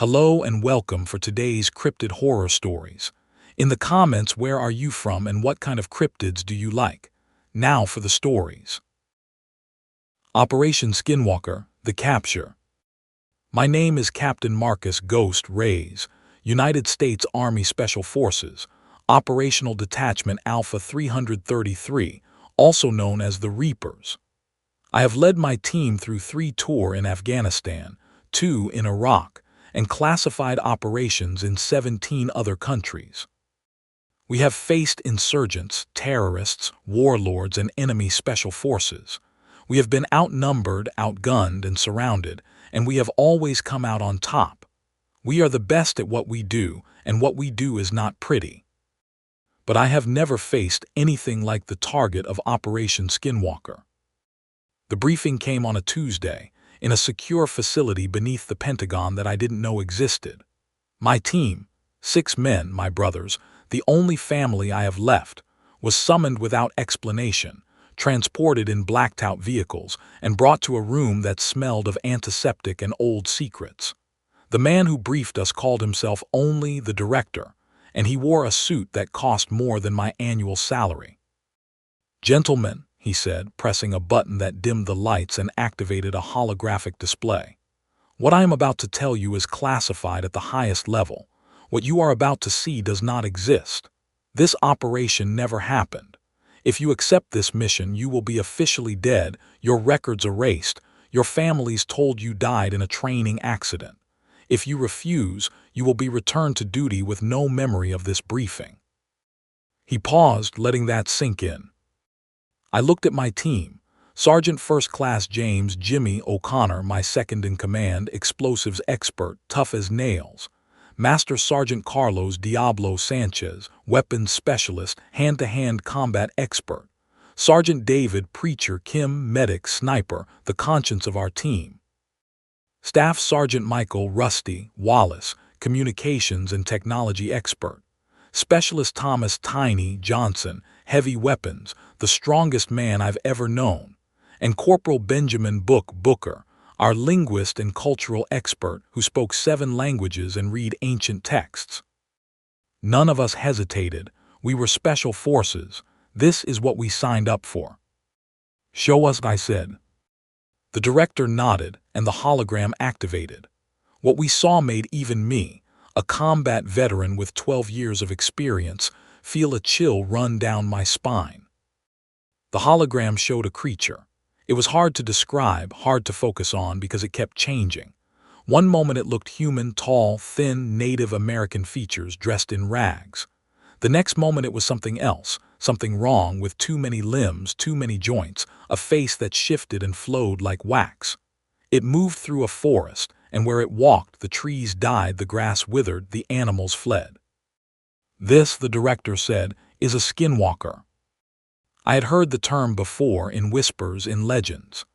Hello and welcome for today's cryptid horror stories. In the comments, where are you from and what kind of cryptids do you like? Now for the stories. Operation Skinwalker The Capture. My name is Captain Marcus Ghost Rays, United States Army Special Forces, Operational Detachment Alpha 333, also known as the Reapers. I have led my team through 3 tours in Afghanistan, 2 in Iraq, and classified operations in 17 other countries. We have faced insurgents, terrorists, warlords, and enemy special forces. We have been outnumbered, outgunned, and surrounded, and we have always come out on top. We are the best at what we do, and what we do is not pretty. But I have never faced anything like the target of Operation Skinwalker. The briefing came on a Tuesday, in a secure facility beneath the Pentagon that I didn't know existed. My team, 6 men, my brothers, the only family I have left, was summoned without explanation, transported in blacked-out vehicles, and brought to a room that smelled of antiseptic and old secrets. The man who briefed us called himself only the director, and he wore a suit that cost more than my annual salary. "Gentlemen," he said, pressing a button that dimmed the lights and activated a holographic display. "What I am about to tell you is classified at the highest level. What you are about to see does not exist. This operation never happened. If you accept this mission, you will be officially dead, your records erased, your families told you died in a training accident. If you refuse, you will be returned to duty with no memory of this briefing." He paused, letting that sink in. I looked at my team. Sergeant First Class James "Jimmy" O'Connor, my second-in-command, explosives expert, tough as nails. Master Sergeant Carlos Diablo Sanchez, weapons specialist, hand-to-hand combat expert. Sergeant David Preacher Kim, medic, sniper, the conscience of our team. Staff Sergeant Michael Rusty Wallace, communications and technology expert. Specialist Thomas Tiny Johnson, heavy weapons, the strongest man I've ever known, and Corporal Benjamin Booker, our linguist and cultural expert who spoke 7 languages and read ancient texts. None of us hesitated. We were special forces. This is what we signed up for. "Show us," I said. The director nodded, and the hologram activated. What we saw made even me, a combat veteran with 12 years of experience, feel a chill run down my spine. The hologram showed a creature. It was hard to describe, hard to focus on because it kept changing. One moment it looked human, tall, thin, Native American features dressed in rags. The next moment it was something else, something wrong with too many limbs, too many joints, a face that shifted and flowed like wax. It moved through a forest, and where it walked, the trees died, the grass withered, the animals fled. "This," the director said, "is a skinwalker." I had heard the term before in whispers, in legends.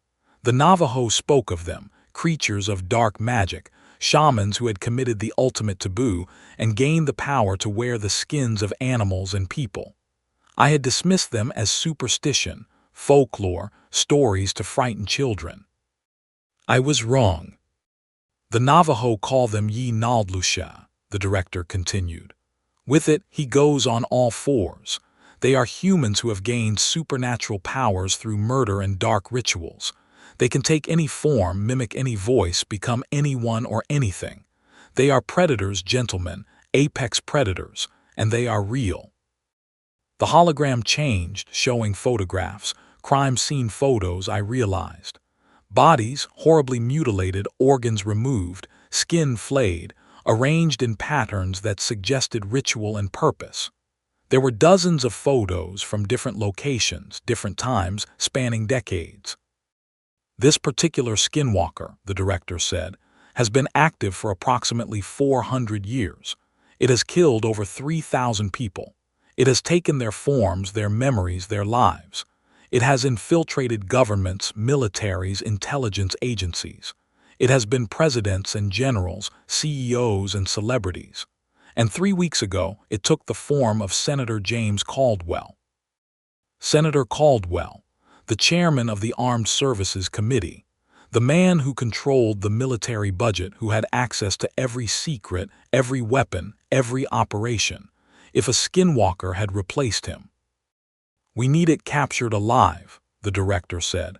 The Navajo spoke of them, creatures of dark magic, shamans who had committed the ultimate taboo and gained the power to wear the skins of animals and people. I had dismissed them as superstition, folklore, stories to frighten children. I was wrong. The Navajo call them Ye Naldlusha, the director continued. With it, he goes on all 4s. They are humans who have gained supernatural powers through murder and dark rituals. They can take any form, mimic any voice, become anyone or anything. They are predators, gentlemen, apex predators, and they are real. The hologram changed, showing photographs, crime scene photos. I realized. Bodies, horribly mutilated, organs removed, skin flayed, arranged in patterns that suggested ritual and purpose. There were dozens of photos from different locations, different times, spanning decades. "This particular skinwalker," the director said, "has been active for approximately 400 years. It has killed over 3,000 people. It has taken their forms, their memories, their lives. It has infiltrated governments, militaries, intelligence agencies. It has been presidents and generals, CEOs and celebrities. And 3 weeks ago, it took the form of Senator James Caldwell." Senator Caldwell, the chairman of the Armed Services Committee, The man who controlled the military budget, who had access to every secret, every weapon, every operation. If a skinwalker had replaced him. "We need it captured alive," the director said.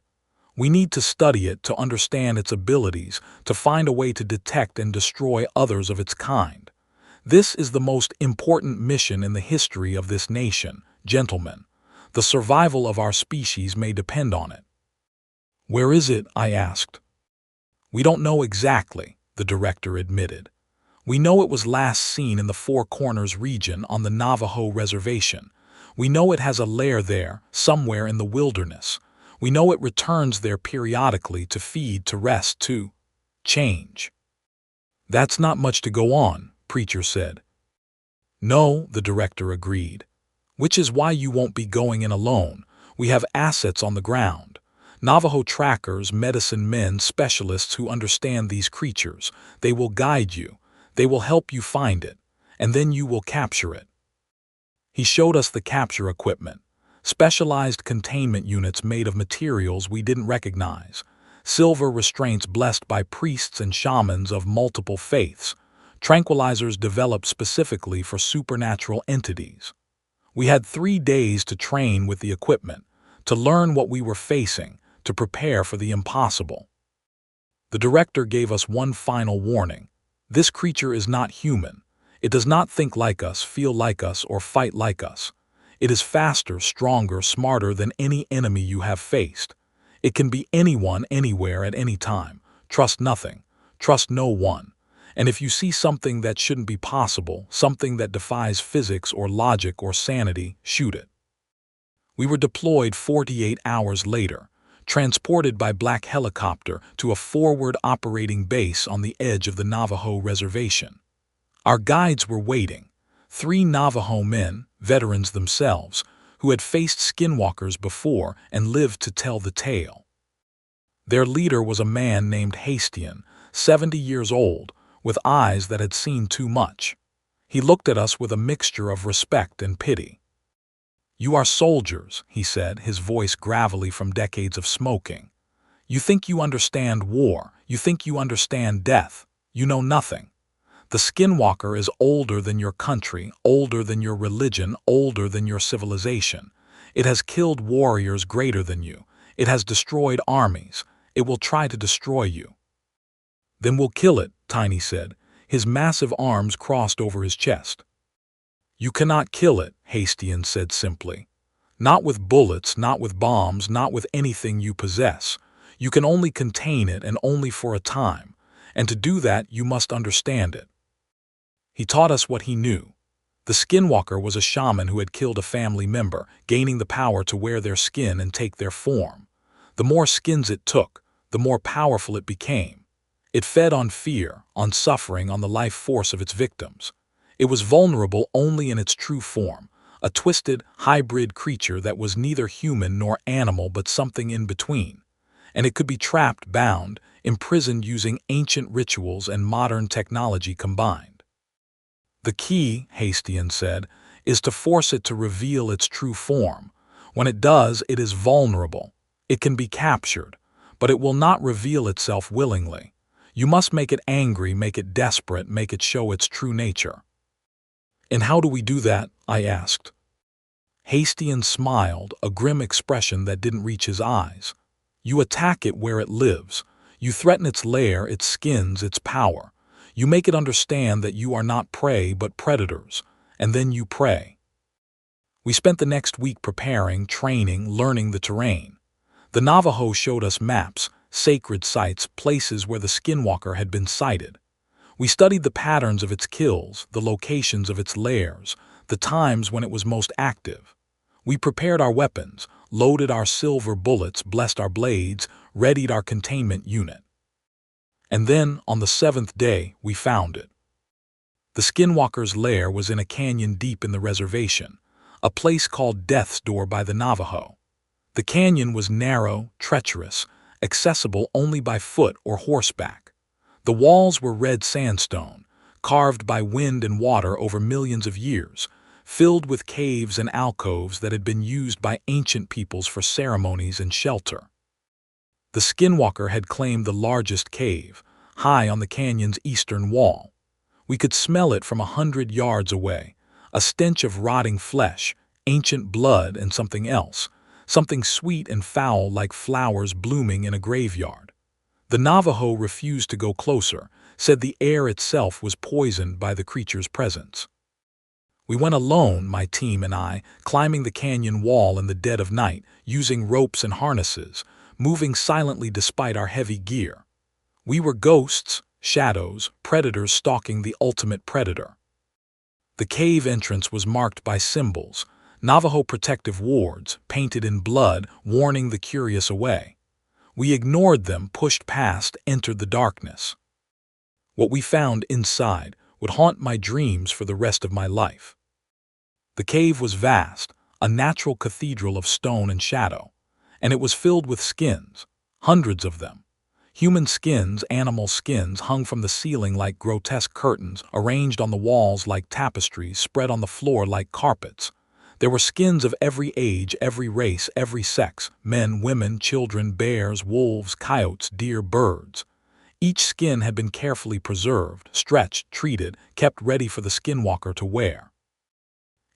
"We need to study it to understand its abilities, to find a way to detect and destroy others of its kind. This is the most important mission in the history of this nation, gentlemen. The survival of our species may depend on it." "Where is it?" I asked. "We don't know exactly," the director admitted. "We know it was last seen in the Four Corners region on the Navajo reservation. We know it has a lair there, somewhere in the wilderness. We know it returns there periodically to feed, to rest, to change." "That's not much to go on," Preacher said. "No," the director agreed. "Which is why you won't be going in alone. We have assets on the ground. Navajo trackers, medicine men, specialists who understand these creatures. They will guide you. They will help you find it. And then you will capture it." He showed us the capture equipment. Specialized containment units made of materials we didn't recognize. Silver restraints blessed by priests and shamans of multiple faiths. Tranquilizers developed specifically for supernatural entities. We had 3 days to train with the equipment, to learn what we were facing, to prepare for the impossible. The director gave us one final warning. This creature is not human. It does not think like us, feel like us, or fight like us. It is faster, stronger, smarter than any enemy you have faced. It can be anyone, anywhere, at any time. Trust nothing. Trust no one. And if you see something that shouldn't be possible, something that defies physics or logic or sanity, shoot it. We were deployed 48 hours later, transported by black helicopter to a forward operating base on the edge of the Navajo reservation. Our guides were waiting, 3 Navajo men, veterans themselves, who had faced skinwalkers before and lived to tell the tale. Their leader was a man named Hastian, 70 years old, with eyes that had seen too much. He looked at us with a mixture of respect and pity. "You are soldiers," he said, his voice gravelly from decades of smoking. "You think you understand war. You think you understand death. You know nothing. The skinwalker is older than your country, older than your religion, older than your civilization. It has killed warriors greater than you. It has destroyed armies. It will try to destroy you." "Then we'll kill it," Tiny said, his massive arms crossed over his chest. "You cannot kill it," Hastian said simply. "Not with bullets, not with bombs, not with anything you possess. You can only contain it, and only for a time. And to do that, you must understand it." He taught us what he knew. The skinwalker was a shaman who had killed a family member, gaining the power to wear their skin and take their form. The more skins it took, the more powerful it became. It fed on fear, on suffering, on the life force of its victims. It was vulnerable only in its true form, a twisted, hybrid creature that was neither human nor animal but something in between. And it could be trapped, bound, imprisoned using ancient rituals and modern technology combined. "The key," Hastian said, "is to force it to reveal its true form. When it does, it is vulnerable. It can be captured, but it will not reveal itself willingly. You must make it angry, make it desperate, make it show its true nature." "And how do we do that?" I asked. Hastian smiled, a grim expression that didn't reach his eyes. "You attack it where it lives. You threaten its lair, its skins, its power. You make it understand that you are not prey but predators, and then you prey." We spent the next week preparing, training, learning the terrain. The Navajo showed us maps, sacred sites, places where the skinwalker had been sighted. We studied the patterns of its kills, the locations of its lairs, the times when it was most active. We prepared our weapons, loaded our silver bullets, blessed our blades, readied our containment unit. And then, on the 7th day, we found it. The skinwalker's lair was in a canyon deep in the reservation, a place called Death's Door by the Navajo. The canyon was narrow, treacherous, accessible only by foot or horseback. The walls were red sandstone, carved by wind and water over millions of years, filled with caves and alcoves that had been used by ancient peoples for ceremonies and shelter. The Skinwalker had claimed the largest cave, high on the canyon's eastern wall. We could smell it from 100 yards away, a stench of rotting flesh, ancient blood, and something else, something sweet and foul like flowers blooming in a graveyard. The Navajo refused to go closer, said the air itself was poisoned by the creature's presence. We went alone, my team and I, climbing the canyon wall in the dead of night, using ropes and harnesses, moving silently despite our heavy gear. We were ghosts, shadows, predators stalking the ultimate predator. The cave entrance was marked by symbols, Navajo protective wards, painted in blood, warning the curious away. We ignored them, pushed past, entered the darkness. What we found inside would haunt my dreams for the rest of my life. The cave was vast, a natural cathedral of stone and shadow, and it was filled with skins, hundreds of them. Human skins, animal skins hung from the ceiling like grotesque curtains, arranged on the walls like tapestries, spread on the floor like carpets. There were skins of every age, every race, every sex, men, women, children, bears, wolves, coyotes, deer, birds. Each skin had been carefully preserved, stretched, treated, kept ready for the skinwalker to wear.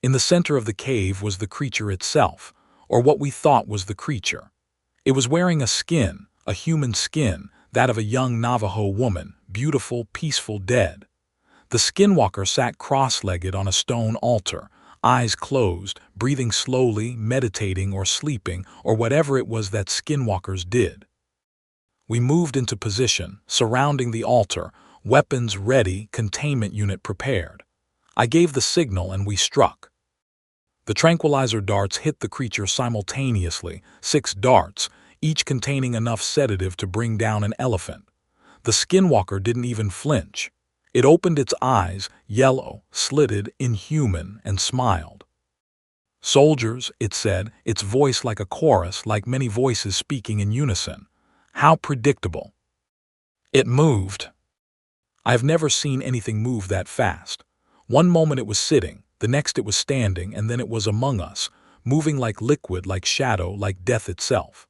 In the center of the cave was the creature itself, or what we thought was the creature. It was wearing a skin, a human skin, that of a young Navajo woman, beautiful, peaceful, dead. The skinwalker sat cross-legged on a stone altar, eyes closed, breathing slowly, meditating or sleeping, or whatever it was that skinwalkers did. We moved into position, surrounding the altar, weapons ready, containment unit prepared. I gave the signal and we struck. The tranquilizer darts hit the creature simultaneously, 6 darts, each containing enough sedative to bring down an elephant. The skinwalker didn't even flinch. It opened its eyes, yellow, slitted, inhuman, and smiled. "Soldiers," it said, its voice like a chorus, like many voices speaking in unison. How predictable. It moved. I have never seen anything move that fast. One moment it was sitting, the next it was standing, and then it was among us, moving like liquid, like shadow, like death itself.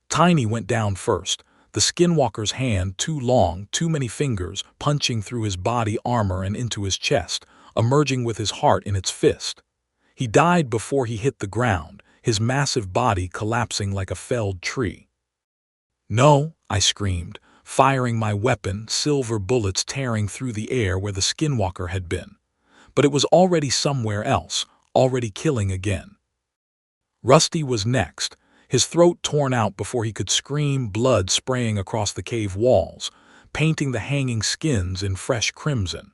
Tiny went down first, the skinwalker's hand too long, too many fingers, punching through his body armor and into his chest, emerging with his heart in its fist. He died before he hit the ground, his massive body collapsing like a felled tree. "No," I screamed, firing my weapon, silver bullets tearing through the air where the skinwalker had been. But it was already somewhere else, already killing again. Rusty was next, his throat torn out before he could scream, blood spraying across the cave walls, painting the hanging skins in fresh crimson.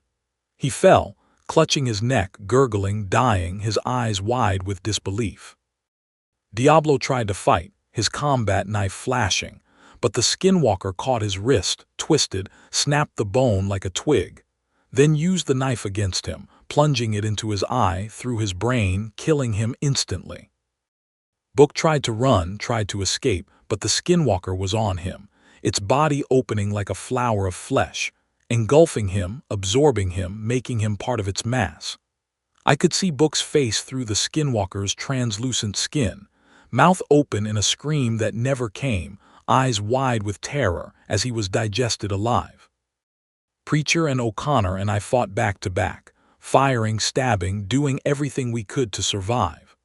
He fell, clutching his neck, gurgling, dying, his eyes wide with disbelief. Diablo tried to fight, his combat knife flashing, but the skinwalker caught his wrist, twisted, snapped the bone like a twig, then used the knife against him, plunging it into his eye, through his brain, killing him instantly. Book tried to run, tried to escape, but the skinwalker was on him, its body opening like a flower of flesh, engulfing him, absorbing him, making him part of its mass. I could see Book's face through the skinwalker's translucent skin, mouth open in a scream that never came, eyes wide with terror as he was digested alive. Preacher and O'Connor and I fought back to back, firing, stabbing, doing everything we could to survive.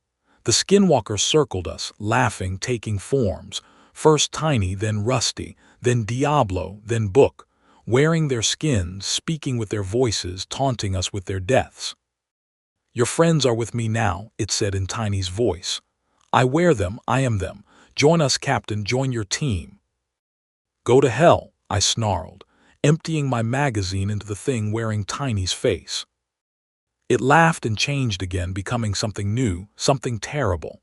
The skinwalker circled us, laughing, taking forms, first Tiny, then Rusty, then Diablo, then Book, wearing their skins, speaking with their voices, taunting us with their deaths. "Your friends are with me now," it said in Tiny's voice. "I wear them, I am them. Join us, Captain, join your team." "Go to hell," I snarled, emptying my magazine into the thing wearing Tiny's face. It laughed and changed again, becoming something new, something terrible.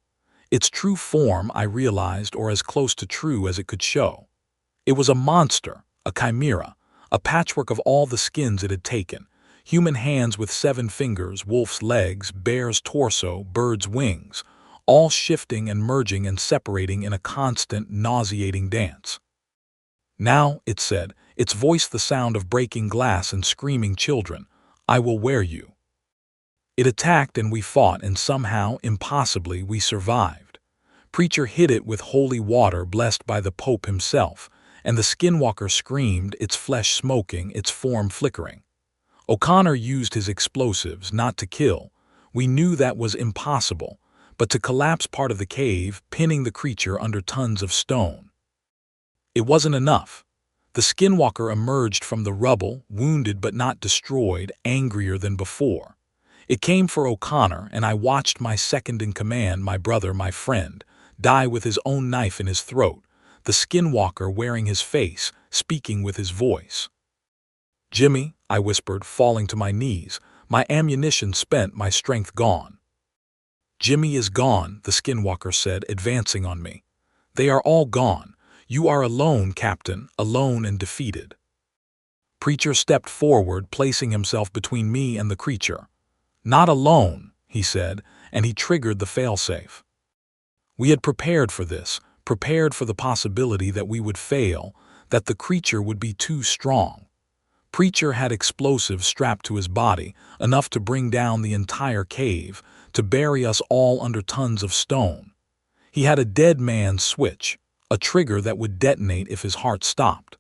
Its true form, I realized, or as close to true as it could show. It was a monster, a chimera, a patchwork of all the skins it had taken. Human hands with 7 fingers, wolf's legs, bear's torso, bird's wings, all shifting and merging and separating in a constant, nauseating dance. "Now," it said, its voice the sound of breaking glass and screaming children, "I will wear you." It attacked and we fought, and somehow, impossibly, we survived. Preacher hit it with holy water blessed by the Pope himself, and the Skinwalker screamed, its flesh smoking, its form flickering. O'Connor used his explosives not to kill. We knew that was impossible, but to collapse part of the cave, pinning the creature under tons of stone. It wasn't enough. The Skinwalker emerged from the rubble, wounded but not destroyed, angrier than before. It came for O'Connor, and I watched my second-in-command, my brother, my friend, die with his own knife in his throat, the Skinwalker wearing his face, speaking with his voice. "Jimmy," I whispered, falling to my knees, my ammunition spent, my strength gone. "Jimmy is gone," the Skinwalker said, advancing on me. "They are all gone. You are alone, Captain, alone and defeated." Preacher stepped forward, placing himself between me and the creature. "Not alone," he said, and he triggered the failsafe. We had prepared for this, prepared for the possibility that we would fail, that the creature would be too strong. Preacher had explosives strapped to his body, enough to bring down the entire cave, to bury us all under tons of stone. He had a dead man's switch, a trigger that would detonate if his heart stopped.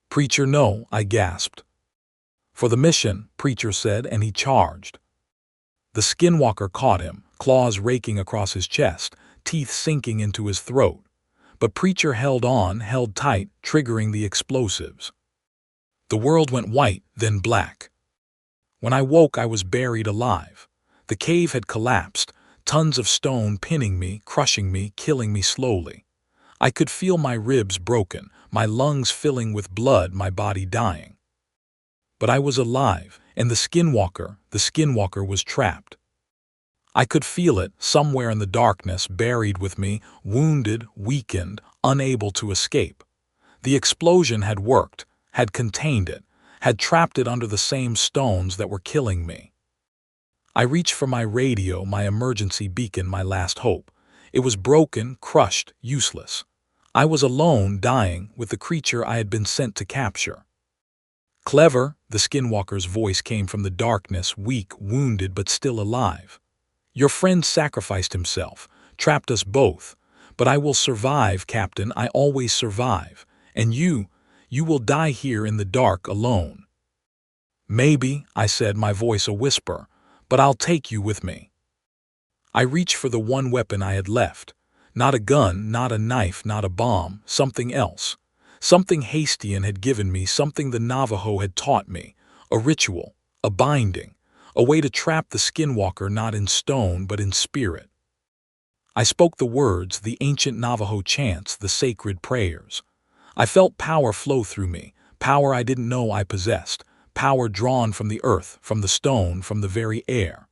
"Preacher, no," I gasped. "For the mission," Preacher said, and he charged. The Skinwalker caught him, claws raking across his chest, teeth sinking into his throat. But Preacher held on, held tight, triggering the explosives. The world went white, then black. When I woke, I was buried alive. The cave had collapsed, tons of stone pinning me, crushing me, killing me slowly. I could feel my ribs broken, my lungs filling with blood, my body dying. But I was alive, and the Skinwalker was trapped. I could feel it, somewhere in the darkness, buried with me, wounded, weakened, unable to escape. The explosion had worked, had contained it, had trapped it under the same stones that were killing me. I reached for my radio, my emergency beacon, my last hope. It was broken, crushed, useless. I was alone, dying, with the creature I had been sent to capture. "Clever," the Skinwalker's voice came from the darkness, weak, wounded, but still alive. "Your friend sacrificed himself, trapped us both. But I will survive, Captain, I always survive. And you will die here in the dark alone." "Maybe," I said, my voice a whisper, "but I'll take you with me." I reached for the one weapon I had left. Not a gun, not a knife, not a bomb, something else. Something Hastian had given me, something the Navajo had taught me. A ritual, a binding, a way to trap the Skinwalker not in stone but in spirit. I spoke the words, the ancient Navajo chants, the sacred prayers. I felt power flow through me, power I didn't know I possessed, power drawn from the earth, from the stone, from the very air.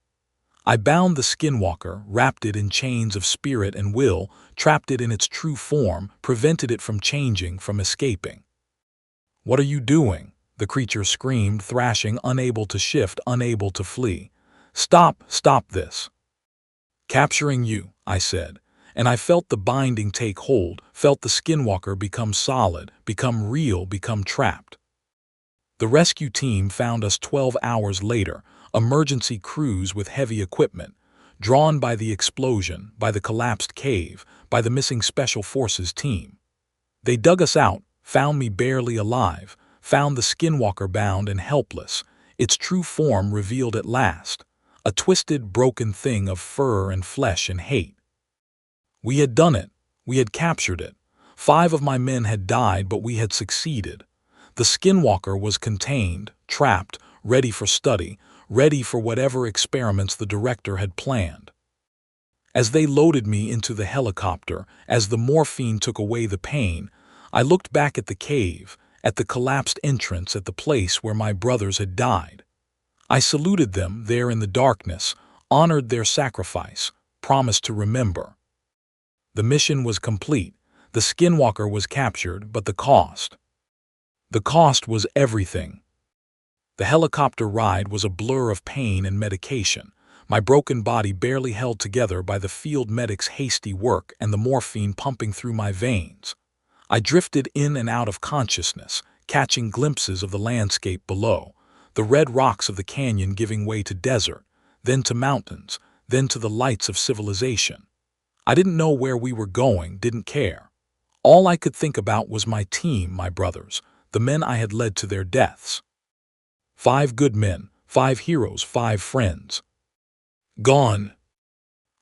I bound the Skinwalker, wrapped it in chains of spirit and will, trapped it in its true form, prevented it from changing, from escaping. "What are you doing?" the creature screamed, thrashing, unable to shift, unable to flee. "Stop, stop this." "Capturing you," I said, and I felt the binding take hold, felt the Skinwalker become solid, become real, become trapped. The rescue team found us 12 hours later, emergency crews with heavy equipment, drawn by the explosion, by the collapsed cave, by the missing Special Forces team. They dug us out, found me barely alive, found the Skinwalker bound and helpless, its true form revealed at last, a twisted, broken thing of fur and flesh and hate. We had done it. We had captured it. 5 of my men had died, but we had succeeded. The Skinwalker was contained, trapped, ready for study, ready for whatever experiments the director had planned. As they loaded me into the helicopter, as the morphine took away the pain, I looked back at the cave, at the collapsed entrance, at the place where my brothers had died. I saluted them there in the darkness, honored their sacrifice, promised to remember. The mission was complete. The Skinwalker was captured, but the cost. The cost was everything. The helicopter ride was a blur of pain and medication, my broken body barely held together by the field medic's hasty work and the morphine pumping through my veins. I drifted in and out of consciousness, catching glimpses of the landscape below, the red rocks of the canyon giving way to desert, then to mountains, then to the lights of civilization. I didn't know where we were going, didn't care. All I could think about was my team, my brothers, the men I had led to their deaths. 5 good men, 5 heroes, 5 friends. Gone.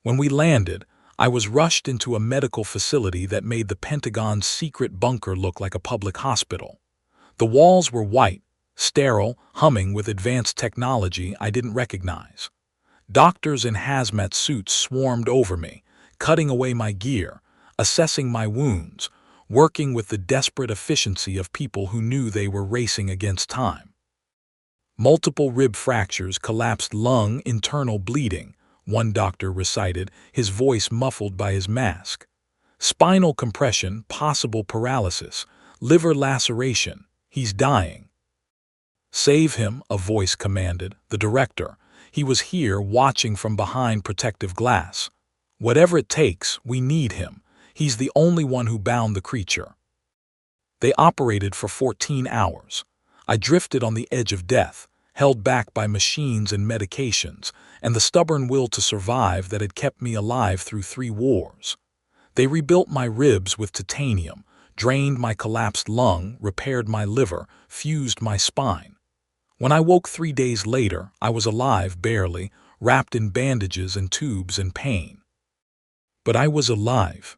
When we landed, I was rushed into a medical facility that made the Pentagon's secret bunker look like a public hospital. The walls were white, sterile, humming with advanced technology I didn't recognize. Doctors in hazmat suits swarmed over me, cutting away my gear, assessing my wounds, working with the desperate efficiency of people who knew they were racing against time. Multiple rib fractures, collapsed lung, internal bleeding, one doctor recited, his voice muffled by his mask. Spinal compression, possible paralysis, liver laceration, he's dying. Save him, a voice commanded, the director. He was here, watching from behind protective glass. Whatever it takes, we need him. He's the only one who bound the creature. They operated for 14 hours. I drifted on the edge of death, held back by machines and medications, and the stubborn will to survive that had kept me alive through 3 wars. They rebuilt my ribs with titanium, drained my collapsed lung, repaired my liver, fused my spine. When I woke 3 days later, I was alive barely, wrapped in bandages and tubes and pain. But I was alive.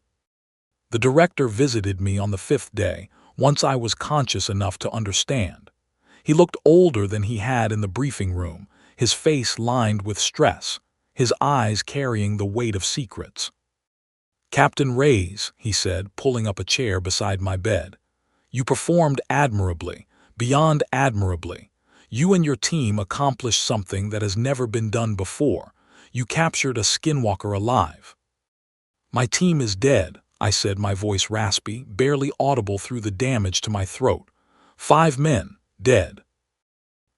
The director visited me on the 5th day, once I was conscious enough to understand. He looked older than he had in the briefing room, his face lined with stress, his eyes carrying the weight of secrets. "Captain Reyes," he said, pulling up a chair beside my bed, "you performed admirably, beyond admirably. You and your team accomplished something that has never been done before. You captured a skinwalker alive." "My team is dead," I said, my voice raspy, barely audible through the damage to my throat. 5 men, dead.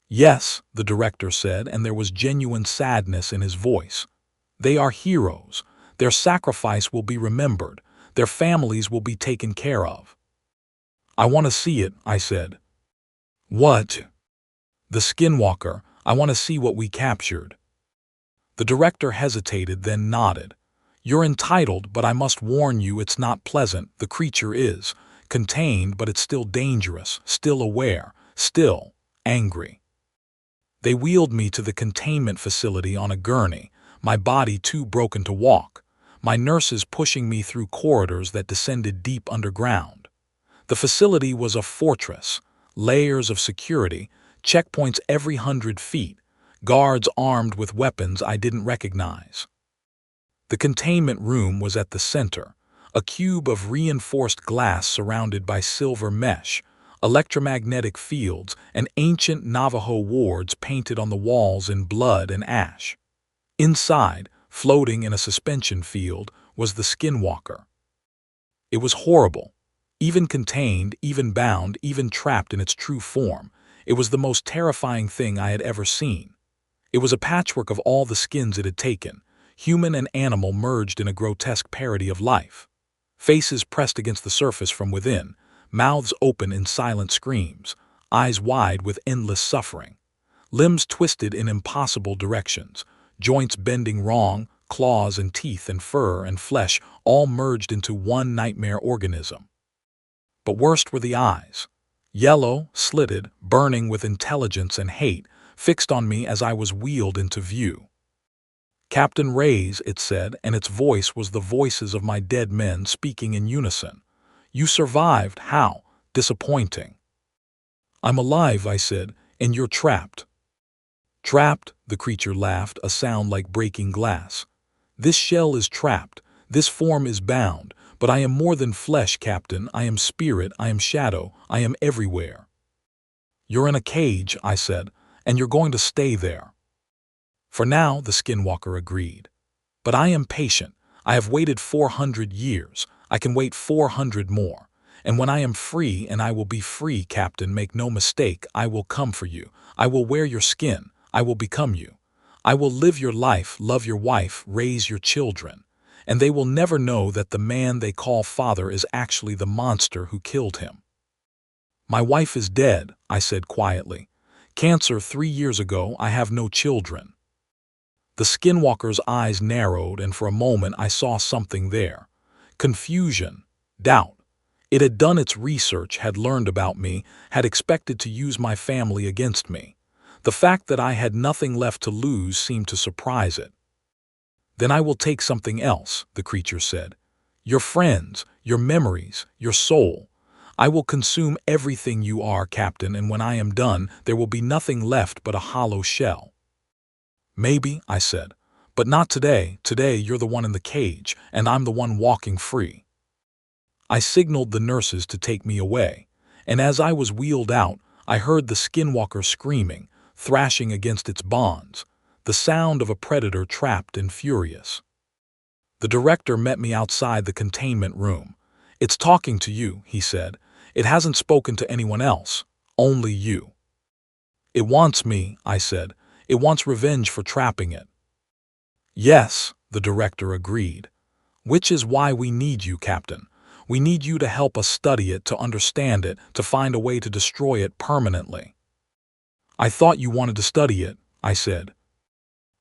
"Yes," the director said, and there was genuine sadness in his voice. "They are heroes. Their sacrifice will be remembered. Their families will be taken care of." "I want to see it," I said. "What?" "The Skinwalker. I want to see what we captured." The director hesitated, then nodded. "You're entitled, but I must warn you it's not pleasant. The creature is contained, but it's still dangerous, still aware, still angry." They wheeled me to the containment facility on a gurney, my body too broken to walk, my nurses pushing me through corridors that descended deep underground. The facility was a fortress, layers of security, checkpoints every 100 feet, guards armed with weapons I didn't recognize. The containment room was at the center, a cube of reinforced glass surrounded by silver mesh, electromagnetic fields, and ancient Navajo wards painted on the walls in blood and ash. Inside, floating in a suspension field, was the Skinwalker. It was horrible. Even contained, even bound, even trapped in its true form, it was the most terrifying thing I had ever seen. It was a patchwork of all the skins it had taken, human and animal merged in a grotesque parody of life. Faces pressed against the surface from within, mouths open in silent screams, eyes wide with endless suffering. Limbs twisted in impossible directions, joints bending wrong, claws and teeth and fur and flesh all merged into one nightmare organism. But worst were the eyes. Yellow, slitted, burning with intelligence and hate, fixed on me as I was wheeled into view. "Captain Reyes," it said, and its voice was the voices of my dead men speaking in unison. "You survived. How? Disappointing." "I'm alive," I said, "and you're trapped." "Trapped?" the creature laughed, a sound like breaking glass. "This shell is trapped. This form is bound. But I am more than flesh, Captain. I am spirit. I am shadow. I am everywhere." "You're in a cage," I said, "and you're going to stay there." "For now," the Skinwalker agreed. "But I am patient. I have waited 400 years. I can wait 400 more. And when I am free, and I will be free, Captain, make no mistake, I will come for you. I will wear your skin. I will become you. I will live your life, love your wife, raise your children. And they will never know that the man they call father is actually the monster who killed him." "My wife is dead," I said quietly. "Cancer 3 years ago. I have no children." The Skinwalker's eyes narrowed, and for a moment I saw something there. Confusion, doubt. It had done its research, had learned about me, had expected to use my family against me. The fact that I had nothing left to lose seemed to surprise it. "Then I will take something else," the creature said. "Your friends, your memories, your soul. I will consume everything you are, Captain, and when I am done, there will be nothing left but a hollow shell." "Maybe," I said, "but not today. Today you're the one in the cage, and I'm the one walking free." I signaled the nurses to take me away, and as I was wheeled out, I heard the Skinwalker screaming, thrashing against its bonds, the sound of a predator trapped and furious. The director met me outside the containment room. "It's talking to you," he said. "It hasn't spoken to anyone else, only you." "It wants me," I said. "It wants revenge for trapping it." "Yes," the director agreed. "Which is why we need you, Captain. We need you to help us study it, to understand it, to find a way to destroy it permanently." "I thought you wanted to study it," I said.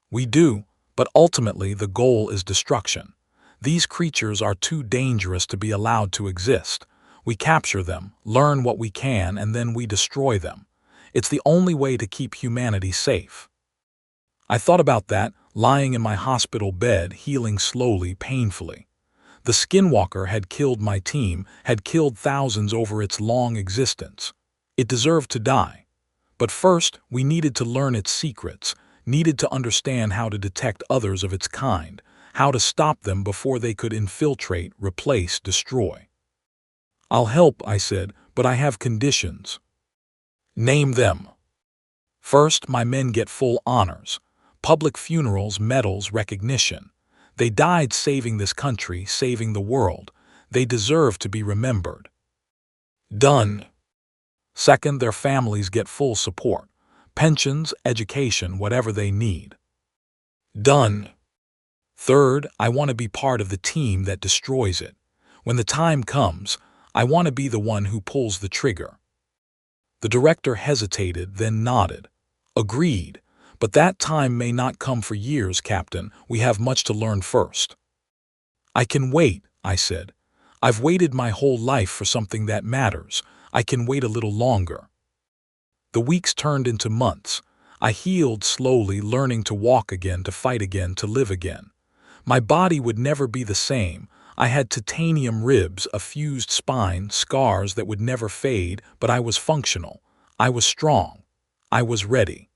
"We do, but ultimately the goal is destruction. These creatures are too dangerous to be allowed to exist. We capture them, learn what we can, and then we destroy them. It's the only way to keep humanity safe." I thought about that, lying in my hospital bed, healing slowly, painfully. The Skinwalker had killed my team, had killed thousands over its long existence. It deserved to die. But first, we needed to learn its secrets, needed to understand how to detect others of its kind, how to stop them before they could infiltrate, replace, destroy. "I'll help," I said, "but I have conditions." "Name them." "First, my men get full honors. Public funerals, medals, recognition. They died saving this country, saving the world. They deserve to be remembered." "Done." "Second, their families get full support. Pensions, education, whatever they need." "Done." "Third, I want to be part of the team that destroys it. When the time comes, I want to be the one who pulls the trigger." The director hesitated, then nodded. "Agreed. But that time may not come for years, Captain. We have much to learn first." "I can wait," I said. "I've waited my whole life for something that matters. I can wait a little longer." The weeks turned into months. I healed slowly, learning to walk again, to fight again, to live again. My body would never be the same. I had titanium ribs, a fused spine, scars that would never fade, but I was functional. I was strong. I was ready.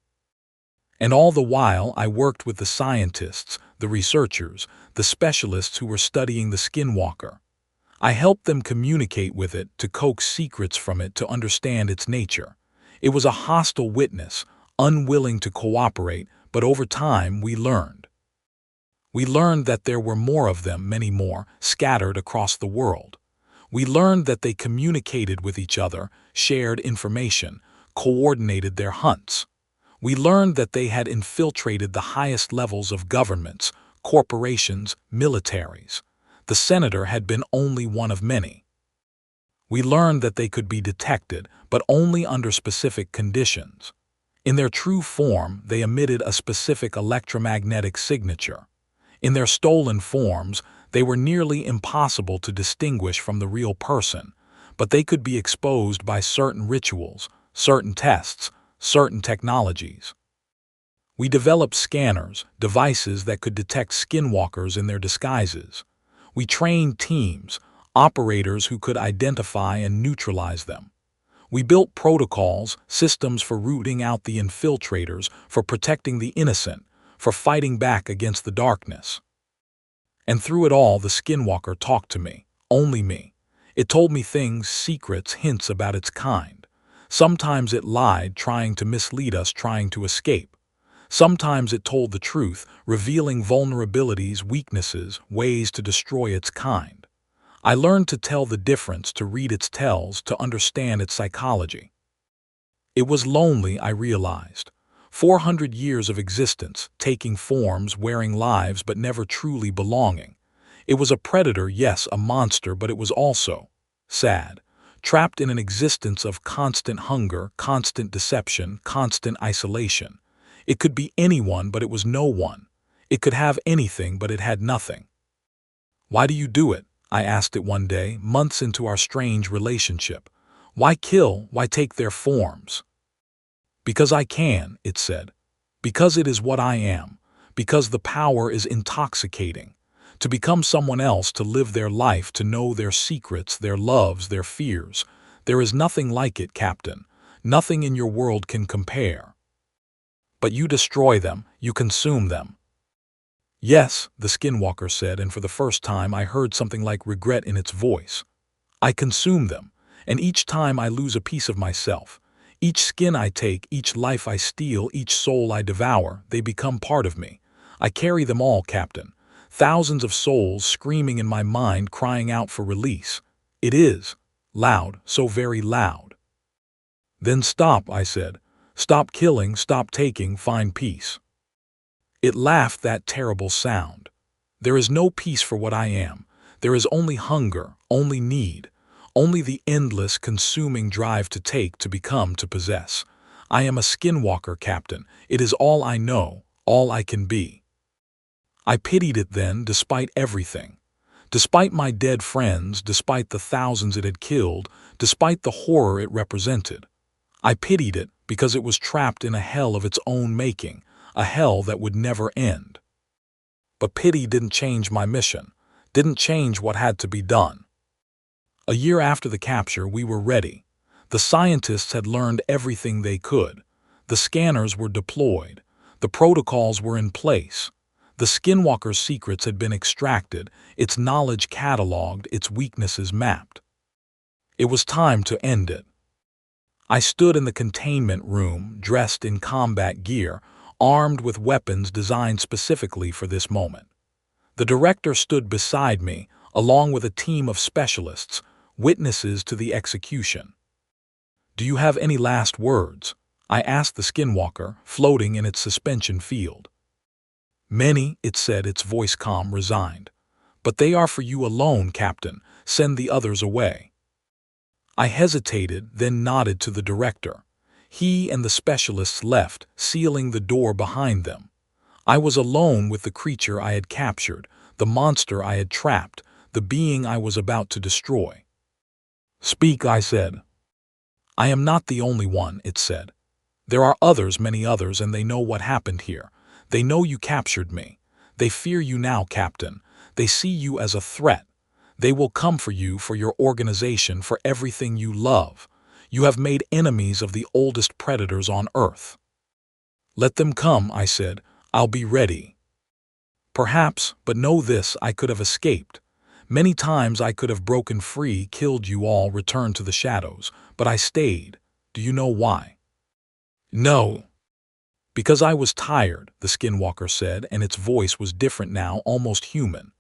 And all the while, I worked with the scientists, the researchers, the specialists who were studying the Skinwalker. I helped them communicate with it, to coax secrets from it, to understand its nature. It was a hostile witness, unwilling to cooperate, but over time we learned. We learned that there were more of them, many more, scattered across the world. We learned that they communicated with each other, shared information, coordinated their hunts. We learned that they had infiltrated the highest levels of governments, corporations, militaries. The senator had been only one of many. We learned that they could be detected, but only under specific conditions. In their true form, they emitted a specific electromagnetic signature. In their stolen forms, they were nearly impossible to distinguish from the real person, but they could be exposed by certain rituals, certain tests, certain technologies. We developed scanners, devices that could detect skinwalkers in their disguises. We trained teams, operators who could identify and neutralize them. We built protocols, systems for rooting out the infiltrators, for protecting the innocent, for fighting back against the darkness. And through it all, the Skinwalker talked to me, only me. It told me things, secrets, hints about its kind. Sometimes it lied, trying to mislead us, trying to escape. Sometimes it told the truth, revealing vulnerabilities, weaknesses, ways to destroy its kind. I learned to tell the difference, to read its tells, to understand its psychology. It was lonely, I realized. 400 years of existence, taking forms, wearing lives, but never truly belonging. It was a predator, yes, a monster, but it was also sad, trapped in an existence of constant hunger, constant deception, constant isolation. It could be anyone, but it was no one. It could have anything, but it had nothing. "Why do you do it?" I asked it one day, months into our strange relationship. "Why kill? Why take their forms?" "Because I can," it said. "Because it is what I am. Because the power is intoxicating. To become someone else, to live their life, to know their secrets, their loves, their fears. There is nothing like it, Captain. Nothing in your world can compare. But you destroy them, you consume them." "Yes," the Skinwalker said, and for the first time I heard something like regret in its voice. "I consume them, and each time I lose a piece of myself. Each skin I take, each life I steal, each soul I devour, they become part of me. I carry them all, Captain. Thousands of souls screaming in my mind, crying out for release. It is loud, so very loud." "Then stop," I said. "Stop killing, stop taking, find peace." It laughed, that terrible sound. "There is no peace for what I am. There is only hunger, only need, only the endless, consuming drive to take, to become, to possess. I am a Skinwalker, Captain. It is all I know, all I can be." I pitied it then, despite everything. Despite my dead friends, despite the thousands it had killed, despite the horror it represented. I pitied it because it was trapped in a hell of its own making, a hell that would never end. But pity didn't change my mission, didn't change what had to be done. A year after the capture, we were ready. The scientists had learned everything they could. The scanners were deployed. The protocols were in place. The Skinwalker's secrets had been extracted, its knowledge cataloged, its weaknesses mapped. It was time to end it. I stood in the containment room, dressed in combat gear, armed with weapons designed specifically for this moment. The director stood beside me, along with a team of specialists, witnesses to the execution. "Do you have any last words?" I asked the Skinwalker, floating in its suspension field. "Many," it said, its voice calm, resigned. "But they are for you alone, Captain. Send the others away." I hesitated, then nodded to the director. He and the specialists left, sealing the door behind them. I was alone with the creature I had captured, the monster I had trapped, the being I was about to destroy. "Speak," I said. "I am not the only one," it said. "There are others, many others, and they know what happened here. They know you captured me. They fear you now, Captain. They see you as a threat. They will come for you, for your organization, for everything you love. You have made enemies of the oldest predators on Earth." "Let them come," I said. "I'll be ready." "Perhaps, but know this, I could have escaped. Many times I could have broken free, killed you all, returned to the shadows. But I stayed. Do you know why?" "No." "Because I was tired," the Skinwalker said, and its voice was different now, almost human.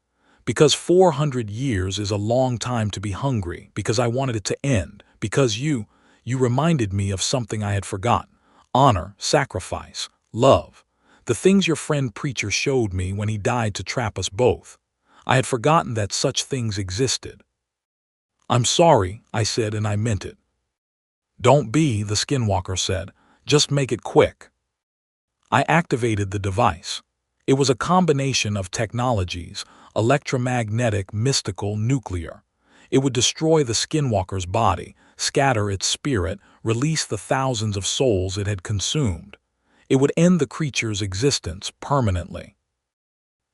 "Because 400 years is a long time to be hungry, because I wanted it to end, because you reminded me of something I had forgotten. Honor, sacrifice, love. The things your friend preacher showed me when he died to trap us both. I had forgotten that such things existed." "I'm sorry," I said, and I meant it. "Don't be," the Skinwalker said. "Just make it quick." I activated the device. It was a combination of technologies, electromagnetic, mystical, nuclear. It would destroy the Skinwalker's body, scatter its spirit, release the thousands of souls it had consumed. It would end the creature's existence permanently.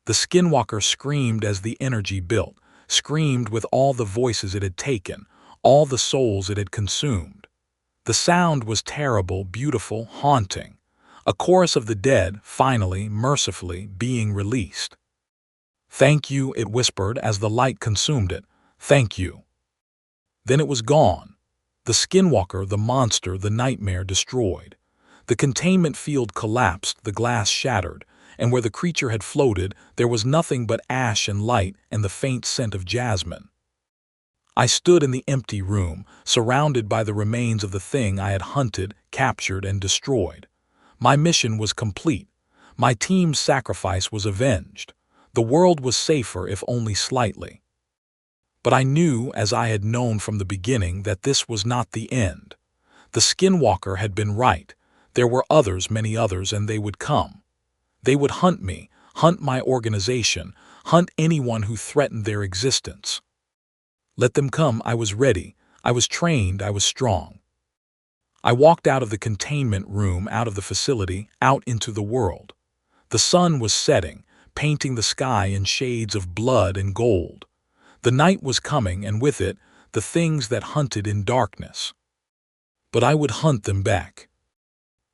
The Skinwalker screamed as the energy built, screamed with all the voices it had taken, all the souls it had consumed. The sound was terrible, beautiful, haunting. A chorus of the dead, finally, mercifully, being released. "Thank you," it whispered as the light consumed it. "Thank you." Then it was gone. The Skinwalker, the monster, the nightmare destroyed. The containment field collapsed, the glass shattered, and where the creature had floated, there was nothing but ash and light and the faint scent of jasmine. I stood in the empty room, surrounded by the remains of the thing I had hunted, captured, and destroyed. My mission was complete. My team's sacrifice was avenged. The world was safer, if only slightly. But I knew, as I had known from the beginning, that this was not the end. The Skinwalker had been right. There were others, many others, and they would come. They would hunt me, hunt my organization, hunt anyone who threatened their existence. Let them come, I was ready. I was trained, I was strong. I walked out of the containment room, out of the facility, out into the world. The sun was setting, painting the sky in shades of blood and gold. The night was coming, and with it, the things that hunted in darkness. But I would hunt them back.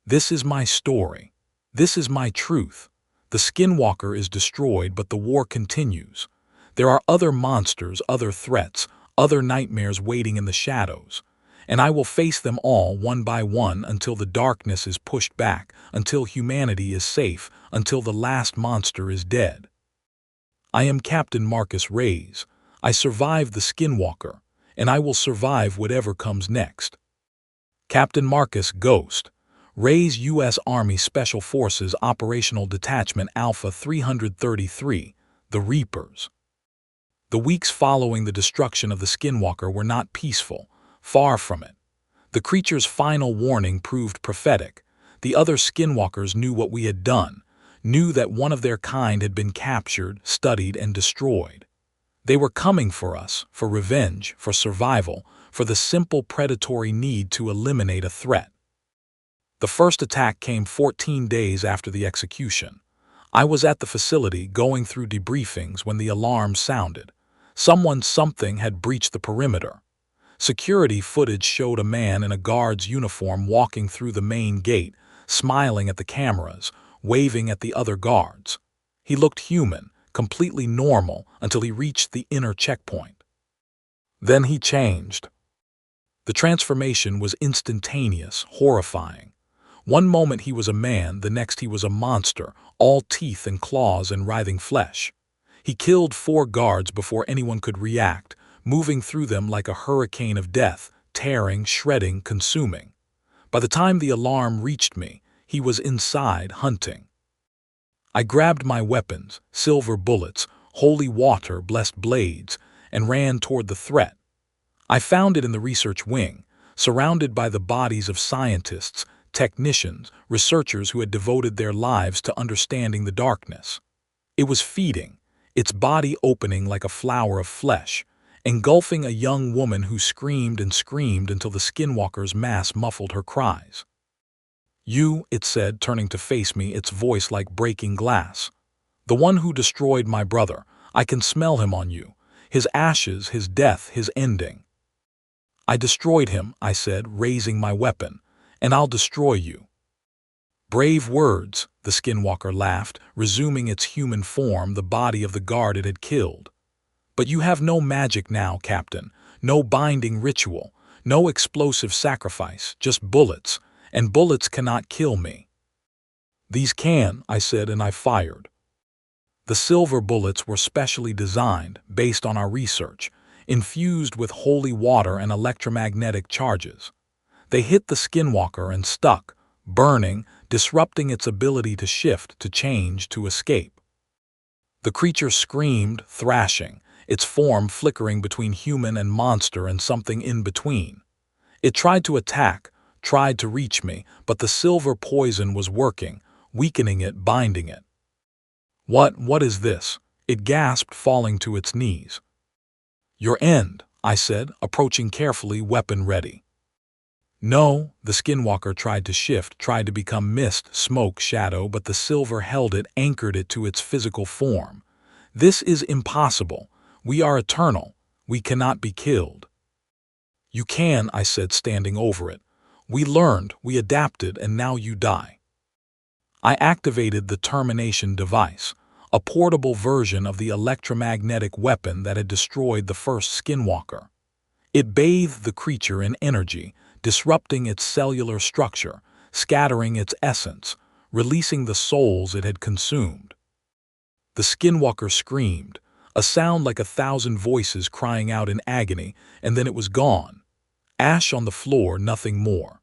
This is my story. This is my truth. The Skinwalker is destroyed, but the war continues. There are other monsters, other threats, other nightmares waiting in the shadows. And I will face them all one by one until the darkness is pushed back, until humanity is safe, until the last monster is dead. I am Captain Marcus Reyes. I survived the Skinwalker, and I will survive whatever comes next. Captain Marcus Ghost Reyes, U.S. Army Special Forces Operational Detachment Alpha 333, The Reapers. The weeks following the destruction of the Skinwalker were not peaceful, far from it. The creature's final warning proved prophetic. The other Skinwalkers knew what we had done, knew that one of their kind had been captured, studied, and destroyed. They were coming for us, for revenge, for survival, for the simple predatory need to eliminate a threat. The first attack came 14 days after the execution. I was at the facility going through debriefings when the alarm sounded. Something had breached the perimeter. Security footage showed a man in a guard's uniform walking through the main gate, smiling at the cameras, waving at the other guards. He looked human, completely normal, until he reached the inner checkpoint. Then he changed. The transformation was instantaneous, horrifying. One moment he was a man, the next he was a monster, all teeth and claws and writhing flesh. He killed 4 guards before anyone could react, moving through them like a hurricane of death, tearing, shredding, consuming. By the time the alarm reached me, he was inside, hunting. I grabbed my weapons, silver bullets, holy water, blessed blades, and ran toward the threat. I found it in the research wing, surrounded by the bodies of scientists, technicians, researchers who had devoted their lives to understanding the darkness. It was feeding, its body opening like a flower of flesh, engulfing a young woman who screamed and screamed until the Skinwalker's mass muffled her cries. "You," it said, turning to face me, its voice like breaking glass. "The one who destroyed my brother. I can smell him on you. His ashes, his death, his ending." "I destroyed him," I said, raising my weapon, "and I'll destroy you." "Brave words," the Skinwalker laughed, resuming its human form, the body of the guard it had killed. "But you have no magic now, Captain, no binding ritual, no explosive sacrifice, just bullets, and bullets cannot kill me." "These can," I said, and I fired. The silver bullets were specially designed, based on our research, infused with holy water and electromagnetic charges. They hit the Skinwalker and stuck, burning, disrupting its ability to shift, to change, to escape. The creature screamed, thrashing, its form flickering between human and monster and something in between. It tried to attack, tried to reach me, but the silver poison was working, weakening it, binding it. What is this?" it gasped, falling to its knees. "Your end," I said, approaching carefully, weapon ready. "No," the Skinwalker tried to shift, tried to become mist, smoke, shadow, but the silver held it, anchored it to its physical form. "This is impossible. We are eternal. We cannot be killed." "You can," I said, standing over it. "We learned, we adapted, and now you die." I activated the termination device, a portable version of the electromagnetic weapon that had destroyed the first Skinwalker. It bathed the creature in energy, disrupting its cellular structure, scattering its essence, releasing the souls it had consumed. The Skinwalker screamed, a sound like 1,000 voices crying out in agony, and then it was gone. Ash on the floor, nothing more.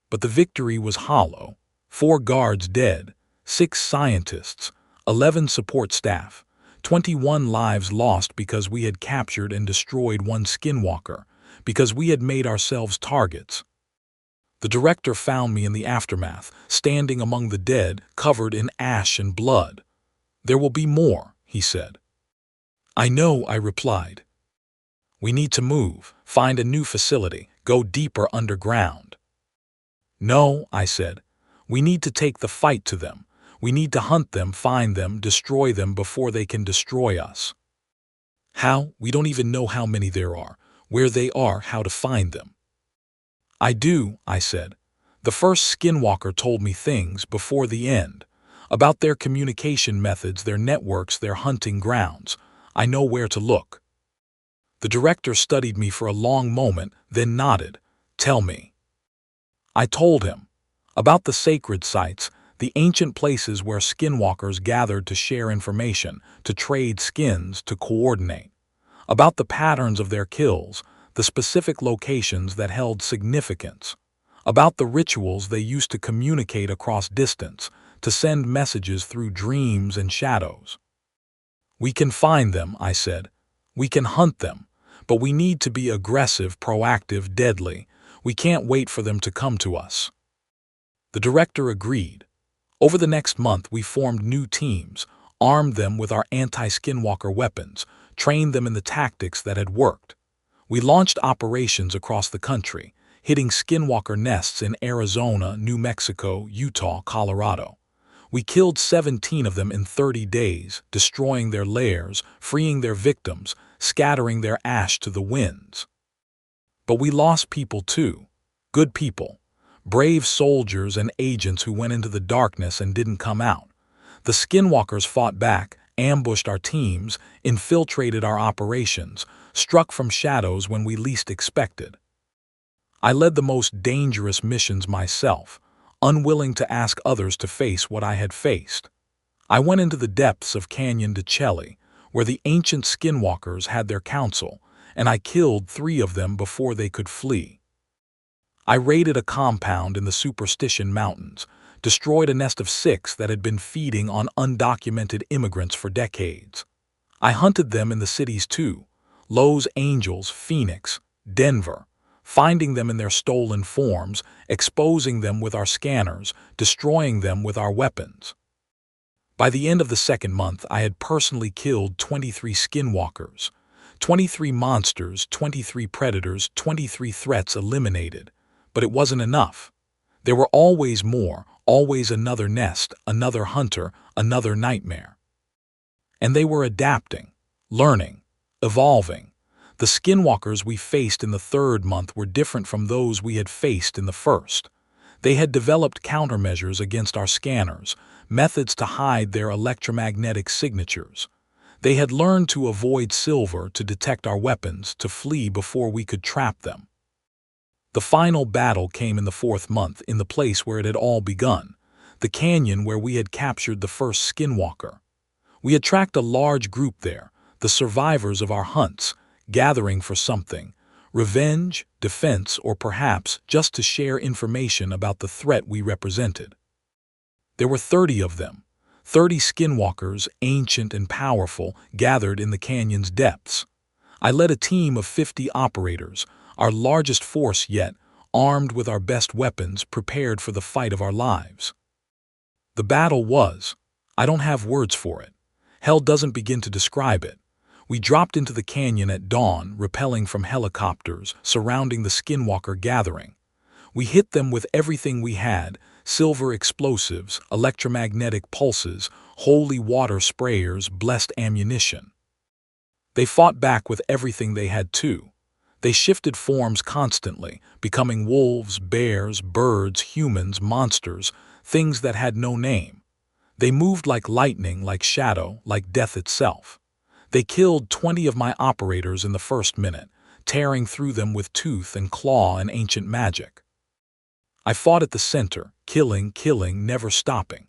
But the victory was hollow. 4 guards dead, 6 scientists, 11 support staff, 21 lives lost because we had captured and destroyed one Skinwalker, because we had made ourselves targets. The director found me in the aftermath, standing among the dead, covered in ash and blood. There will be more, he said. I know, I replied. We need to move, find a new facility, go deeper underground. No, I said. We need to take the fight to them. We need to hunt them, find them, destroy them before they can destroy us. How? We don't even know how many there are, where they are, how to find them. I do, I said. The first Skinwalker told me things before the end, about their communication methods, their networks, their hunting grounds. I know where to look. The director studied me for a long moment, then nodded. Tell me. I told him about the sacred sites, the ancient places where skinwalkers gathered to share information, to trade skins, to coordinate. About the patterns of their kills, the specific locations that held significance. About the rituals they used to communicate across distance, to send messages through dreams and shadows. We can find them, I said. We can hunt them, but we need to be aggressive, proactive, deadly. We can't wait for them to come to us. The director agreed. Over the next month, we formed new teams, armed them with our anti-skinwalker weapons, trained them in the tactics that had worked. We launched operations across the country, hitting skinwalker nests in Arizona, New Mexico, Utah, Colorado. We killed 17 of them in 30 days, destroying their lairs, freeing their victims, scattering their ash to the winds. But we lost people too. Good people. Brave soldiers and agents who went into the darkness and didn't come out. The skinwalkers fought back, ambushed our teams, infiltrated our operations, struck from shadows when we least expected. I led the most dangerous missions myself, unwilling to ask others to face what I had faced. I went into the depths of Canyon de Chelly, where the ancient skinwalkers had their council, and I killed 3 of them before they could flee. I raided a compound in the Superstition Mountains, destroyed a nest of 6 that had been feeding on undocumented immigrants for decades. I hunted them in the cities too, Los Angeles, Phoenix, Denver, finding them in their stolen forms, exposing them with our scanners, destroying them with our weapons. By the end of the second month, I had personally killed 23 skinwalkers, 23 monsters, 23 predators, 23 threats eliminated. But it wasn't enough. There were always more, always another nest, another hunter, another nightmare. And they were adapting, learning, evolving. The skinwalkers we faced in the third month were different from those we had faced in the first. They had developed countermeasures against our scanners, methods to hide their electromagnetic signatures. They had learned to avoid silver, to detect our weapons, to flee before we could trap them. The final battle came in the 4th month, in the place where it had all begun, the canyon where we had captured the first skinwalker. We had tracked a large group there, the survivors of our hunts, gathering for something, revenge, defense, or perhaps just to share information about the threat we represented. There were 30 of them, 30 skinwalkers, ancient and powerful, gathered in the canyon's depths. I led a team of 50 operators, our largest force yet, armed with our best weapons, prepared for the fight of our lives. The battle was, I don't have words for it. Hell doesn't begin to describe it. We dropped into the canyon at dawn, rappelling from helicopters, surrounding the skinwalker gathering. We hit them with everything we had, silver explosives, electromagnetic pulses, holy water sprayers, blessed ammunition. They fought back with everything they had too. They shifted forms constantly, becoming wolves, bears, birds, humans, monsters, things that had no name. They moved like lightning, like shadow, like death itself. They killed 20 of my operators in the first minute, tearing through them with tooth and claw and ancient magic. I fought at the center, killing, never stopping.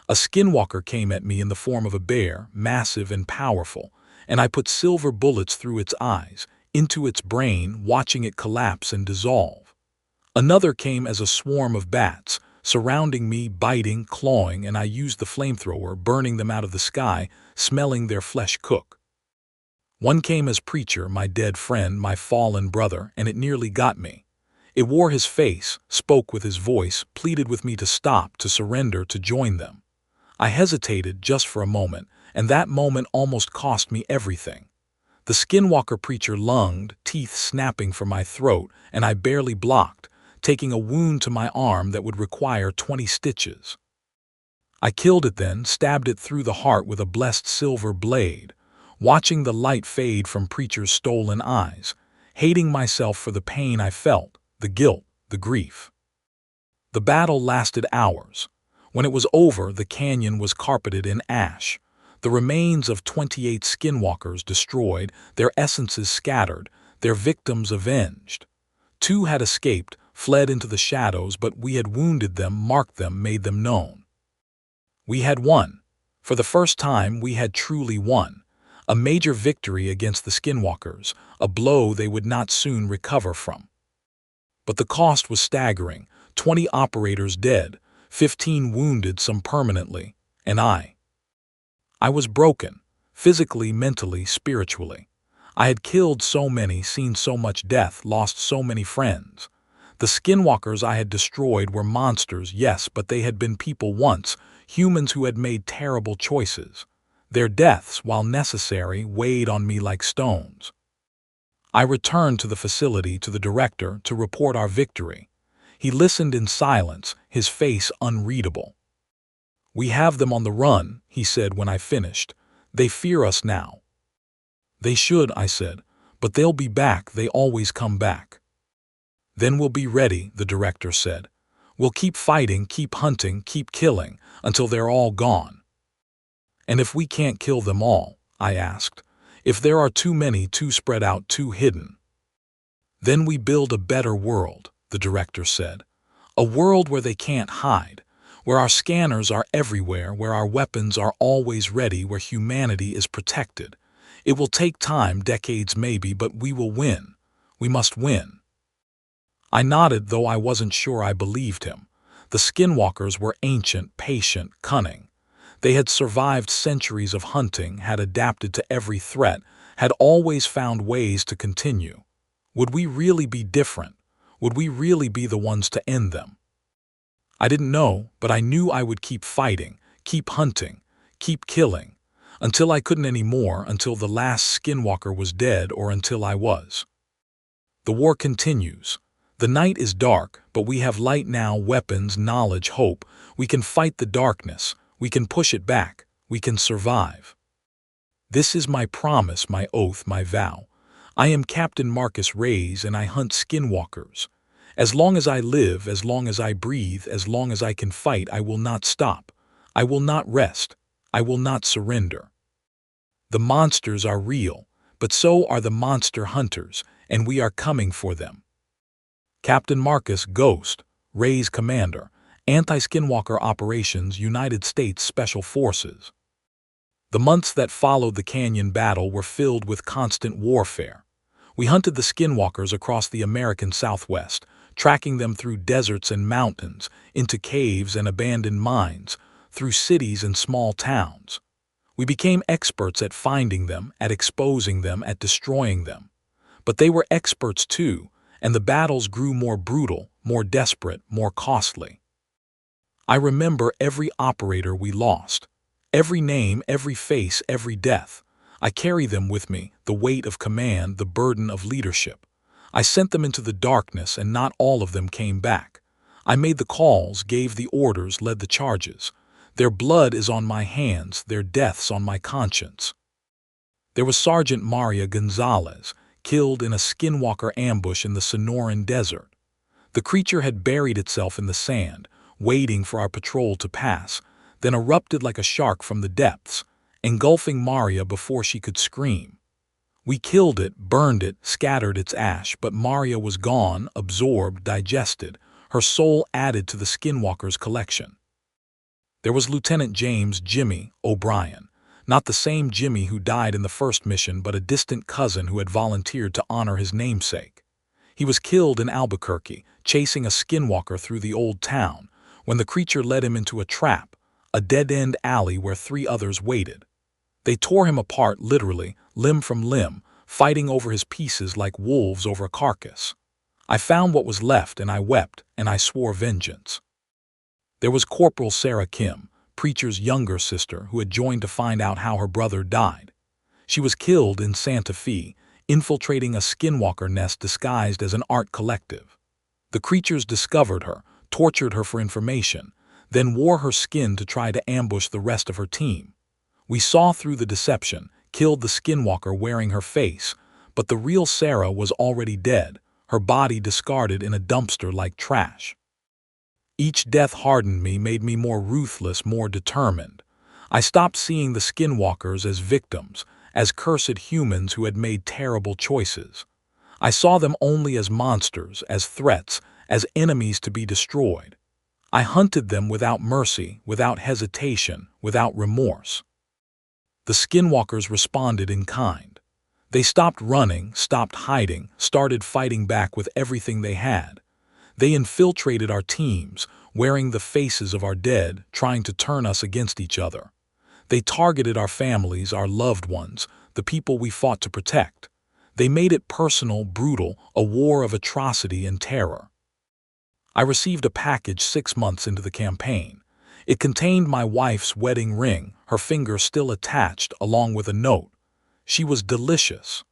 A skinwalker came at me in the form of a bear, massive and powerful, and I put silver bullets through its eyes, into its brain, watching it collapse and dissolve. Another came as a swarm of bats, surrounding me, biting, clawing, and I used the flamethrower, burning them out of the sky, smelling their flesh cook. One came as Preacher, my dead friend, my fallen brother, and it nearly got me. It wore his face, spoke with his voice, pleaded with me to stop, to surrender, to join them. I hesitated just for a moment, and that moment almost cost me everything. The Skinwalker preacher lunged, teeth snapping from my throat, and I barely blocked, taking a wound to my arm that would require 20 stitches. I killed it then, stabbed it through the heart with a blessed silver blade, watching the light fade from preacher's stolen eyes, hating myself for the pain I felt, the guilt, the grief. The battle lasted hours. When it was over, the canyon was carpeted in ash. The remains of 28 skinwalkers destroyed, their essences scattered, their victims avenged. 2 had escaped, fled into the shadows, but we had wounded them, marked them, made them known. We had won. For the first time, we had truly won. A major victory against the skinwalkers, a blow they would not soon recover from. But the cost was staggering. 20 operators dead, 15 wounded, some permanently, and I was broken, physically, mentally, spiritually. I had killed so many, seen so much death, lost so many friends. The skinwalkers I had destroyed were monsters, yes, but they had been people once, humans who had made terrible choices. Their deaths, while necessary, weighed on me like stones. I returned to the facility, to the director, to report our victory. He listened in silence, his face unreadable. "We have them on the run," he said when I finished. "They fear us now." "They should," I said, "but they'll be back, they always come back." "Then we'll be ready," the director said. "We'll keep fighting, keep hunting, keep killing, until they're all gone." "And if we can't kill them all?" I asked. "If there are too many, too spread out, too hidden?" "Then we build a better world," the director said. "A world where they can't hide, where our scanners are everywhere, where our weapons are always ready, where humanity is protected. It will take time, decades maybe, but we will win. We must win." I nodded, though I wasn't sure I believed him. The skinwalkers were ancient, patient, cunning. They had survived centuries of hunting, had adapted to every threat, had always found ways to continue. Would we really be different? Would we really be the ones to end them? I didn't know, but I knew I would keep fighting, keep hunting, keep killing, until I couldn't anymore, until the last skinwalker was dead, or until I was. The war continues. The night is dark, but we have light now, weapons, knowledge, hope. We can fight the darkness. We can push it back. We can survive. This is my promise, my oath, my vow. I am Captain Marcus Reyes, and I hunt skinwalkers. As long as I live, as long as I breathe, as long as I can fight, I will not stop. I will not rest. I will not surrender. The monsters are real, but so are the monster hunters, and we are coming for them. Captain Marcus, Ghost, Reyes Commander, Anti-Skinwalker Operations, United States Special Forces. The months that followed the canyon battle were filled with constant warfare. We hunted the skinwalkers across the American Southwest, tracking them through deserts and mountains, into caves and abandoned mines, through cities and small towns. We became experts at finding them, at exposing them, at destroying them. But they were experts too, and the battles grew more brutal, more desperate, more costly. I remember every operator we lost, every name, every face, every death. I carry them with me, the weight of command, the burden of leadership. I sent them into the darkness, and not all of them came back. I made the calls, gave the orders, led the charges. Their blood is on my hands, their deaths on my conscience. There was Sergeant Maria Gonzalez, killed in a skinwalker ambush in the Sonoran Desert. The creature had buried itself in the sand, waiting for our patrol to pass, then erupted like a shark from the depths, engulfing Maria before she could scream. We killed it, burned it, scattered its ash, but Maria was gone, absorbed, digested, her soul added to the skinwalker's collection. There was Lieutenant James "Jimmy" O'Brien, not the same Jimmy who died in the first mission, but a distant cousin who had volunteered to honor his namesake. He was killed in Albuquerque, chasing a skinwalker through the old town, when the creature led him into a trap, a dead-end alley where 3 others waited. They tore him apart, literally, limb from limb, fighting over his pieces like wolves over a carcass. I found what was left, and I wept, and I swore vengeance. There was Corporal Sarah Kim, Preacher's younger sister, who had joined to find out how her brother died. She was killed in Santa Fe, infiltrating a Skinwalker nest disguised as an art collective. The creatures discovered her, tortured her for information, then wore her skin to try to ambush the rest of her team. We saw through the deception, killed the Skinwalker wearing her face, but the real Sarah was already dead, her body discarded in a dumpster like trash. Each death hardened me, made me more ruthless, more determined. I stopped seeing the Skinwalkers as victims, as cursed humans who had made terrible choices. I saw them only as monsters, as threats, as enemies to be destroyed. I hunted them without mercy, without hesitation, without remorse. The Skinwalkers responded in kind. They stopped running, stopped hiding, started fighting back with everything they had. They infiltrated our teams, wearing the faces of our dead, trying to turn us against each other. They targeted our families, our loved ones, the people we fought to protect. They made it personal, brutal, a war of atrocity and terror. I received a package 6 months into the campaign. It contained my wife's wedding ring, her finger still attached, along with a note. She was delicious.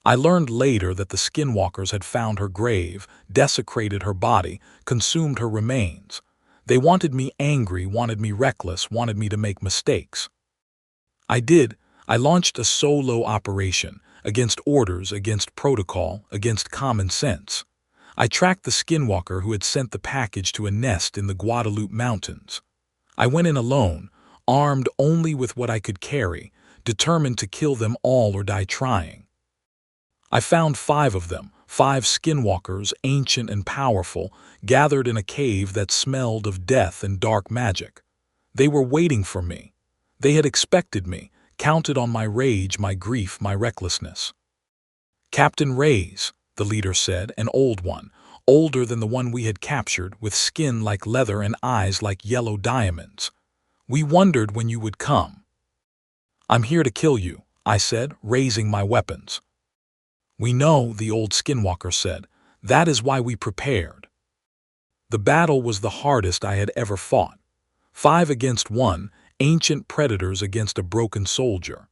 I learned later that the Skinwalkers had found her grave, desecrated her body, consumed her remains. They wanted me angry, wanted me reckless, wanted me to make mistakes. I did. I launched a solo operation, against orders, against protocol, against common sense. I tracked the Skinwalker who had sent the package to a nest in the Guadalupe Mountains. I went in alone, armed only with what I could carry, determined to kill them all or die trying. I found 5 of them, 5 Skinwalkers, ancient and powerful, gathered in a cave that smelled of death and dark magic. They were waiting for me. They had expected me, counted on my rage, my grief, my recklessness. "Captain Reyes," the leader said, an old one, older than the one we had captured, with skin like leather and eyes like yellow diamonds. "We wondered when you would come." "I'm here to kill you," I said, raising my weapons. "We know," the old Skinwalker said. "That is why we prepared." The battle was the hardest I had ever fought. 5 against 1, ancient predators against a broken soldier.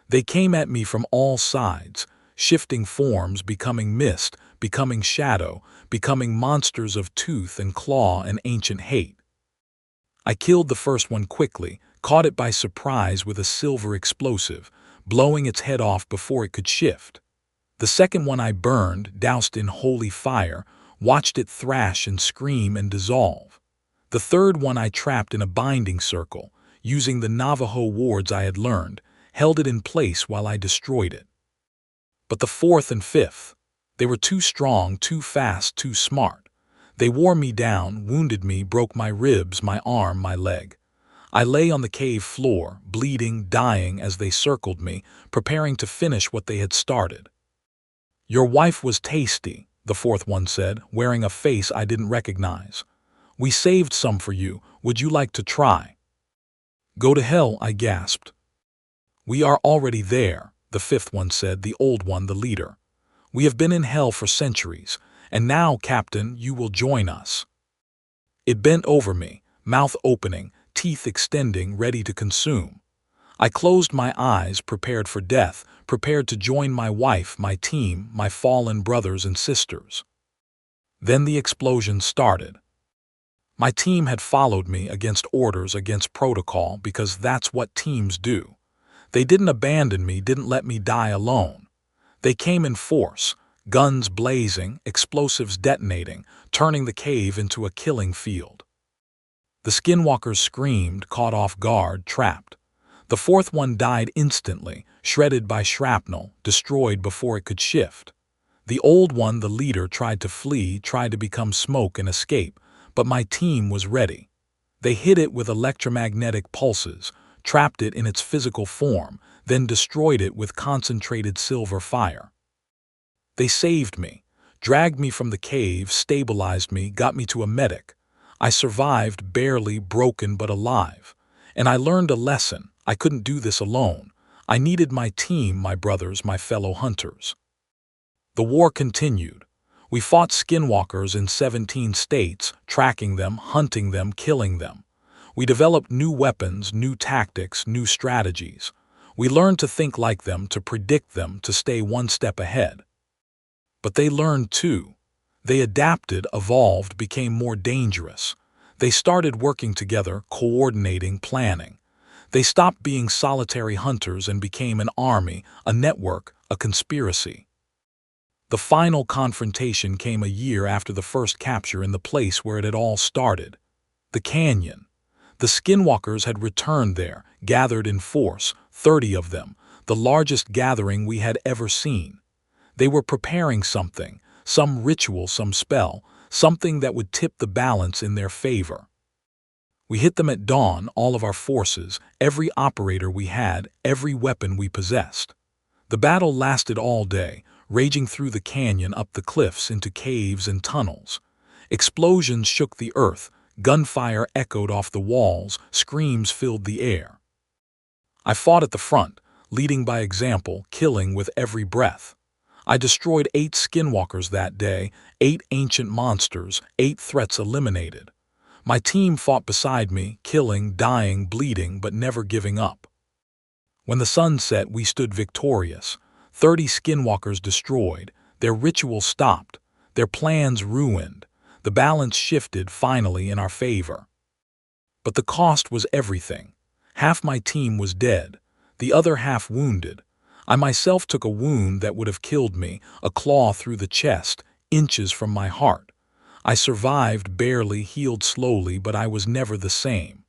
They came at me from all sides, shifting forms, becoming mist, becoming shadow, becoming monsters of tooth and claw and ancient hate. I killed the first one quickly, caught it by surprise with a silver explosive, blowing its head off before it could shift. The second one I burned, doused in holy fire, watched it thrash and scream and dissolve. The third one I trapped in a binding circle, using the Navajo wards I had learned, held it in place while I destroyed it. But the fourth and fifth, they were too strong, too fast, too smart. They wore me down, wounded me, broke my ribs, my arm, my leg. I lay on the cave floor, bleeding, dying as they circled me, preparing to finish what they had started. "Your wife was tasty," the fourth one said, wearing a face I didn't recognize. "We saved some for you. Would you like to try?" "Go to hell," I gasped. "We are already there," the fifth one said, the old one, the leader. "We have been in hell for centuries, and now, Captain, you will join us." It bent over me, mouth opening, teeth extending, ready to consume. I closed my eyes, prepared for death, prepared to join my wife, my team, my fallen brothers and sisters. Then the explosion started. My team had followed me against orders, against protocol, because that's what teams do. They didn't abandon me, didn't let me die alone. They came in force, guns blazing, explosives detonating, turning the cave into a killing field. The Skinwalkers screamed, caught off guard, trapped. The fourth one died instantly, shredded by shrapnel, destroyed before it could shift. The old one, the leader, tried to flee, tried to become smoke and escape, but my team was ready. They hit it with electromagnetic pulses, trapped it in its physical form, then destroyed it with concentrated silver fire. They saved me, dragged me from the cave, stabilized me, got me to a medic. I survived, barely, broken but alive. And I learned a lesson. I couldn't do this alone. I needed my team, my brothers, my fellow hunters. The war continued. We fought Skinwalkers in 17 states, tracking them, hunting them, killing them. We developed new weapons, new tactics, new strategies. We learned to think like them, to predict them, to stay one step ahead. But they learned too. They adapted, evolved, became more dangerous. They started working together, coordinating, planning. They stopped being solitary hunters and became an army, a network, a conspiracy. The final confrontation came a year after the first capture in the place where it had all started, the canyon. The Skinwalkers had returned there, gathered in force, 30 of them, the largest gathering we had ever seen. They were preparing something, some ritual, some spell, something that would tip the balance in their favor. We hit them at dawn, all of our forces, every operator we had, every weapon we possessed. The battle lasted all day, raging through the canyon, up the cliffs, into caves and tunnels. Explosions shook the earth, gunfire echoed off the walls, screams filled the air. I fought at the front, leading by example, killing with every breath. I destroyed 8 Skinwalkers that day, 8 ancient monsters, 8 threats eliminated. My team fought beside me, killing, dying, bleeding, but never giving up. When the sun set, we stood victorious. 30 Skinwalkers destroyed, their ritual stopped, their plans ruined. The balance shifted finally in our favor. But the cost was everything. Half my team was dead, the other half wounded. I myself took a wound that would have killed me, a claw through the chest, inches from my heart. I survived, barely, healed slowly, but I was never the same.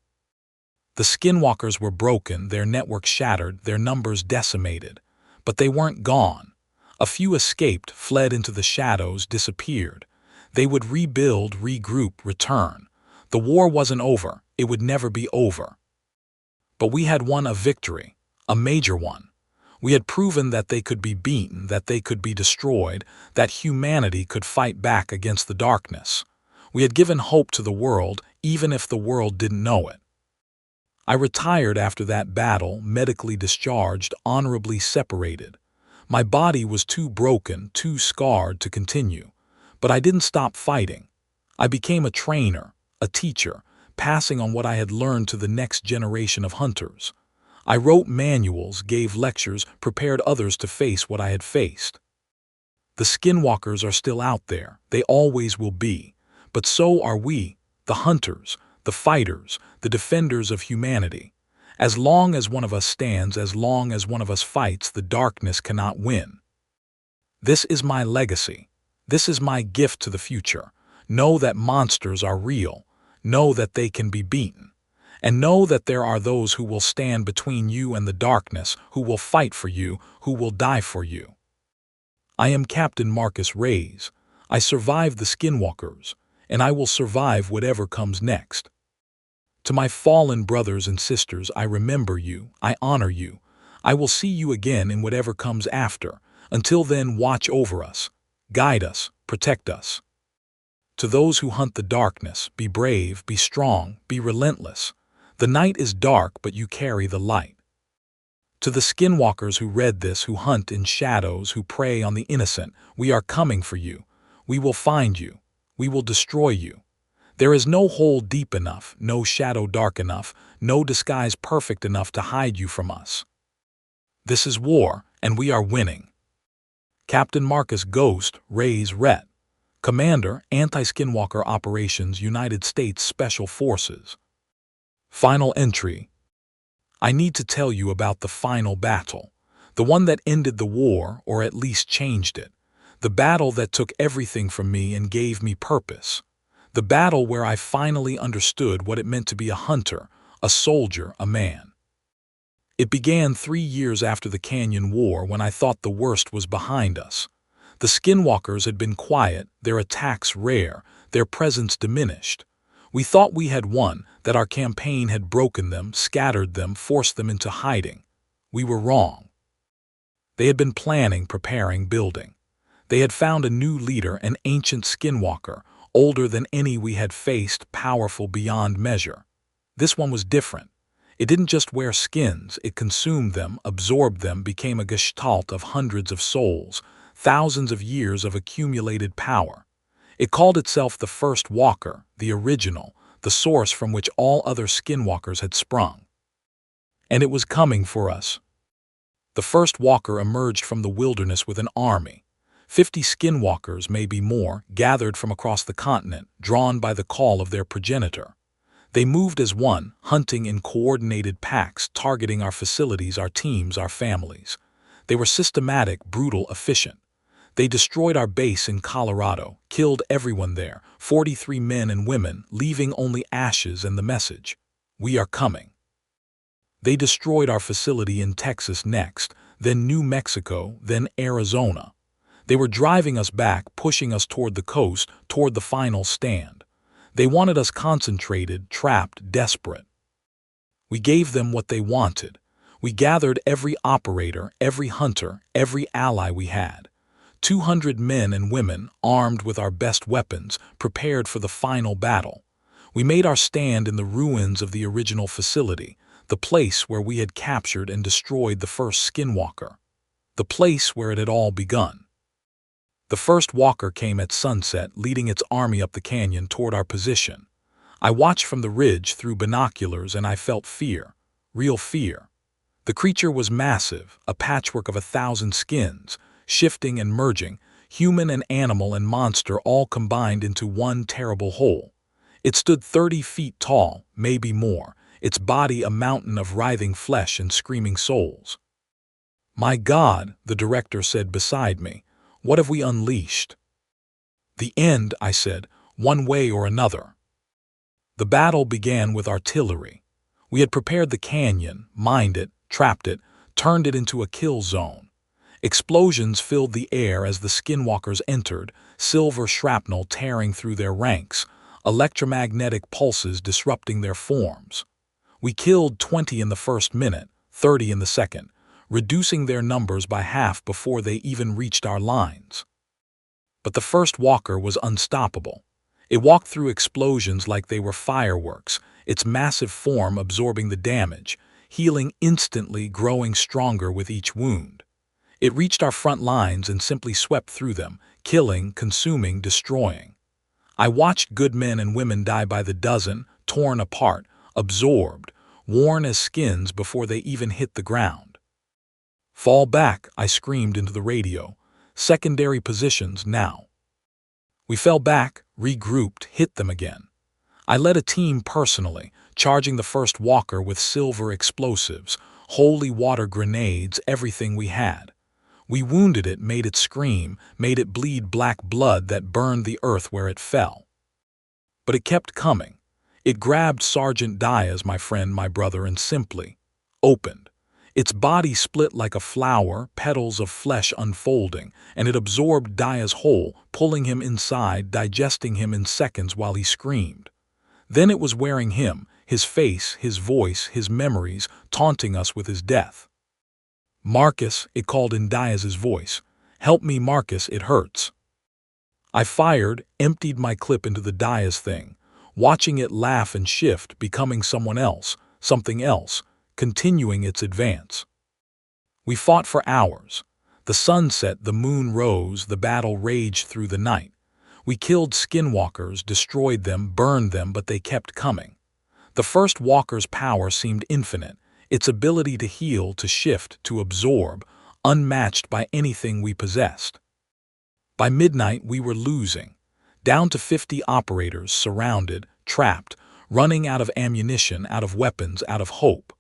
The Skinwalkers were broken, their network shattered, their numbers decimated. But they weren't gone. A few escaped, fled into the shadows, disappeared. They would rebuild, regroup, return. The war wasn't over. It would never be over. But we had won a victory, a major one. We had proven that they could be beaten, that they could be destroyed, that humanity could fight back against the darkness. We had given hope to the world, even if the world didn't know it. I retired after that battle, medically discharged, honorably separated. My body was too broken, too scarred to continue. But I didn't stop fighting. I became a trainer, a teacher, passing on what I had learned to the next generation of hunters. I wrote manuals, gave lectures, prepared others to face what I had faced. The Skinwalkers are still out there. They always will be. But so are we, the hunters, the fighters, the defenders of humanity. As long as one of us stands, as long as one of us fights, the darkness cannot win. This is my legacy. This is my gift to the future. Know that monsters are real. Know that they can be beaten. And know that there are those who will stand between you and the darkness, who will fight for you, who will die for you. I am Captain Marcus Reyes. I survived the Skinwalkers, and I will survive whatever comes next. To my fallen brothers and sisters, I remember you, I honor you. I will see you again in whatever comes after. Until then, watch over us, guide us, protect us. To those who hunt the darkness, be brave, be strong, be relentless. The night is dark, but you carry the light. To the Skinwalkers who read this, who hunt in shadows, who prey on the innocent, we are coming for you. We will find you. We will destroy you. There is no hole deep enough, no shadow dark enough, no disguise perfect enough to hide you from us. This is war, and we are winning. Captain Marcus Ghost Reyes Rhett, Commander, Anti-Skinwalker Operations, United States Special Forces. Final entry. I need to tell you about the final battle, the one that ended the war, or at least changed it, the battle that took everything from me and gave me purpose, the battle where I finally understood what it meant to be a hunter, a soldier, a man. It began 3 years after the Canyon War, when I thought the worst was behind us. The Skinwalkers had been quiet, their attacks rare, their presence diminished. We thought we had won, that our campaign had broken them, scattered them, forced them into hiding. We were wrong. They had been planning, preparing, building. They had found a new leader, an ancient Skinwalker, older than any we had faced, powerful beyond measure. This one was different. It didn't just wear skins, it consumed them, absorbed them, became a gestalt of hundreds of souls, thousands of years of accumulated power. It called itself the First Walker, the original, the source from which all other skinwalkers had sprung. And it was coming for us. The first walker emerged from the wilderness with an army. 50 skinwalkers, maybe more, gathered from across the continent, drawn by the call of their progenitor. They moved as one, hunting in coordinated packs, targeting our facilities, our teams, our families. They were systematic, brutal, efficient. They destroyed our base in Colorado, killed everyone there, 43 men and women, leaving only ashes and the message, "We are coming." They destroyed our facility in Texas next, then New Mexico, then Arizona. They were driving us back, pushing us toward the coast, toward the final stand. They wanted us concentrated, trapped, desperate. We gave them what they wanted. We gathered every operator, every hunter, every ally we had. 200 men and women, armed with our best weapons, prepared for the final battle. We made our stand in the ruins of the original facility, the place where we had captured and destroyed the first skinwalker, the place where it had all begun. The first walker came at sunset, leading its army up the canyon toward our position. I watched from the ridge through binoculars and I felt fear, real fear. The creature was massive, a patchwork of 1,000 skins, shifting and merging, human and animal and monster all combined into one terrible whole. It stood 30 feet tall, maybe more, its body a mountain of writhing flesh and screaming souls. "My God," the director said beside me, "what have we unleashed?" "The end," I said, "one way or another." The battle began with artillery. We had prepared the canyon, mined it, trapped it, turned it into a kill zone. Explosions filled the air as the skinwalkers entered, silver shrapnel tearing through their ranks, electromagnetic pulses disrupting their forms. We killed 20 in the first minute, 30 in the second, reducing their numbers by half before they even reached our lines. But the first walker was unstoppable. It walked through explosions like they were fireworks, its massive form absorbing the damage, healing instantly, growing stronger with each wound. It reached our front lines and simply swept through them, killing, consuming, destroying. I watched good men and women die by the dozen, torn apart, absorbed, worn as skins before they even hit the ground. "Fall back," I screamed into the radio. "Secondary positions now." We fell back, regrouped, hit them again. I led a team personally, charging the first walker with silver explosives, holy water grenades, everything we had. We wounded it, made it scream, made it bleed black blood that burned the earth where it fell. But it kept coming. It grabbed Sergeant Diaz, my friend, my brother, and simply opened. Its body split like a flower, petals of flesh unfolding, and it absorbed Diaz whole, pulling him inside, digesting him in seconds while he screamed. Then it was wearing him, his face, his voice, his memories, taunting us with his death. "Marcus," it called in Diaz's voice. "Help me, Marcus, it hurts." I fired, emptied my clip into the Diaz thing, watching it laugh and shift, becoming someone else, something else, continuing its advance. We fought for hours. The sun set, the moon rose, the battle raged through the night. We killed skinwalkers, destroyed them, burned them, but they kept coming. The first walker's power seemed infinite, its ability to heal, to shift, to absorb, unmatched by anything we possessed. By midnight, we were losing. Down to 50 operators, surrounded, trapped, running out of ammunition, out of weapons, out of hope.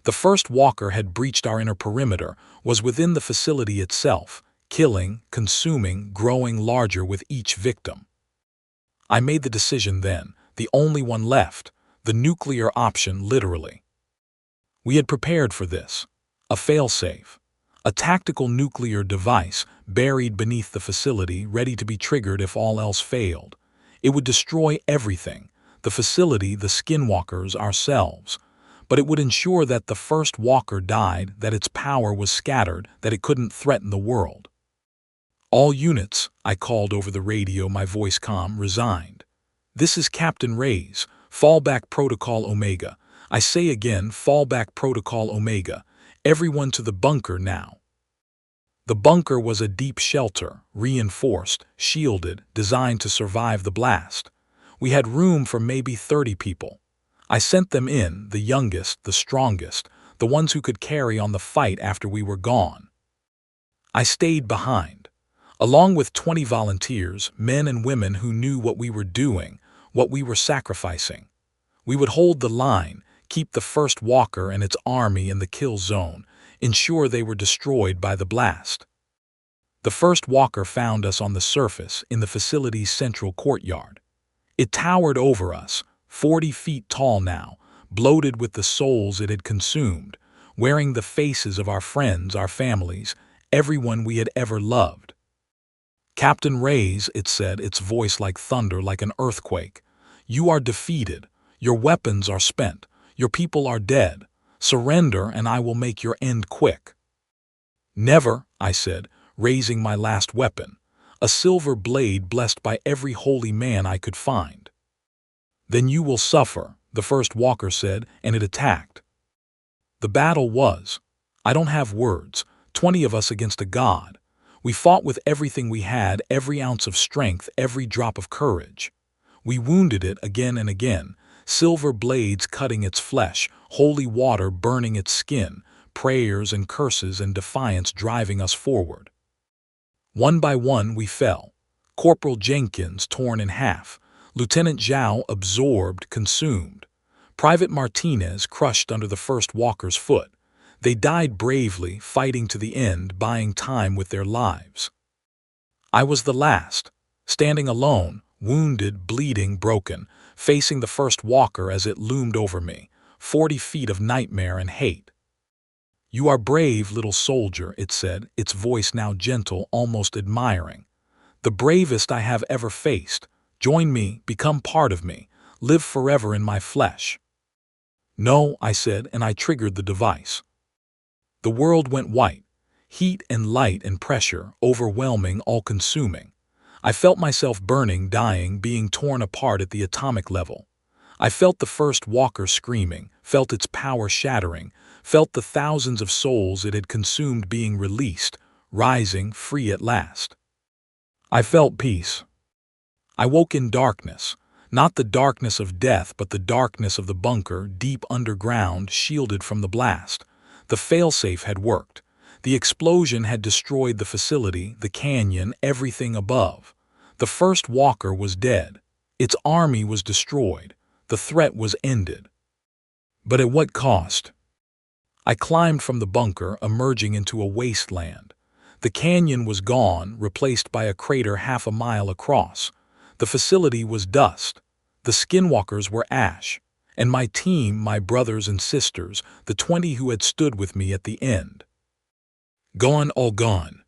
The first walker had breached our inner perimeter, was within the facility itself, killing, consuming, growing larger with each victim. I made the decision then, the only one left, the nuclear option, literally. We had prepared for this. A failsafe. A tactical nuclear device buried beneath the facility, ready to be triggered if all else failed. It would destroy everything, the facility, the skinwalkers, ourselves. But it would ensure that the first walker died, that its power was scattered, that it couldn't threaten the world. "All units," I called over the radio, my voice calm, resigned. "This is Captain Reyes, Fallback Protocol Omega. I say again, Fallback Protocol Omega. Everyone to the bunker now." The bunker was a deep shelter, reinforced, shielded, designed to survive the blast. We had room for maybe 30 people. I sent them in, the youngest, the strongest, the ones who could carry on the fight after we were gone. I stayed behind, along with 20 volunteers, men and women who knew what we were doing, what we were sacrificing. We would hold the line, keep the first walker and its army in the kill zone, ensure they were destroyed by the blast. The first walker found us on the surface in the facility's central courtyard. It towered over us, 40 feet tall now, bloated with the souls it had consumed, wearing the faces of our friends, our families, everyone we had ever loved. "Captain Reyes," it said, its voice like thunder, like an earthquake, "you are defeated. Your weapons are spent. Your people are dead. Surrender and I will make your end quick." "Never," I said, raising my last weapon, a silver blade blessed by every holy man I could find. "Then you will suffer," the first walker said, and it attacked. The battle was, I don't have words, 20 of us against a god. We fought with everything we had, every ounce of strength, every drop of courage. We wounded it again and again, silver blades cutting its flesh, holy water burning its skin, prayers and curses and defiance driving us forward. One by one we fell. Corporal Jenkins torn in half, Lieutenant Zhao absorbed, consumed, Private Martinez crushed under the first walker's foot. They died bravely, fighting to the end, buying time with their lives. I was the last, standing alone, wounded, bleeding, broken, facing the first walker as it loomed over me, 40 feet of nightmare and hate. "You are brave, little soldier," it said, its voice now gentle, almost admiring. "The bravest I have ever faced. Join me, become part of me, live forever in my flesh." "No," I said, and I triggered the device. The world went white. Heat and light and pressure, overwhelming, all-consuming. I felt myself burning, dying, being torn apart at the atomic level. I felt the first walker screaming, felt its power shattering, felt the thousands of souls it had consumed being released, rising, free at last. I felt peace. I woke in darkness, not the darkness of death, but the darkness of the bunker, deep underground, shielded from the blast. The failsafe had worked. The explosion had destroyed the facility, the canyon, everything above. The first walker was dead. Its army was destroyed. The threat was ended. But at what cost? I climbed from the bunker, emerging into a wasteland. The canyon was gone, replaced by a crater half a mile across. The facility was dust. The skinwalkers were ash. And my team, my brothers and sisters, the 20 who had stood with me at the end. Gone, all gone.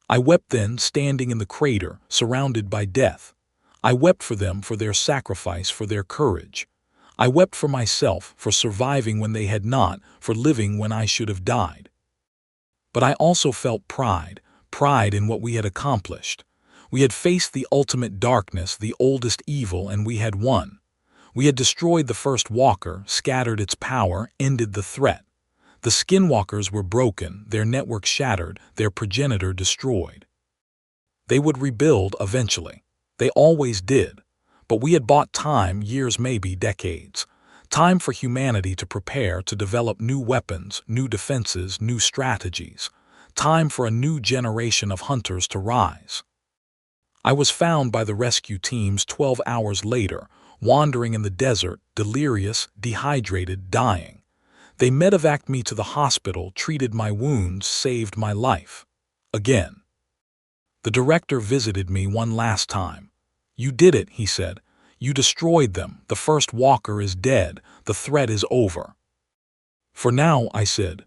I wept then, standing in the crater, surrounded by death. I wept for them, for their sacrifice, for their courage. I wept for myself, for surviving when they had not, for living when I should have died. But I also felt pride in what we had accomplished. We had faced the ultimate darkness, the oldest evil, and we had won. We had destroyed the first walker, scattered its power, ended the threat. The skinwalkers were broken, their network shattered, their progenitor destroyed. They would rebuild eventually. They always did. But we had bought time, years, maybe decades. Time for humanity to prepare, to develop new weapons, new defenses, new strategies. Time for a new generation of hunters to rise. I was found by the rescue teams 12 hours later, wandering in the desert, delirious, dehydrated, dying. They medevaced me to the hospital, treated my wounds, saved my life. Again. The director visited me one last time. "You did it," he said. "You destroyed them. The first walker is dead. The threat is over." "For now," I said.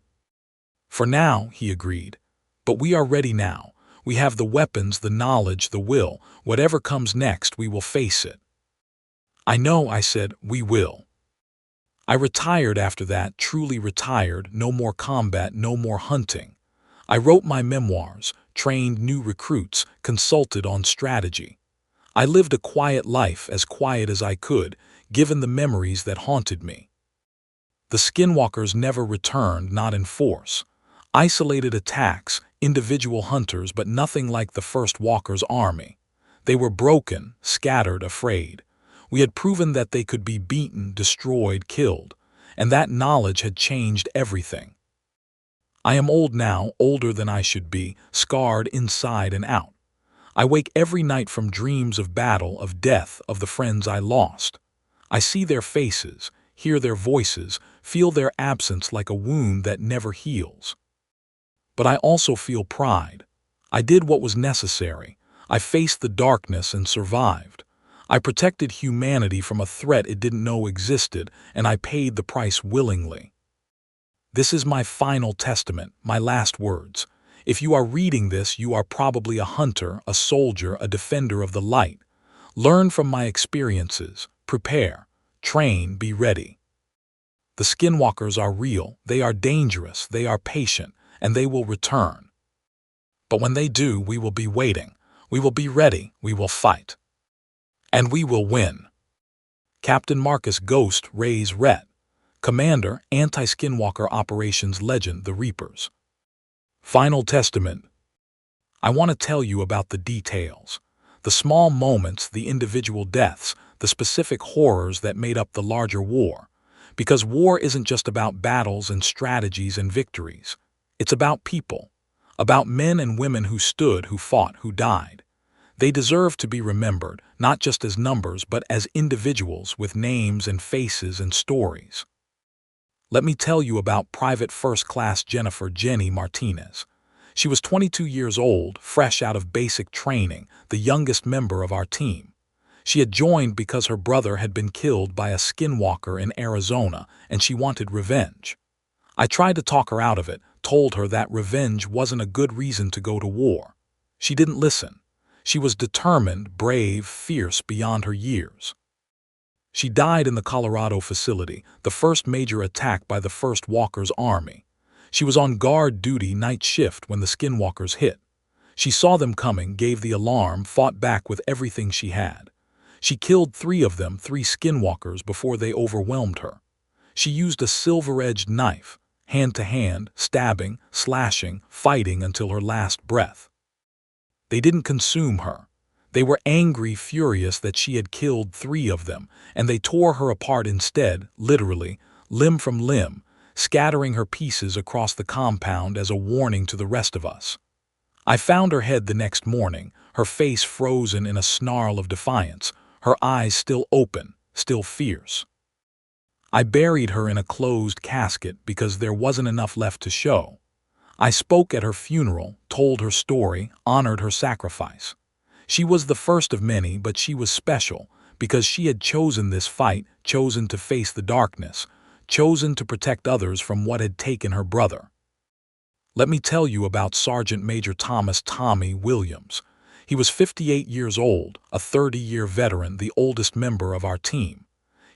"For now," he agreed. "But we are ready now. We have the weapons, the knowledge, the will. Whatever comes next, we will face it." "I know," I said. "We will." I retired after that, truly retired, no more combat, no more hunting. I wrote my memoirs, trained new recruits, consulted on strategy. I lived a quiet life, as quiet as I could, given the memories that haunted me. The skinwalkers never returned, not in force. Isolated attacks, individual hunters, but nothing like the first walker's army. They were broken, scattered, afraid. We had proven that they could be beaten, destroyed, killed, and that knowledge had changed everything. I am old now, older than I should be, scarred inside and out. I wake every night from dreams of battle, of death, of the friends I lost. I see their faces, hear their voices, feel their absence like a wound that never heals. But I also feel pride. I did what was necessary. I faced the darkness and survived. I protected humanity from a threat it didn't know existed, and I paid the price willingly. This is my final testament, my last words. If you are reading this, you are probably a hunter, a soldier, a defender of the light. Learn from my experiences, prepare, train, be ready. The Skinwalkers are real, they are dangerous, they are patient, and they will return. But when they do, we will be waiting. We will be ready, we will fight. And we will win. Captain Marcus Ghost Ray's Rhett, Commander, Anti-Skinwalker Operations Legend, The Reapers. Final Testament. I want to tell you about the details. The small moments, the individual deaths, the specific horrors that made up the larger war. Because war isn't just about battles and strategies and victories. It's about people. About men and women who stood, who fought, who died. They deserve to be remembered, not just as numbers, but as individuals with names and faces and stories. Let me tell you about Private First Class Jennifer Jenny Martinez. She was 22 years old, fresh out of basic training, the youngest member of our team. She had joined because her brother had been killed by a skinwalker in Arizona, and she wanted revenge. I tried to talk her out of it, told her that revenge wasn't a good reason to go to war. She didn't listen. She was determined, brave, fierce beyond her years. She died in the Colorado facility, the first major attack by the First Walker's army. She was on guard duty night shift when the Skinwalkers hit. She saw them coming, gave the alarm, fought back with everything she had. She killed 3 of them, 3 Skinwalkers, before they overwhelmed her. She used a silver-edged knife, hand-to-hand, stabbing, slashing, fighting until her last breath. They didn't consume her. They were angry, furious that she had killed 3 of them, and they tore her apart instead, literally, limb from limb, scattering her pieces across the compound as a warning to the rest of us. I found her head the next morning, her face frozen in a snarl of defiance, her eyes still open, still fierce. I buried her in a closed casket because there wasn't enough left to show. I spoke at her funeral, told her story, honored her sacrifice. She was the first of many, but she was special because she had chosen this fight, chosen to face the darkness, chosen to protect others from what had taken her brother. Let me tell you about Sergeant Major Thomas "Tommy" Williams. He was 58 years old, a 30-year veteran, the oldest member of our team.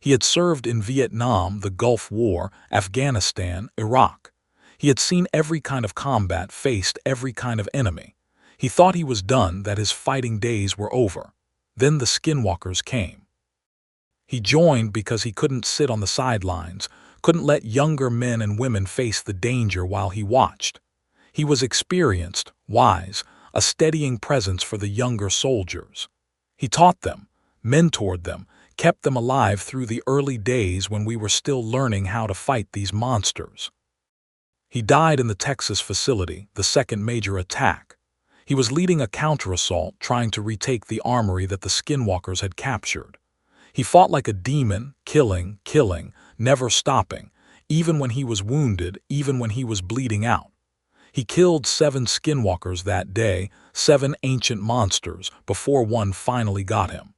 He had served in Vietnam, the Gulf War, Afghanistan, Iraq. He had seen every kind of combat, faced every kind of enemy. He thought he was done, that his fighting days were over. Then the Skinwalkers came. He joined because he couldn't sit on the sidelines, couldn't let younger men and women face the danger while he watched. He was experienced, wise, a steadying presence for the younger soldiers. He taught them, mentored them, kept them alive through the early days when we were still learning how to fight these monsters. He died in the Texas facility, the second major attack. He was leading a counter-assault, trying to retake the armory that the Skinwalkers had captured. He fought like a demon, killing, never stopping, even when he was wounded, even when he was bleeding out. He killed 7 Skinwalkers that day, 7 ancient monsters, before one finally got him.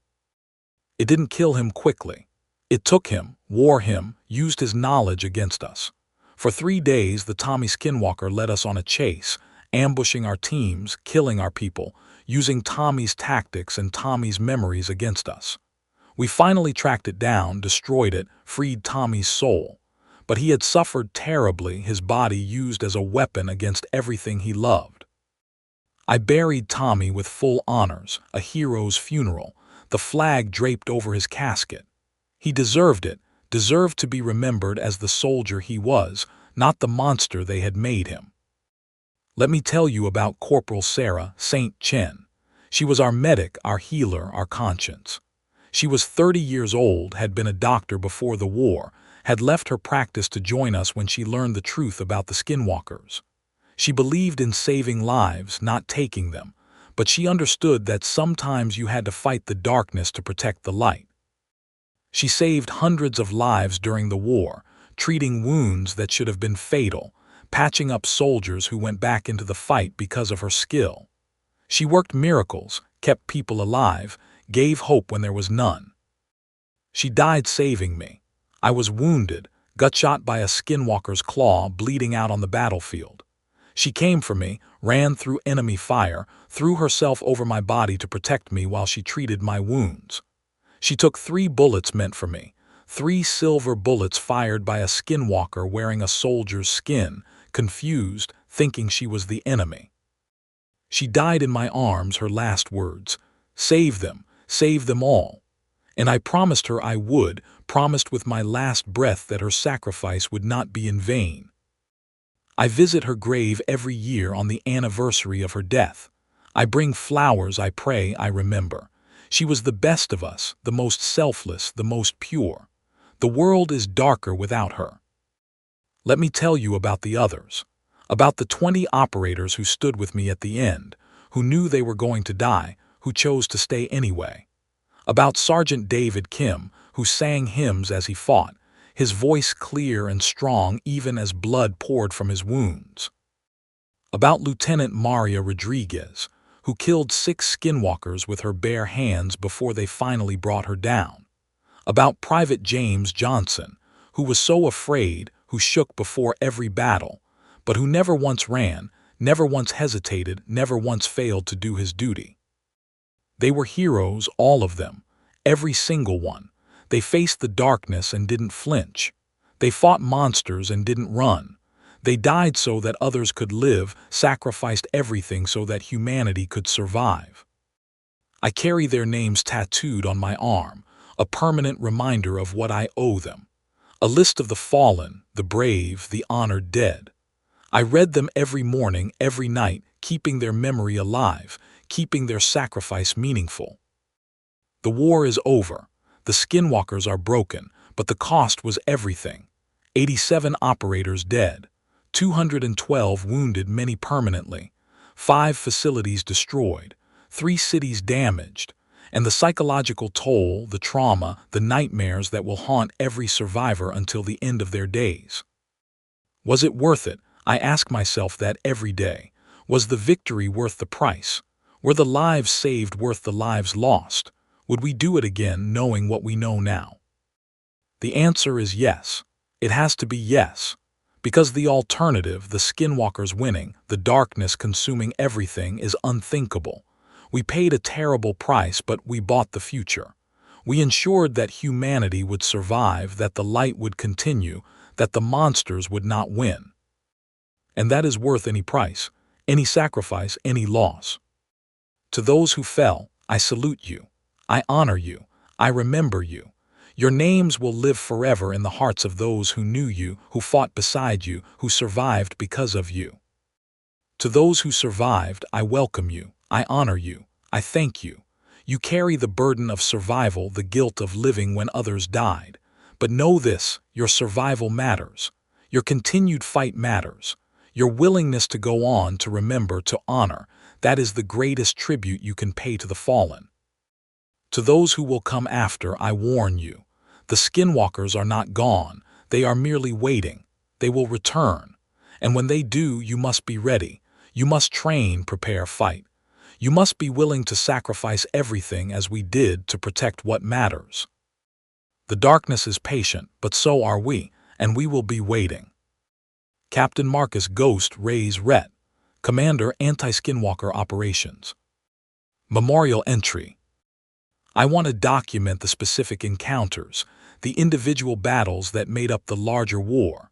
It didn't kill him quickly. It took him, wore him, used his knowledge against us. For 3 days, the Tommy Skinwalker led us on a chase, ambushing our teams, killing our people, using Tommy's tactics and Tommy's memories against us. We finally tracked it down, destroyed it, freed Tommy's soul. But he had suffered terribly, his body used as a weapon against everything he loved. I buried Tommy with full honors, a hero's funeral, the flag draped over his casket. He deserved it, deserved to be remembered as the soldier he was, not the monster they had made him. Let me tell you about Corporal Sarah St. Chen. She was our medic, our healer, our conscience. She was 30 years old, had been a doctor before the war, had left her practice to join us when she learned the truth about the Skinwalkers. She believed in saving lives, not taking them, but she understood that sometimes you had to fight the darkness to protect the light. She saved hundreds of lives during the war, treating wounds that should have been fatal, patching up soldiers who went back into the fight because of her skill. She worked miracles, kept people alive, gave hope when there was none. She died saving me. I was wounded, gut shot by a skinwalker's claw, bleeding out on the battlefield. She came for me, ran through enemy fire, threw herself over my body to protect me while she treated my wounds. She took 3 bullets meant for me, 3 silver bullets fired by a skinwalker wearing a soldier's skin, confused, thinking she was the enemy. She died in my arms, her last words, "Save them all." And I promised her I would, promised with my last breath that her sacrifice would not be in vain. I visit her grave every year on the anniversary of her death. I bring flowers, I pray, I remember. She was the best of us, the most selfless, the most pure. The world is darker without her. Let me tell you about the others. About the 20 operators who stood with me at the end, who knew they were going to die, who chose to stay anyway. About Sergeant David Kim, who sang hymns as he fought, his voice clear and strong even as blood poured from his wounds. About Lieutenant Maria Rodriguez, who killed 6 skinwalkers with her bare hands before they finally brought her down. About Private James Johnson, who was so afraid, who shook before every battle, but who never once ran, never once hesitated, never once failed to do his duty. They were heroes, all of them, every single one. They faced the darkness and didn't flinch. They fought monsters and didn't run. They died so that others could live, sacrificed everything so that humanity could survive. I carry their names tattooed on my arm, a permanent reminder of what I owe them. A list of the fallen, the brave, the honored dead. I read them every morning, every night, keeping their memory alive, keeping their sacrifice meaningful. The war is over. The skinwalkers are broken, but the cost was everything. 87 operators dead, 212 wounded, many permanently, 5 facilities destroyed, 3 cities damaged, and the psychological toll, the trauma, the nightmares that will haunt every survivor until the end of their days. Was it worth it? I ask myself that every day. Was the victory worth the price? Were the lives saved worth the lives lost? Would we do it again knowing what we know now? The answer is yes. It has to be yes. Because the alternative, the skinwalkers winning, the darkness consuming everything, is unthinkable. We paid a terrible price, but we bought the future. We ensured that humanity would survive, that the light would continue, that the monsters would not win. And that is worth any price, any sacrifice, any loss. To those who fell, I salute you. I honor you. I remember you. Your names will live forever in the hearts of those who knew you, who fought beside you, who survived because of you. To those who survived, I welcome you. I honor you. I thank you. You carry the burden of survival, the guilt of living when others died. But know this, your survival matters. Your continued fight matters. Your willingness to go on, to remember, to honor, that is the greatest tribute you can pay to the fallen. To those who will come after, I warn you. The skinwalkers are not gone. They are merely waiting. They will return. And when they do, you must be ready. You must train, prepare, fight. You must be willing to sacrifice everything as we did to protect what matters. The darkness is patient, but so are we, and we will be waiting. Captain Marcus Ghost Reyes Rhett, Commander Anti-Skinwalker Operations. Memorial Entry. I want to document the specific encounters, the individual battles that made up the larger war.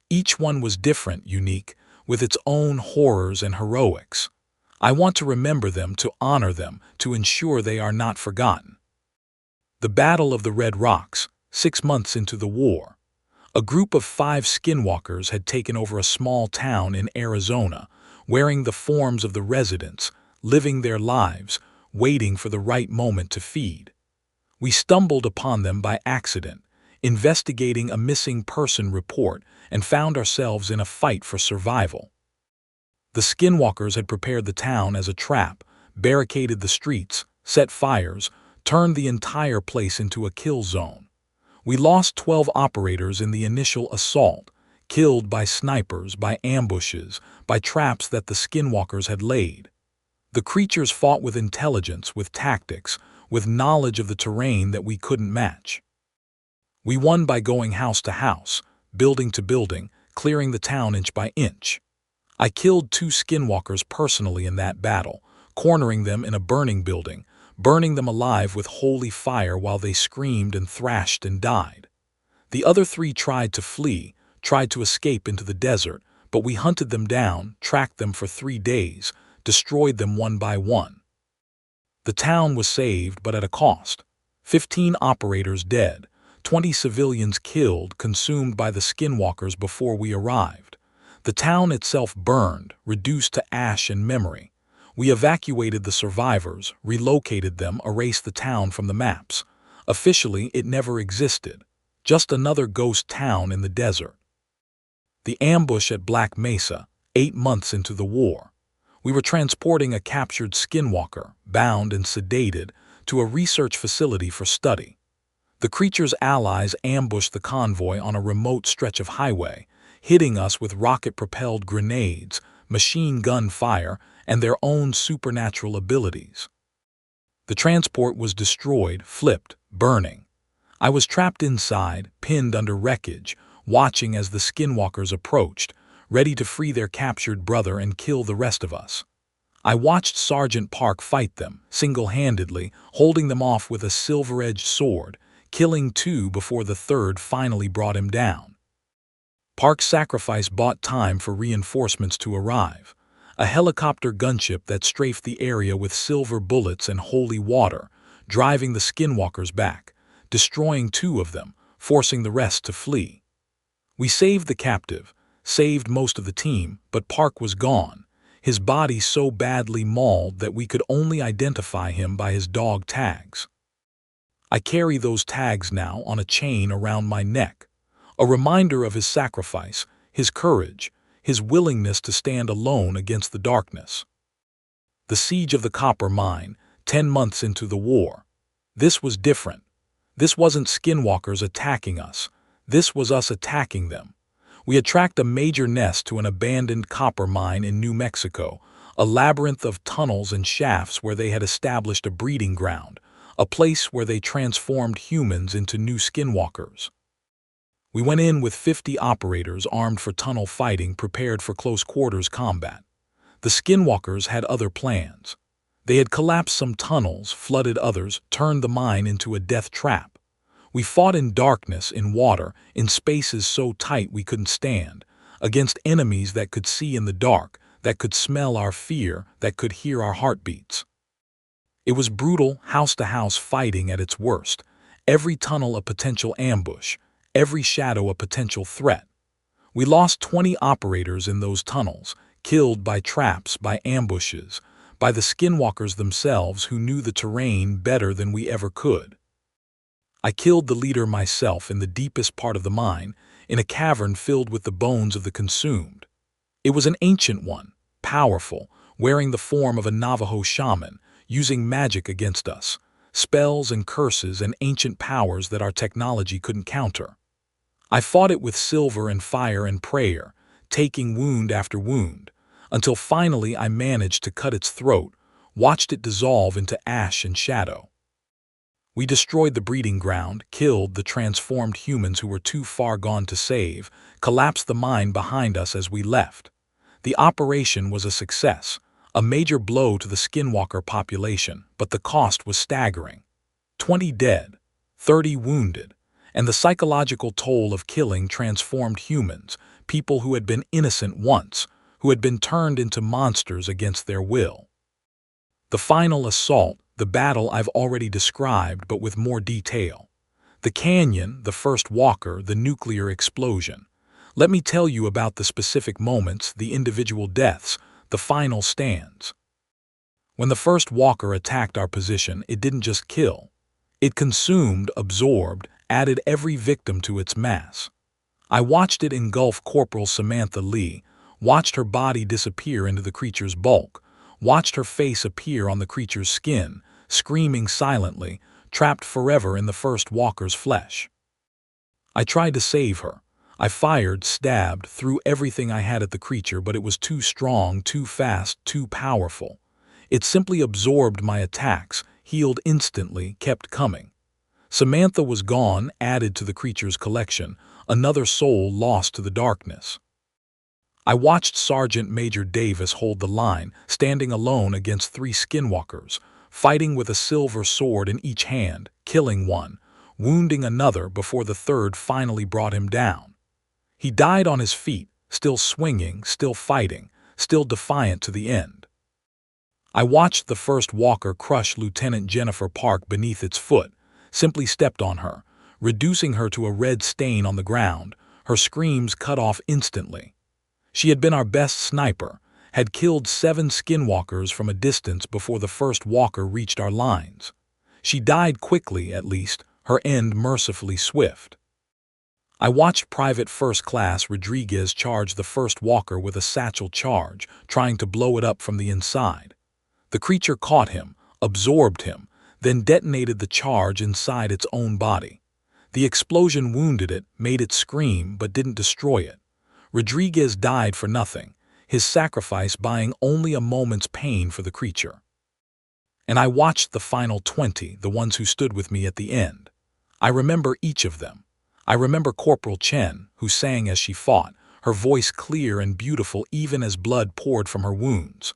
Each one was different, unique, with its own horrors and heroics. I want to remember them, to honor them, to ensure they are not forgotten. The Battle of the Red Rocks, 6 months into the war. A group of 5 skinwalkers had taken over a small town in Arizona, wearing the forms of the residents, living their lives, waiting for the right moment to feed. We stumbled upon them by accident, investigating a missing person report, and found ourselves in a fight for survival. The Skinwalkers had prepared the town as a trap, barricaded the streets, set fires, turned the entire place into a kill zone. We lost 12 operators in the initial assault, killed by snipers, by ambushes, by traps that the Skinwalkers had laid. The creatures fought with intelligence, with tactics, with knowledge of the terrain that we couldn't match. We won by going house to house, building to building, clearing the town inch by inch. I killed 2 Skinwalkers personally in that battle, cornering them in a burning building, burning them alive with holy fire while they screamed and thrashed and died. The other 3 tried to flee, tried to escape into the desert, but we hunted them down, tracked them for 3 days, destroyed them one by one. The town was saved, but at a cost. 15 operators dead, 20 civilians killed, consumed by the Skinwalkers before we arrived. The town itself burned, reduced to ash and memory. We evacuated the survivors, relocated them, erased the town from the maps. Officially, it never existed. Just another ghost town in the desert. The ambush at Black Mesa, 8 months into the war. We were transporting a captured Skinwalker, bound and sedated, to a research facility for study. The creature's allies ambushed the convoy on a remote stretch of highway, hitting us with rocket-propelled grenades, machine gun fire, and their own supernatural abilities. The transport was destroyed, flipped, burning. I was trapped inside, pinned under wreckage, watching as the Skinwalkers approached, ready to free their captured brother and kill the rest of us. I watched Sergeant Park fight them, single-handedly, holding them off with a silver-edged sword, killing 2 before the 3rd finally brought him down. Park's sacrifice bought time for reinforcements to arrive. A helicopter gunship that strafed the area with silver bullets and holy water, driving the Skinwalkers back, destroying 2 of them, forcing the rest to flee. We saved the captive, saved most of the team, but Park was gone, his body so badly mauled that we could only identify him by his dog tags. I carry those tags now on a chain around my neck, a reminder of his sacrifice, his courage, his willingness to stand alone against the darkness. The siege of the copper mine, 10 months into the war. This was different. This wasn't Skinwalkers attacking us. This was us attacking them. We had tracked a major nest to an abandoned copper mine in New Mexico, a labyrinth of tunnels and shafts where they had established a breeding ground, a place where they transformed humans into new Skinwalkers. We went in with 50 operators armed for tunnel fighting, prepared for close-quarters combat. The Skinwalkers had other plans. They had collapsed some tunnels, flooded others, turned the mine into a death trap. We fought in darkness, in water, in spaces so tight we couldn't stand, against enemies that could see in the dark, that could smell our fear, that could hear our heartbeats. It was brutal, house-to-house fighting at its worst, every tunnel a potential ambush, every shadow a potential threat. We lost 20 operators in those tunnels, killed by traps, by ambushes, by the Skinwalkers themselves who knew the terrain better than we ever could. I killed the leader myself in the deepest part of the mine, in a cavern filled with the bones of the consumed. It was an ancient one, powerful, wearing the form of a Navajo shaman, using magic against us, spells and curses and ancient powers that our technology couldn't counter. I fought it with silver and fire and prayer, taking wound after wound, until finally I managed to cut its throat, watched it dissolve into ash and shadow. We destroyed the breeding ground, killed the transformed humans who were too far gone to save, collapsed the mine behind us as we left. The operation was a success, a major blow to the Skinwalker population, but the cost was staggering. 20 dead, 30 wounded, and the psychological toll of killing transformed humans, people who had been innocent once, who had been turned into monsters against their will. The final assault, the battle I've already described but with more detail. The canyon, the first walker, the nuclear explosion. Let me tell you about the specific moments, the individual deaths, the final stands. When the first walker attacked our position, it didn't just kill. It consumed, absorbed, added every victim to its mass. I watched it engulf Corporal Samantha Lee, watched her body disappear into the creature's bulk, watched her face appear on the creature's skin, screaming silently, trapped forever in the first walker's flesh. I tried to save her. I fired, stabbed, threw everything I had at the creature, but it was too strong, too fast, too powerful. It simply absorbed my attacks, healed instantly, kept coming. Samantha was gone, added to the creature's collection, another soul lost to the darkness. I watched Sergeant Major Davis hold the line, standing alone against 3 skinwalkers, fighting with a silver sword in each hand, killing one, wounding another before the third finally brought him down. He died on his feet, still swinging, still fighting, still defiant to the end. I watched the first walker crush Lieutenant Jennifer Park beneath its foot, simply stepped on her, reducing her to a red stain on the ground, her screams cut off instantly. She had been our best sniper, had killed 7 skinwalkers from a distance before the first walker reached our lines. She died quickly, at least, her end mercifully swift. I watched Private First Class Rodriguez charge the first walker with a satchel charge, trying to blow it up from the inside. The creature caught him, absorbed him, then detonated the charge inside its own body. The explosion wounded it, made it scream, but didn't destroy it. Rodriguez died for nothing, his sacrifice buying only a moment's pain for the creature. And I watched the final 20, the ones who stood with me at the end. I remember each of them. I remember Corporal Chen, who sang as she fought, her voice clear and beautiful even as blood poured from her wounds.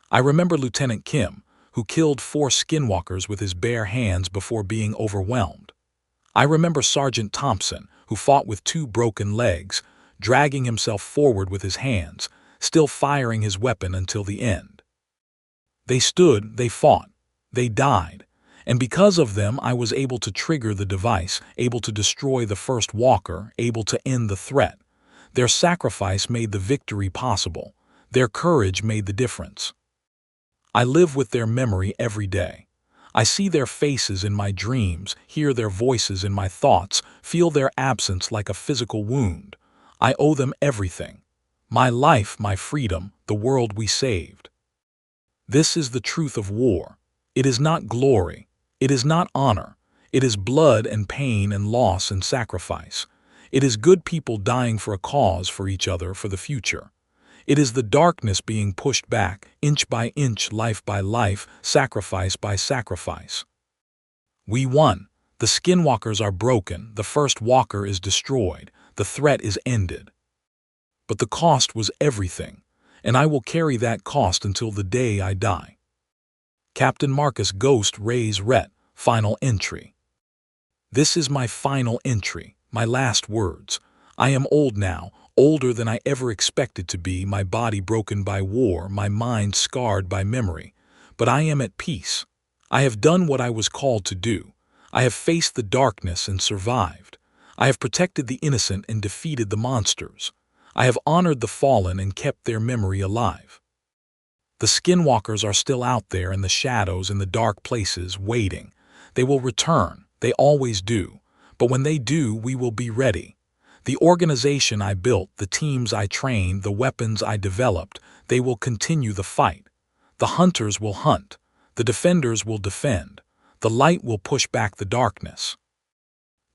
I remember Lieutenant Kim, who killed 4 skinwalkers with his bare hands before being overwhelmed. I remember Sergeant Thompson, who fought with 2 broken legs, dragging himself forward with his hands, still firing his weapon until the end. They stood, they fought, they died, and because of them I was able to trigger the device, able to destroy the first walker, able to end the threat. Their sacrifice made the victory possible. Their courage made the difference. I live with their memory every day. I see their faces in my dreams, hear their voices in my thoughts, feel their absence like a physical wound. I owe them everything. My life, my freedom, the world we saved. This is the truth of war. It is not glory. It is not honor. It is blood and pain and loss and sacrifice. It is good people dying for a cause, for each other, for the future. It is the darkness being pushed back, inch by inch, life by life, sacrifice by sacrifice. We won. The skinwalkers are broken, the first walker is destroyed, the threat is ended. But the cost was everything, and I will carry that cost until the day I die. Captain Marcus Ghost Ray's Ret, final entry. This is my final entry, my last words. I am old now, older than I ever expected to be, my body broken by war, my mind scarred by memory. But I am at peace. I have done what I was called to do. I have faced the darkness and survived. I have protected the innocent and defeated the monsters. I have honored the fallen and kept their memory alive. The skinwalkers are still out there in the shadows, in the dark places, waiting. They will return. They always do. But when they do, we will be ready. The organization I built, the teams I trained, the weapons I developed, they will continue the fight. The hunters will hunt. The defenders will defend. The light will push back the darkness.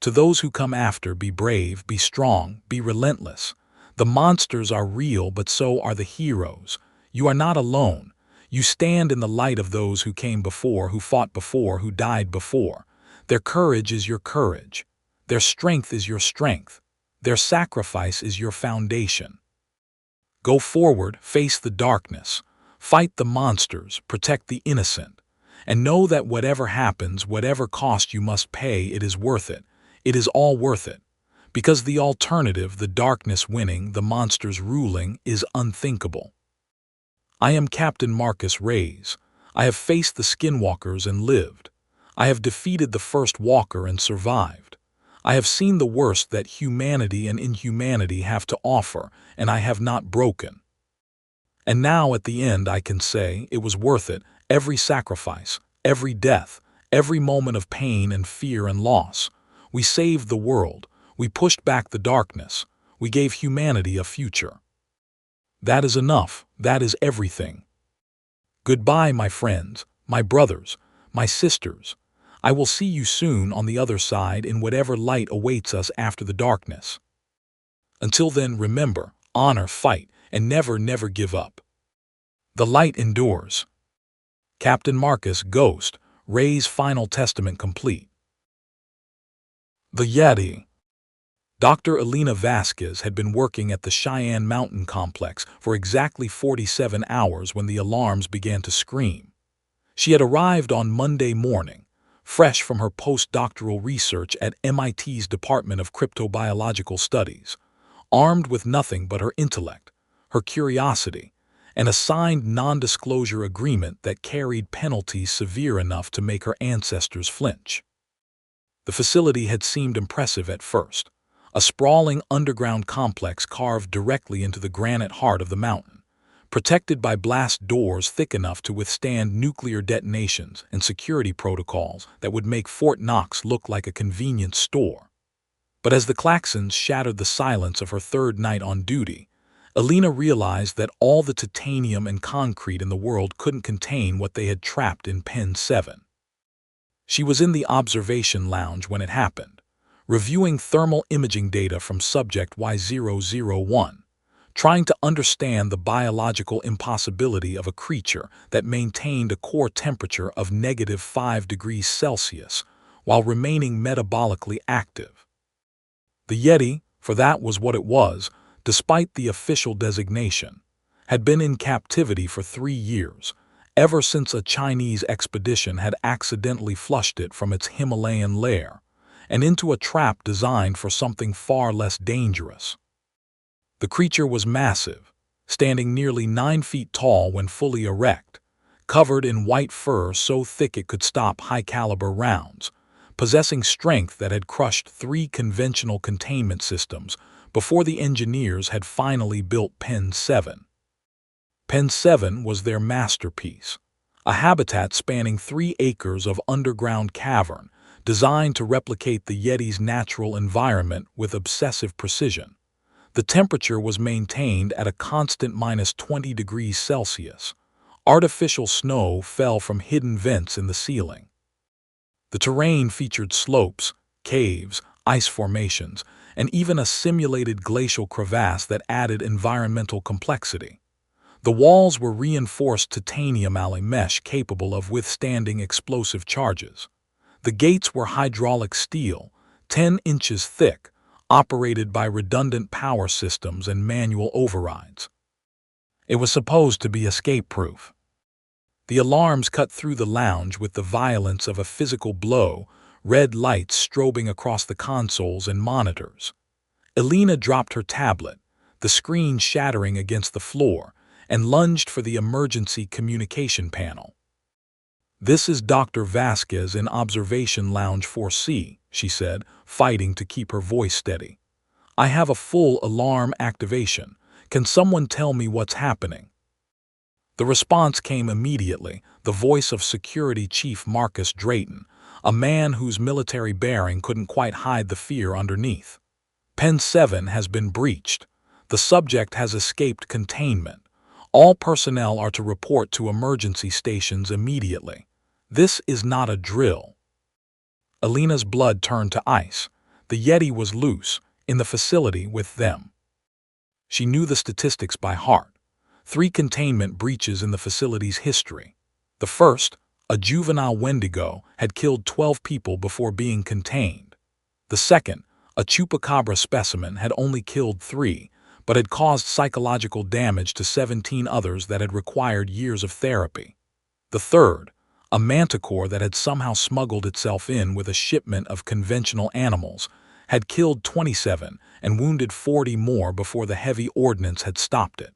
To those who come after, be brave, be strong, be relentless. The monsters are real, but so are the heroes. You are not alone. You stand in the light of those who came before, who fought before, who died before. Their courage is your courage. Their strength is your strength. Their sacrifice is your foundation. Go forward, face the darkness, fight the monsters, protect the innocent, and know that whatever happens, whatever cost you must pay, it is worth it. It is all worth it. Because the alternative, the darkness winning, the monsters ruling, is unthinkable. I am Captain Marcus Ray's. I have faced the skinwalkers and lived. I have defeated the first walker and survived. I have seen the worst that humanity and inhumanity have to offer, and I have not broken. And now at the end I can say it was worth it, every sacrifice, every death, Every moment of pain and fear and loss. We saved the world. We pushed back the darkness. We gave humanity a future. That is enough. That is everything. Goodbye, my friends, my brothers, my sisters. I will see you soon on the other side in whatever light awaits us after the darkness. Until then, remember, honor, fight, and never, never give up. The light endures. Captain Marcus, Ghost, Ray's final testament complete. The Yeti. Dr. Elena Vasquez had been working at the Cheyenne Mountain Complex for exactly 47 hours when the alarms began to scream. She had arrived on Monday morning, fresh from her postdoctoral research at MIT's Department of Cryptobiological Studies, armed with nothing but her intellect, her curiosity, and a signed non-disclosure agreement that carried penalties severe enough to make her ancestors flinch. The facility had seemed impressive at first, a sprawling underground complex carved directly into the granite heart of the mountain, protected by blast doors thick enough to withstand nuclear detonations and security protocols that would make Fort Knox look like a convenience store. But as the klaxons shattered the silence of her third night on duty, Elena realized that all the titanium and concrete in the world couldn't contain what they had trapped in Pen 7. She was in the observation lounge when it happened, reviewing thermal imaging data from subject Y001, trying to understand the biological impossibility of a creature that maintained a core temperature of -5 degrees Celsius while remaining metabolically active. The Yeti, for that was what it was, despite the official designation, had been in captivity for 3 years, ever since a Chinese expedition had accidentally flushed it from its Himalayan lair and into a trap designed for something far less dangerous. The creature was massive, standing nearly 9 feet tall when fully erect, covered in white fur so thick it could stop high-caliber rounds, possessing strength that had crushed 3 conventional containment systems before the engineers had finally built Pen 7. Pen 7 was their masterpiece, a habitat spanning 3 acres of underground cavern designed to replicate the Yeti's natural environment with obsessive precision. The temperature was maintained at a constant -20 degrees Celsius. Artificial snow fell from hidden vents in the ceiling. The terrain featured slopes, caves, ice formations, and even a simulated glacial crevasse that added environmental complexity. The walls were reinforced titanium alloy mesh capable of withstanding explosive charges. The gates were hydraulic steel, 10 inches thick, operated by redundant power systems and manual overrides. It was supposed to be escape-proof. The alarms cut through the lounge with the violence of a physical blow, red lights strobing across the consoles and monitors. Elena dropped her tablet, the screen shattering against the floor, and lunged for the emergency communication panel. "This is Dr. Vasquez in Observation Lounge 4C, she said, fighting to keep her voice steady. "I have a full alarm activation. Can someone tell me what's happening?" The response came immediately, the voice of Security Chief Marcus Drayton, a man whose military bearing couldn't quite hide the fear underneath. "Pen 7 has been breached. The subject has escaped containment. All personnel are to report to emergency stations immediately. This is not a drill." Elena's blood turned to ice. The Yeti was loose, in the facility with them. She knew the statistics by heart. 3 containment breaches in the facility's history. The first, a juvenile Wendigo, had killed 12 people before being contained. The second, a chupacabra specimen, had only killed 3, but had caused psychological damage to 17 others that had required years of therapy. The third, a manticore that had somehow smuggled itself in with a shipment of conventional animals, had killed 27 and wounded 40 more before the heavy ordnance had stopped it.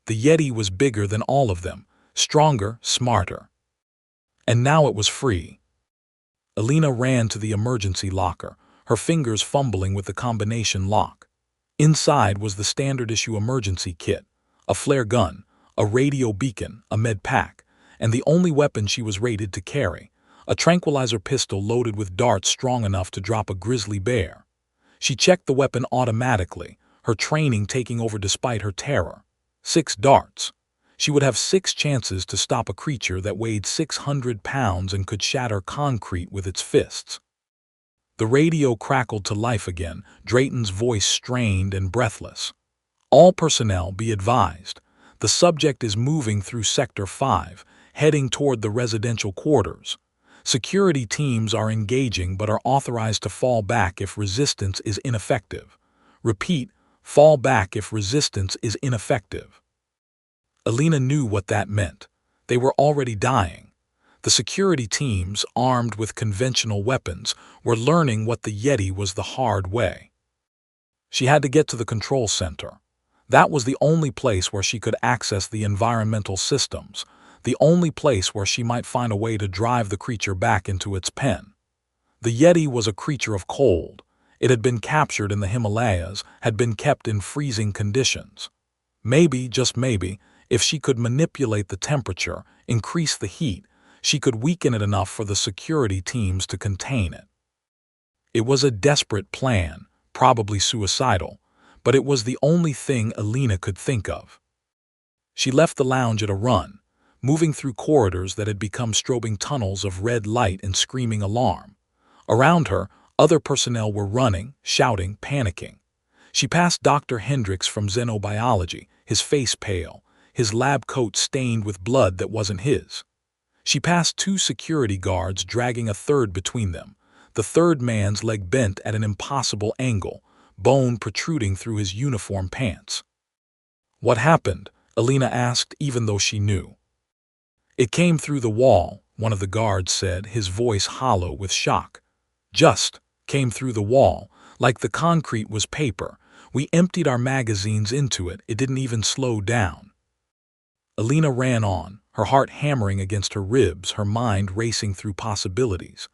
The Yeti was bigger than all of them, stronger, smarter. And now it was free. Elena ran to the emergency locker, her fingers fumbling with the combination lock. Inside was the standard-issue emergency kit, a flare gun, a radio beacon, a med pack, and the only weapon she was rated to carry, a tranquilizer pistol loaded with darts strong enough to drop a grizzly bear. She checked the weapon automatically, her training taking over despite her terror. 6 darts. She would have 6 chances to stop a creature that weighed 600 pounds and could shatter concrete with its fists. The radio crackled to life again, Drayton's voice strained and breathless. All personnel be advised. The subject is moving through Sector 5, heading toward the residential quarters. Security teams are engaging but are authorized to fall back if resistance is ineffective. Repeat, fall back if resistance is ineffective. Alina knew what that meant. They were already dying. The security teams, armed with conventional weapons, were learning what the Yeti was the hard way. She had to get to the control center. That was the only place where she could access the environmental systems, the only place where she might find a way to drive the creature back into its pen. The Yeti was a creature of cold. It had been captured in the Himalayas, had been kept in freezing conditions. Maybe, just maybe, if she could manipulate the temperature, increase the heat, she could weaken it enough for the security teams to contain it. It was a desperate plan, probably suicidal, but it was the only thing Alina could think of. She left the lounge at a run, moving through corridors that had become strobing tunnels of red light and screaming alarm. Around her, other personnel were running, shouting, panicking. She passed Dr. Hendricks from xenobiology, his face pale, his lab coat stained with blood that wasn't his. She passed 2 security guards dragging a third between them, the third man's leg bent at an impossible angle, bone protruding through his uniform pants. What happened? Alina asked, even though she knew. It came through the wall, one of the guards said, his voice hollow with shock. Just came through the wall, like the concrete was paper. We emptied our magazines into it, it didn't even slow down. Alina ran on, her heart hammering against her ribs, her mind racing through possibilities.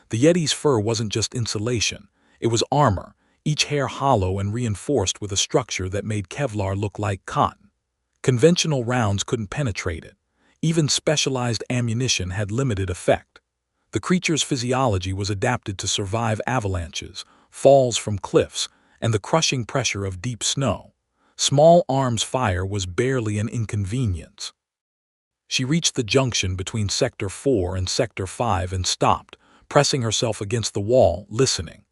The Yeti's fur wasn't just insulation, it was armor, each hair hollow and reinforced with a structure that made Kevlar look like cotton. Conventional rounds couldn't penetrate it. Even specialized ammunition had limited effect. The creature's physiology was adapted to survive avalanches, falls from cliffs, and the crushing pressure of deep snow. Small arms fire was barely an inconvenience. She reached the junction between Sector 4 and Sector 5 and stopped, pressing herself against the wall, listening.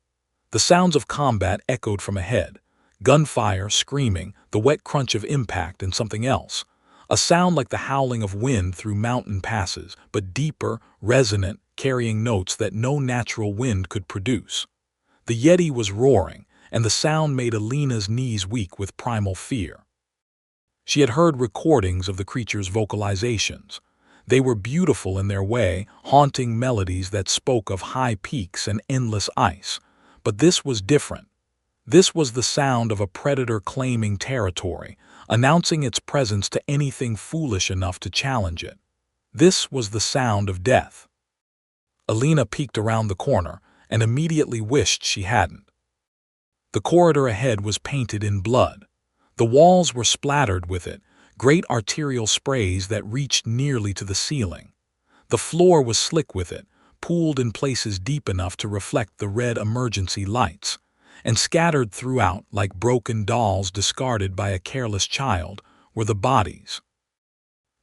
The sounds of combat echoed from ahead. Gunfire, screaming, the wet crunch of impact, and something else. A sound like the howling of wind through mountain passes, but deeper, resonant, carrying notes that no natural wind could produce. The Yeti was roaring, and the sound made Alina's knees weak with primal fear. She had heard recordings of the creature's vocalizations. They were beautiful in their way, haunting melodies that spoke of high peaks and endless ice. But this was different. This was the sound of a predator claiming territory, announcing its presence to anything foolish enough to challenge it. This was the sound of death. Alina peeked around the corner and immediately wished she hadn't. The corridor ahead was painted in blood. The walls were splattered with it, great arterial sprays that reached nearly to the ceiling. The floor was slick with it, pooled in places deep enough to reflect the red emergency lights, and scattered throughout like broken dolls discarded by a careless child were the bodies.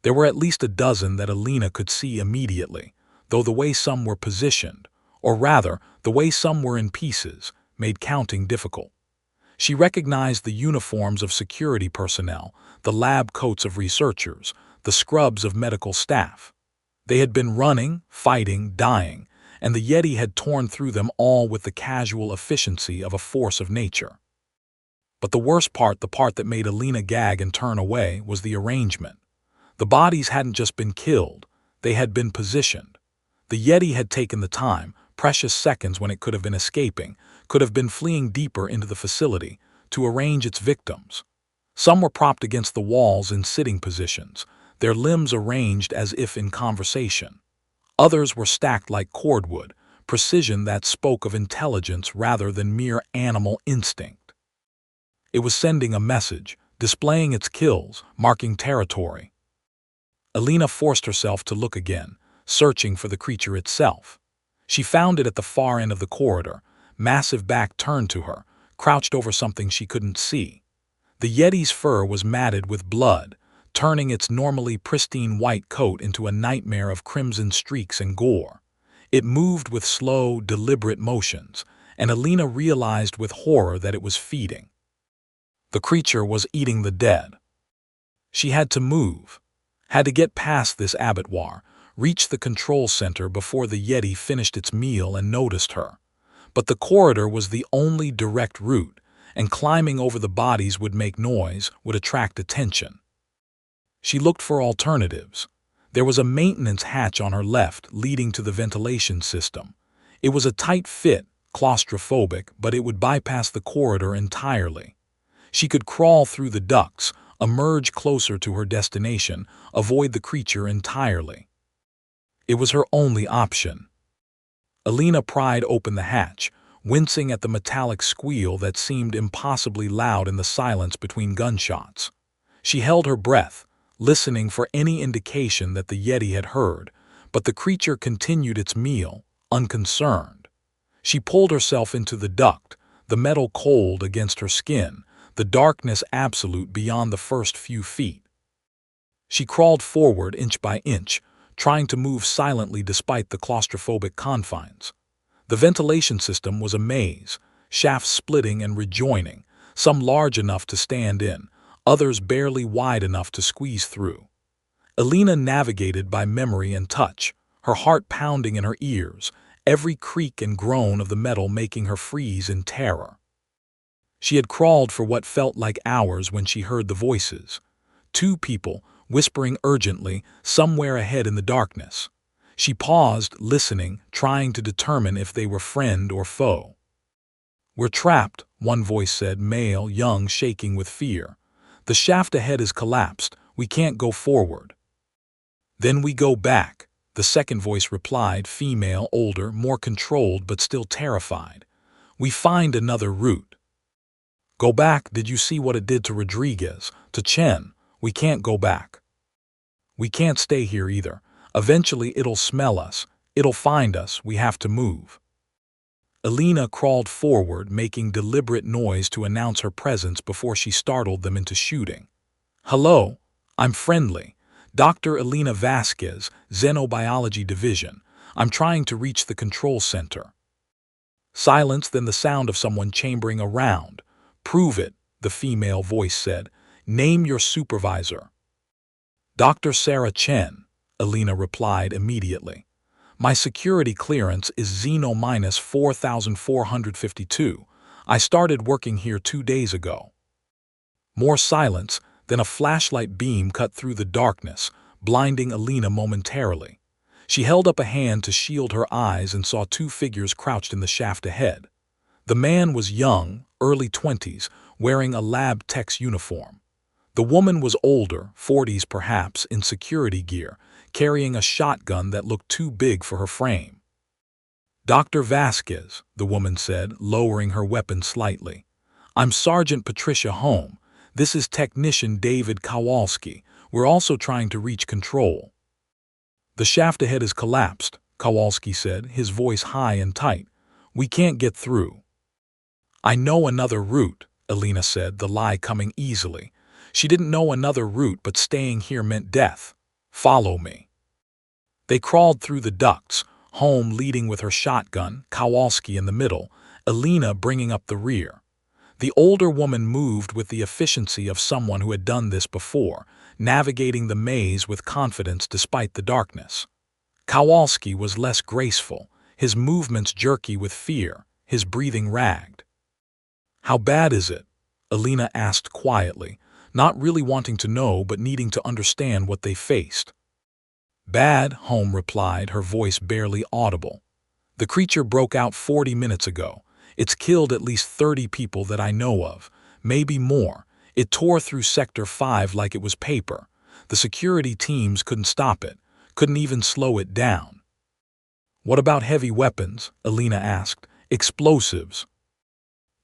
There were at least a dozen that Alina could see immediately, though the way some were positioned, or rather, the way some were in pieces, made counting difficult. She recognized the uniforms of security personnel, the lab coats of researchers, the scrubs of medical staff. They had been running, fighting, dying, and the Yeti had torn through them all with the casual efficiency of a force of nature. But the worst part, the part that made Alina gag and turn away, was the arrangement. The bodies hadn't just been killed, they had been positioned. The Yeti had taken the time, precious seconds when it could have been escaping, could have been fleeing deeper into the facility, to arrange its victims. Some were propped against the walls in sitting positions, their limbs arranged as if in conversation. Others were stacked like cordwood, precision that spoke of intelligence rather than mere animal instinct. It was sending a message, displaying its kills, marking territory. Alina forced herself to look again, searching for the creature itself. She found it at the far end of the corridor, massive back turned to her, crouched over something she couldn't see. The Yeti's fur was matted with blood, turning its normally pristine white coat into a nightmare of crimson streaks and gore. It moved with slow, deliberate motions, and Alina realized with horror that it was feeding. The creature was eating the dead. She had to move, had to get past this abattoir, reach the control center before the Yeti finished its meal and noticed her. But the corridor was the only direct route, and climbing over the bodies would make noise, would attract attention. She looked for alternatives. There was a maintenance hatch on her left leading to the ventilation system. It was a tight fit, claustrophobic, but it would bypass the corridor entirely. She could crawl through the ducts, emerge closer to her destination, avoid the creature entirely. It was her only option. Alina pried open the hatch, wincing at the metallic squeal that seemed impossibly loud in the silence between gunshots. She held her breath, listening for any indication that the Yeti had heard, but the creature continued its meal, unconcerned. She pulled herself into the duct, the metal cold against her skin, the darkness absolute beyond the first few feet. She crawled forward inch by inch, trying to move silently despite the claustrophobic confines. The ventilation system was a maze, shafts splitting and rejoining, some large enough to stand in, others barely wide enough to squeeze through. Alina navigated by memory and touch, her heart pounding in her ears, every creak and groan of the metal making her freeze in terror. She had crawled for what felt like hours when she heard the voices. Two people, whispering urgently, somewhere ahead in the darkness. She paused, listening, trying to determine if they were friend or foe. "We're trapped," one voice said, male, young, shaking with fear. "The shaft ahead is collapsed. We can't go forward." "Then we go back," the second voice replied, female, older, more controlled but still terrified. "We find another route." "Go back? Did you see what it did to Rodriguez, to Chen? We can't go back." "We can't stay here either. Eventually it'll smell us. It'll find us. We have to move." Alina crawled forward, making deliberate noise to announce her presence before she startled them into shooting. "Hello, I'm friendly. Dr. Alina Vasquez, Xenobiology Division. I'm trying to reach the control center." Silence, then the sound of someone chambering around. "Prove it," the female voice said. "Name your supervisor." "Dr. Sarah Chen," Alina replied immediately. "My security clearance is Xeno-4452. I started working here 2 days ago." More silence, then a flashlight beam cut through the darkness, blinding Alina momentarily. She held up a hand to shield her eyes and saw two figures crouched in the shaft ahead. The man was young, early 20s, wearing a lab tech's uniform. The woman was older, 40s perhaps, in security gear, carrying a shotgun that looked too big for her frame. "Dr. Vasquez," the woman said, lowering her weapon slightly. "I'm Sergeant Patricia Home. This is Technician David Kowalski. We're also trying to reach control." "The shaft ahead is collapsed," Kowalski said, his voice high and tight. "We can't get through." "I know another route," Alina said, the lie coming easily. She didn't know another route, but staying here meant death. "Follow me." They crawled through the ducts, Home leading with her shotgun, Kowalski in the middle, Alina bringing up the rear. The older woman moved with the efficiency of someone who had done this before, navigating the maze with confidence despite the darkness. Kowalski was less graceful, his movements jerky with fear, his breathing ragged. "How bad is it?" Alina asked quietly, not really wanting to know but needing to understand what they faced. "Bad," Home replied, her voice barely audible. "The creature broke out 40 minutes ago. It's killed at least 30 people that I know of, maybe more. It tore through Sector 5 like it was paper. The security teams couldn't stop it, couldn't even slow it down." "What about heavy weapons?" Alina asked. "Explosives?"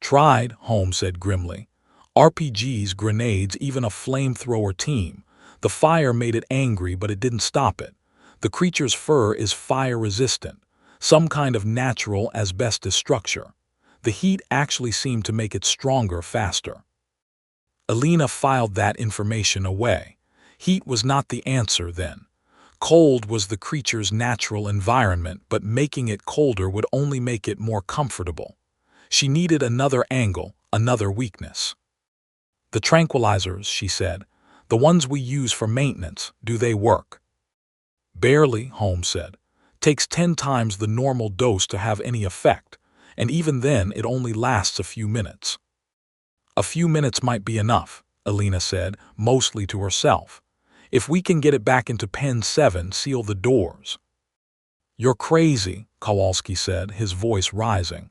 "Tried," Home said grimly. "RPGs, grenades, even a flamethrower team. The fire made it angry, but it didn't stop it. The creature's fur is fire-resistant, some kind of natural asbestos structure. The heat actually seemed to make it stronger faster. Alina filed that information away. Heat was not the answer then. Cold was the creature's natural environment, but making it colder would only make it more comfortable. She needed another angle, another weakness. "The tranquilizers," she said, "the ones we use for maintenance, do they work?" "Barely," Holmes said. "Takes 10 times the normal dose to have any effect, and even then it only lasts a few minutes." "A few minutes might be enough," Alina said, mostly to herself. "If we can get it back into Pen 7, seal the doors." "You're crazy," Kowalski said, his voice rising.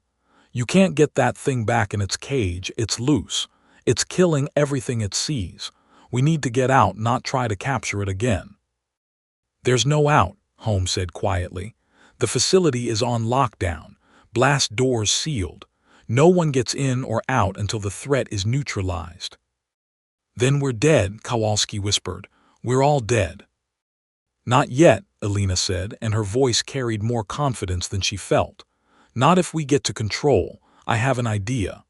"You can't get that thing back in its cage. It's loose. It's killing everything it sees. We need to get out, not try to capture it again." "There's no out," Holmes said quietly. "The facility is on lockdown, blast doors sealed. No one gets in or out until the threat is neutralized." "Then we're dead," Kowalski whispered. "We're all dead." "Not yet," Alina said, and her voice carried more confidence than she felt. "Not if we get to control. I have an idea."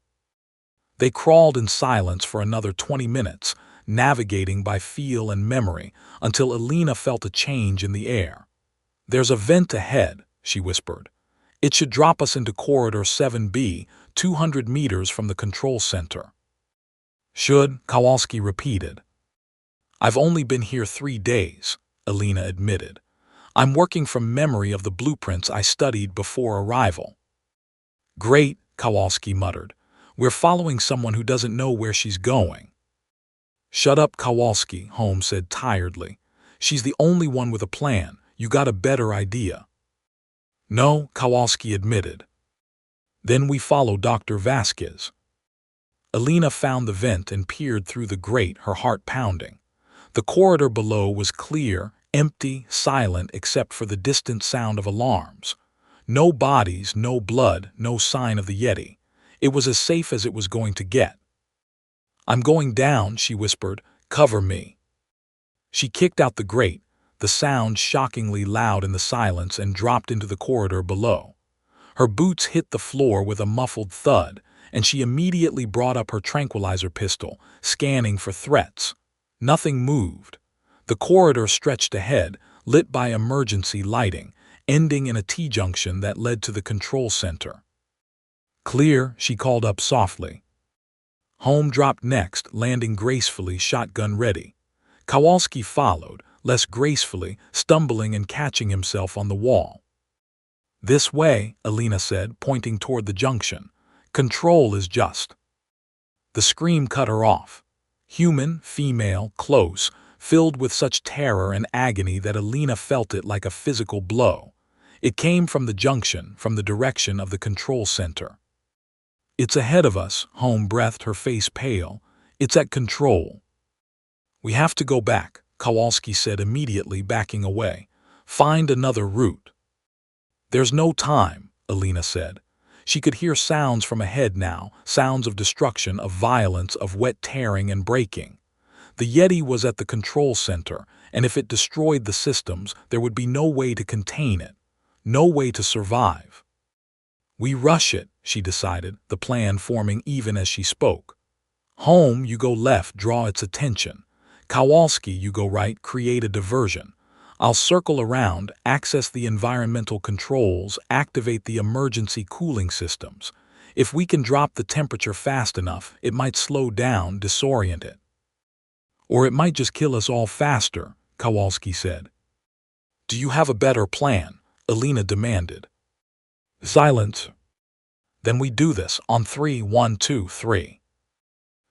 They crawled in silence for another 20 minutes, navigating by feel and memory, until Alina felt a change in the air. "There's a vent ahead," she whispered. "It should drop us into Corridor 7B, 200 meters from the control center." "Should," Kowalski repeated. "I've only been here 3 days," Alina admitted. "I'm working from memory of the blueprints I studied before arrival." "Great," Kowalski muttered. "We're following someone who doesn't know where she's going." "Shut up, Kowalski," Holmes said tiredly. "She's the only one with a plan. You got a better idea." "No," Kowalski admitted. "Then we follow Dr. Vasquez." Alina found the vent and peered through the grate, her heart pounding. The corridor below was clear, empty, silent except for the distant sound of alarms. No bodies, no blood, no sign of the Yeti. It was as safe as it was going to get. "I'm going down," she whispered. "Cover me." She kicked out the grate, the sound shockingly loud in the silence, and dropped into the corridor below. Her boots hit the floor with a muffled thud, and she immediately brought up her tranquilizer pistol, scanning for threats. Nothing moved. The corridor stretched ahead, lit by emergency lighting, ending in a T-junction that led to the control center. "Clear," she called up softly. Holmes dropped next, landing gracefully, shotgun ready. Kowalski followed, less gracefully, stumbling and catching himself on the wall. "This way," Alina said, pointing toward the junction. "Control is just." The scream cut her off. Human, female, close, filled with such terror and agony that Alina felt it like a physical blow. It came from the junction, from the direction of the control center. "It's ahead of us," Holmes breathed, her face pale. "It's at control." "We have to go back," Kowalski said, immediately backing away. "Find another route." "There's no time," Alina said. She could hear sounds from ahead now, sounds of destruction, of violence, of wet tearing and breaking. The Yeti was at the control center, and if it destroyed the systems, there would be no way to contain it, no way to survive. "We rush it," she decided, the plan forming even as she spoke. "Home, you go left, draw its attention. Kowalski, you go right, create a diversion. I'll circle around, access the environmental controls, activate the emergency cooling systems. If we can drop the temperature fast enough, it might slow down, disorient it. Or it might just kill us all faster," Kowalski said. "Do you have a better plan?" Alina demanded. Silence. "Then we do this, on 3, 1, 2, 3.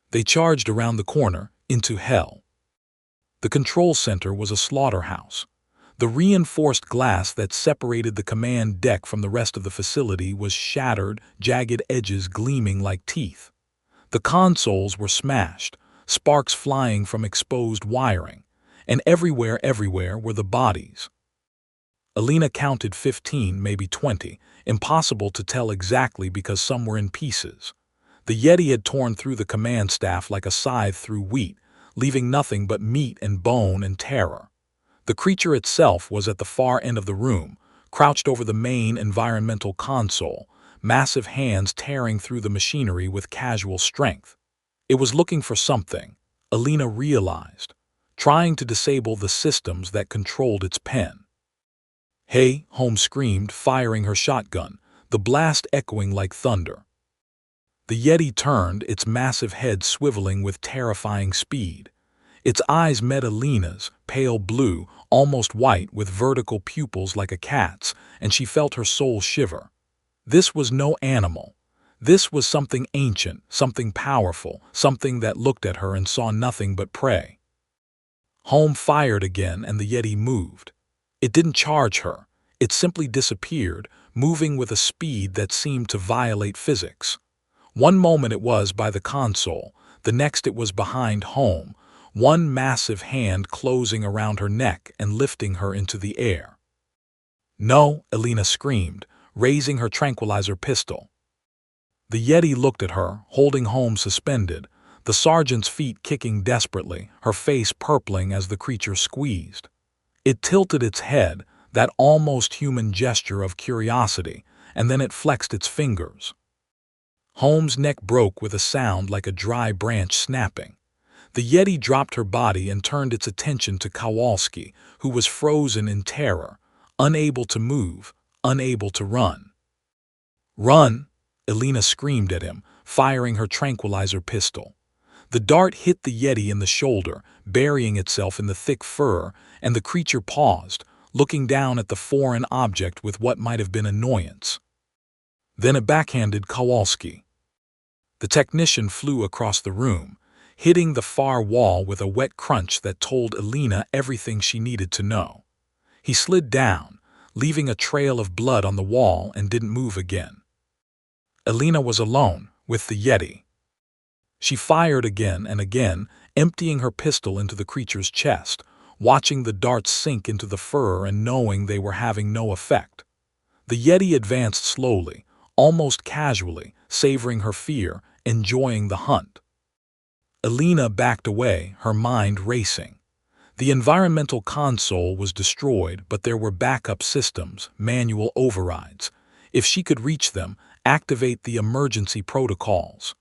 They charged around the corner, into hell. The control center was a slaughterhouse. The reinforced glass that separated the command deck from the rest of the facility was shattered, jagged edges gleaming like teeth. The consoles were smashed, sparks flying from exposed wiring, and everywhere were the bodies. Alina counted 15, maybe 20, impossible to tell exactly because some were in pieces. The Yeti had torn through the command staff like a scythe through wheat, leaving nothing but meat and bone and terror. The creature itself was at the far end of the room, crouched over the main environmental console, massive hands tearing through the machinery with casual strength. It was looking for something, Alina realized, trying to disable the systems that controlled its pen. "Hey!" Holmes screamed, firing her shotgun, the blast echoing like thunder. The Yeti turned, its massive head swiveling with terrifying speed. Its eyes met Alina's, pale blue, almost white, with vertical pupils like a cat's, and she felt her soul shiver. This was no animal. This was something ancient, something powerful, something that looked at her and saw nothing but prey. Holmes fired again, and the Yeti moved. It didn't charge her. It simply disappeared, moving with a speed that seemed to violate physics. One moment it was by the console, the next it was behind Holmes, one massive hand closing around her neck and lifting her into the air. "No!" Alina screamed, raising her tranquilizer pistol. The Yeti looked at her, holding Holmes suspended, the sergeant's feet kicking desperately, her face purpling as the creature squeezed. It tilted its head, that almost human gesture of curiosity, and then it flexed its fingers. Holmes' neck broke with a sound like a dry branch snapping. The Yeti dropped her body and turned its attention to Kowalski, who was frozen in terror, unable to move, unable to run. "Run!" Alina screamed at him, firing her tranquilizer pistol. The dart hit the Yeti in the shoulder, burying itself in the thick fur, and the creature paused, looking down at the foreign object with what might have been annoyance. Then it backhanded Kowalski. The technician flew across the room, hitting the far wall with a wet crunch that told Alina everything she needed to know. He slid down, leaving a trail of blood on the wall, and didn't move again. Alina was alone, with the Yeti. She fired again and again, emptying her pistol into the creature's chest, watching the darts sink into the fur and knowing they were having no effect. The Yeti advanced slowly, almost casually, savoring her fear, enjoying the hunt. Alina backed away, her mind racing. The environmental console was destroyed, but there were backup systems, manual overrides. If she could reach them, activate the emergency protocols.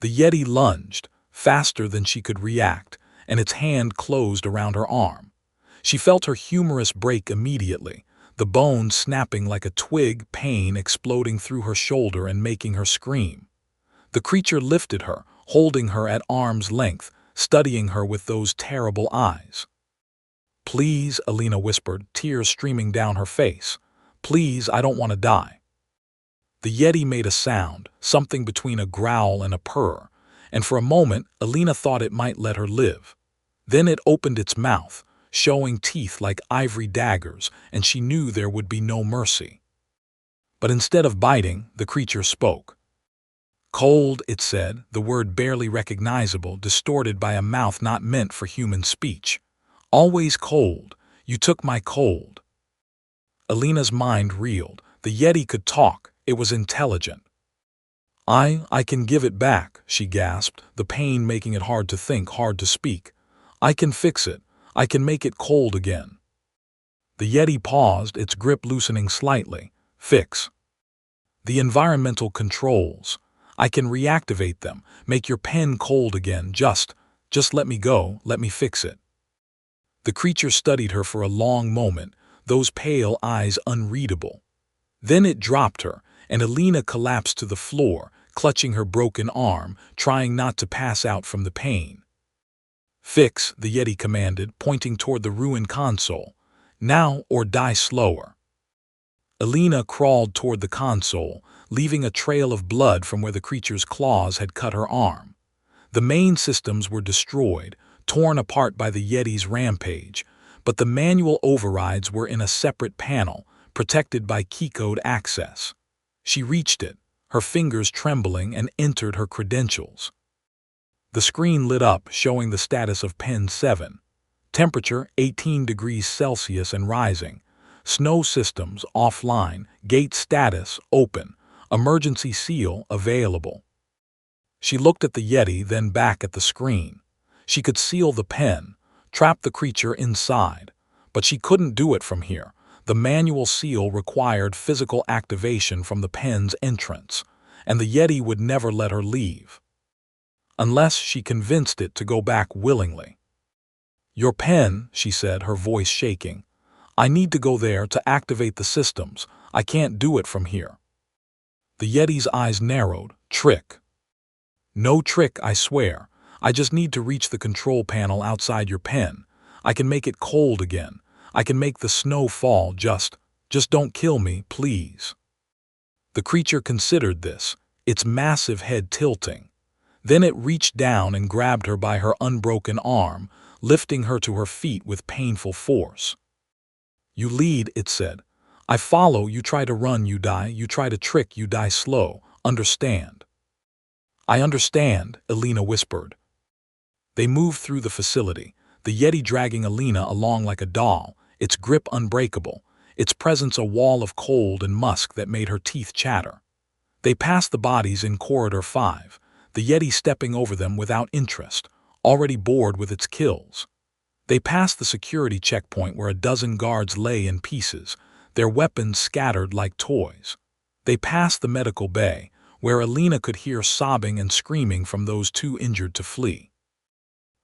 The Yeti lunged, faster than she could react, and its hand closed around her arm. She felt her humerus break immediately, the bone snapping like a twig, pain exploding through her shoulder and making her scream. The creature lifted her, holding her at arm's length, studying her with those terrible eyes. "Please," Alina whispered, tears streaming down her face. "Please, I don't want to die." The Yeti made a sound, something between a growl and a purr, and for a moment Alina thought it might let her live. Then it opened its mouth, showing teeth like ivory daggers, and she knew there would be no mercy. But instead of biting, the creature spoke. "Cold," it said, the word barely recognizable, distorted by a mouth not meant for human speech. "Always cold. You took my cold." Alina's mind reeled. The Yeti could talk. It was intelligent. I can give it back," she gasped, the pain making it hard to think, hard to speak. "I can fix it. I can make it cold again." The Yeti paused, its grip loosening slightly. "Fix." "The environmental controls. I can reactivate them, make your pen cold again. Just let me go, let me fix it." The creature studied her for a long moment, those pale eyes unreadable. Then it dropped her, and Alina collapsed to the floor, clutching her broken arm, trying not to pass out from the pain. "Fix," the Yeti commanded, pointing toward the ruined console. "Now or die slower." Alina crawled toward the console, leaving a trail of blood from where the creature's claws had cut her arm. The main systems were destroyed, torn apart by the Yeti's rampage, but the manual overrides were in a separate panel, protected by keycode access. She reached it, her fingers trembling, and entered her credentials. The screen lit up, showing the status of Pen 7. Temperature 18 degrees Celsius and rising. Snow systems offline. Gate status open. Emergency seal available. She looked at the Yeti, then back at the screen. She could seal the pen, trap the creature inside, But she couldn't do it from here. The manual seal required physical activation from the pen's entrance, and the Yeti would never let her leave, unless she convinced it to go back willingly. "Your pen," she said, her voice shaking. "I need to go there to activate the systems. I can't do it from here." The Yeti's eyes narrowed. "Trick." "No trick, I swear. I just need to reach the control panel outside your pen. I can make it cold again. I can make the snow fall. Just don't kill me, please." The creature considered this, its massive head tilting. Then it reached down and grabbed her by her unbroken arm, lifting her to her feet with painful force. "You lead," it said. "I follow. You try to run, you die. You try to trick, you die slow. Understand?" "I understand," Alina whispered. They moved through the facility, the Yeti dragging Alina along like a doll, its grip unbreakable, its presence a wall of cold and musk that made her teeth chatter. They passed the bodies in Corridor 5, the Yeti stepping over them without interest, already bored with its kills. They passed the security checkpoint where a dozen guards lay in pieces, their weapons scattered like toys. They passed the medical bay, where Alina could hear sobbing and screaming from those too injured to flee.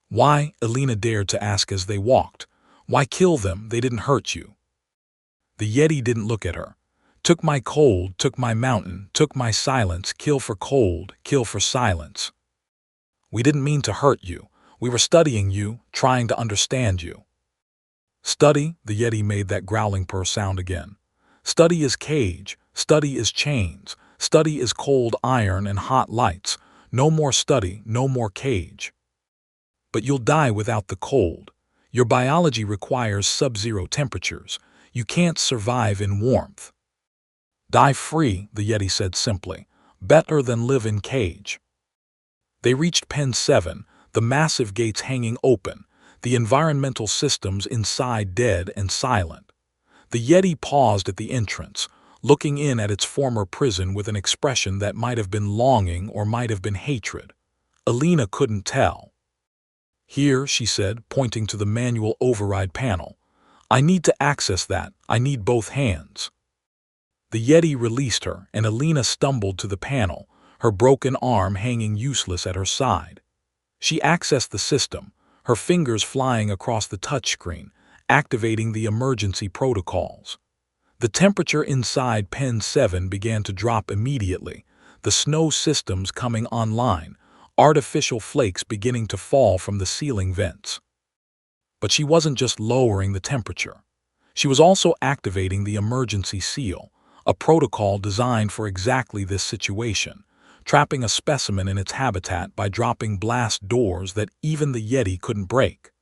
"Why?" Alina dared to ask as they walked. "Why kill them? They didn't hurt you." The Yeti didn't look at her. "Took my cold, took my mountain, took my silence. Kill for cold, kill for silence. We didn't mean to hurt you. We were studying you, trying to understand you." "Study?" The Yeti made that growling purr sound again. "Study is cage, study is chains, study is cold iron and hot lights. No more study, no more cage. But you'll die without the cold. Your biology requires sub-zero temperatures. You can't survive in warmth." "Die free," the Yeti said simply. "Better than live in cage." They reached Pen 7, the massive gates hanging open, the environmental systems inside dead and silent. The Yeti paused at the entrance, looking in at its former prison with an expression that might have been longing or might have been hatred. Alina couldn't tell. "Here," she said, pointing to the manual override panel. "I need to access that. I need both hands." The Yeti released her, and Alina stumbled to the panel, her broken arm hanging useless at her side. She accessed the system, her fingers flying across the touchscreen, activating the emergency protocols. The temperature inside Pen 7 began to drop immediately, the snow systems coming online, artificial flakes beginning to fall from the ceiling vents. But she wasn't just lowering the temperature. She was also activating the emergency seal, a protocol designed for exactly this situation, trapping a specimen in its habitat by dropping blast doors that even the Yeti couldn't break.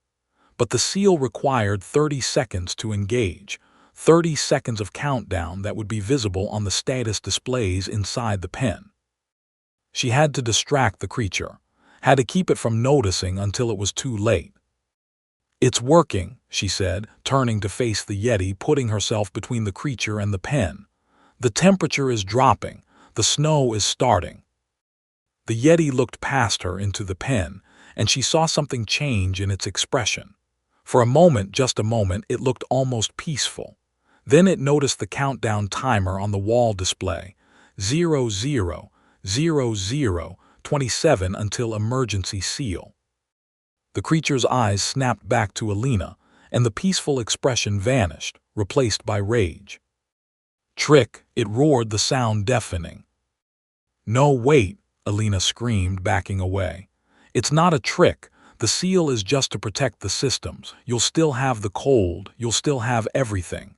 But the seal required 30 seconds to engage, 30 seconds of countdown that would be visible on the status displays inside the pen. She had to distract the creature, had to keep it from noticing until it was too late. "It's working," she said, turning to face the Yeti, putting herself between the creature and the pen. "The temperature is dropping. The snow is starting." The Yeti looked past her into the pen, and she saw something change in its expression. For a moment, just a moment, it looked almost peaceful. Then it noticed the countdown timer on the wall display, 000027 until emergency seal. The creature's eyes snapped back to Alina, and the peaceful expression vanished, replaced by rage. "Trick!" it roared, the sound deafening. "No, wait!" Alina screamed, backing away. "It's not a trick. The seal is just to protect the systems. You'll still have the cold. You'll still have everything."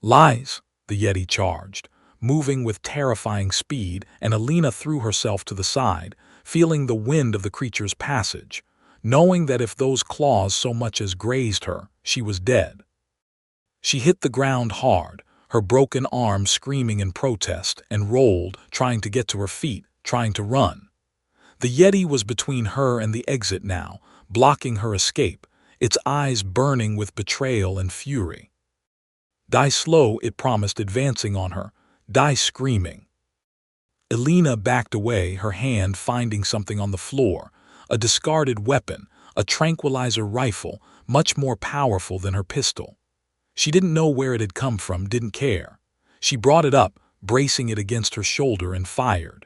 "Lies!" the Yeti charged, moving with terrifying speed, and Alina threw herself to the side, feeling the wind of the creature's passage, knowing that if those claws so much as grazed her, she was dead. She hit the ground hard, her broken arm screaming in protest, and rolled, trying to get to her feet, trying to run. The Yeti was between her and the exit now, blocking her escape, its eyes burning with betrayal and fury. "Die slow," it promised, advancing on her. "Die screaming." Alina backed away, her hand finding something on the floor, a discarded weapon, a tranquilizer rifle, much more powerful than her pistol. She didn't know where it had come from, didn't care. She brought it up, bracing it against her shoulder, and fired.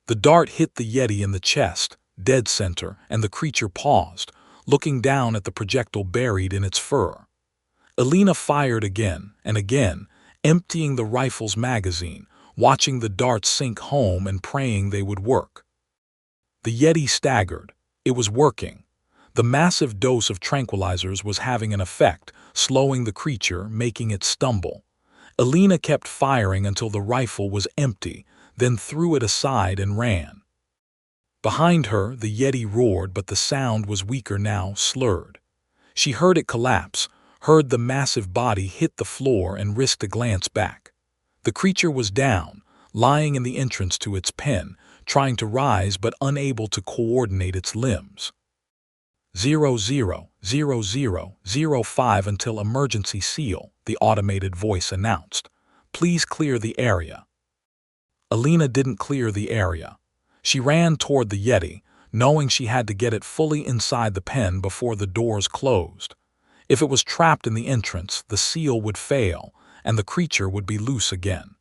The dart hit the Yeti in the chest, dead center, and the creature paused, looking down at the projectile buried in its fur. Alina fired again and again, emptying the rifle's magazine, watching the darts sink home and praying they would work. The Yeti staggered. It was working. The massive dose of tranquilizers was having an effect, slowing the creature, making it stumble. Alina kept firing until the rifle was empty, then threw it aside and ran. Behind her, the Yeti roared, but the sound was weaker now, slurred. She heard it collapse, heard the massive body hit the floor, and risked a glance back. The creature was down, lying in the entrance to its pen, trying to rise but unable to coordinate its limbs. 000005 until emergency seal, the automated voice announced. Please clear the area. Alina didn't clear the area. She ran toward the Yeti, knowing she had to get it fully inside the pen before the doors closed. If it was trapped in the entrance, the seal would fail, and the creature would be loose again.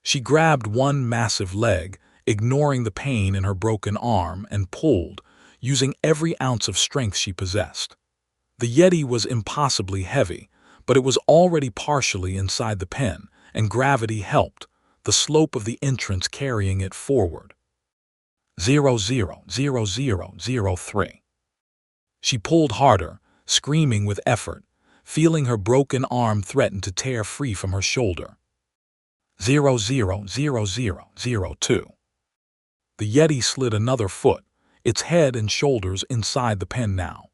She grabbed one massive leg, ignoring the pain in her broken arm, and pulled, using every ounce of strength she possessed. The Yeti was impossibly heavy, but it was already partially inside the pen, and gravity helped, the slope of the entrance carrying it forward. 000003. She pulled harder, screaming with effort, feeling her broken arm threaten to tear free from her shoulder. 000002. The Yeti slid another foot, its head and shoulders inside the pen now.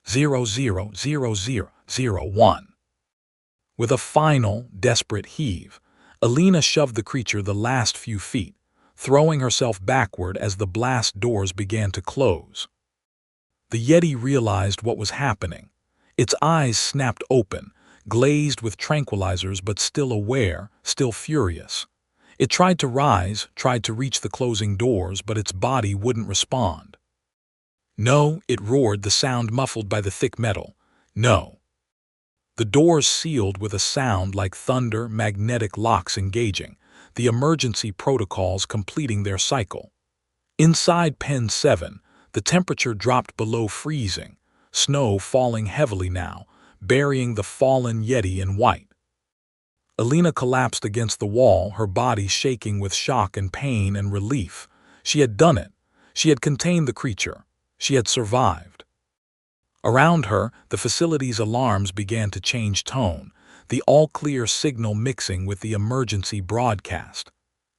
000001. With a final, desperate heave, Alina shoved the creature the last few feet, throwing herself backward as the blast doors began to close. The Yeti realized what was happening. Its eyes snapped open, glazed with tranquilizers but still aware, still furious. It tried to rise, tried to reach the closing doors, but its body wouldn't respond. No, it roared, the sound muffled by the thick metal. No. The doors sealed with a sound like thunder, magnetic locks engaging, the emergency protocols completing their cycle. Inside Pen 7, the temperature dropped below freezing, snow falling heavily now, burying the fallen Yeti in white. Alina collapsed against the wall, her body shaking with shock and pain and relief. She had done it. She had contained the creature. She had survived. Around her, the facility's alarms began to change tone, the all-clear signal mixing with the emergency broadcast.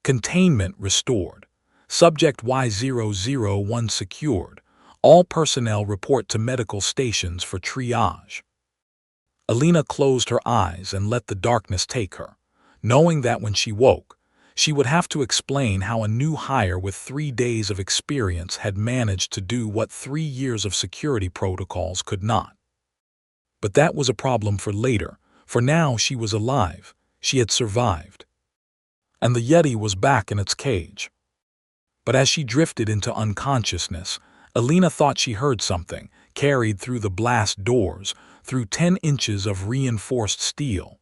Containment restored. Subject Y001 secured. All personnel report to medical stations for triage. Alina closed her eyes and let the darkness take her, knowing that when she woke, she would have to explain how a new hire with 3 days of experience had managed to do what 3 years of security protocols could not. But that was a problem for later. For now she was alive, she had survived. And the Yeti was back in its cage. But as she drifted into unconsciousness, Alina thought she heard something, carried through the blast doors, through 10 inches of reinforced steel.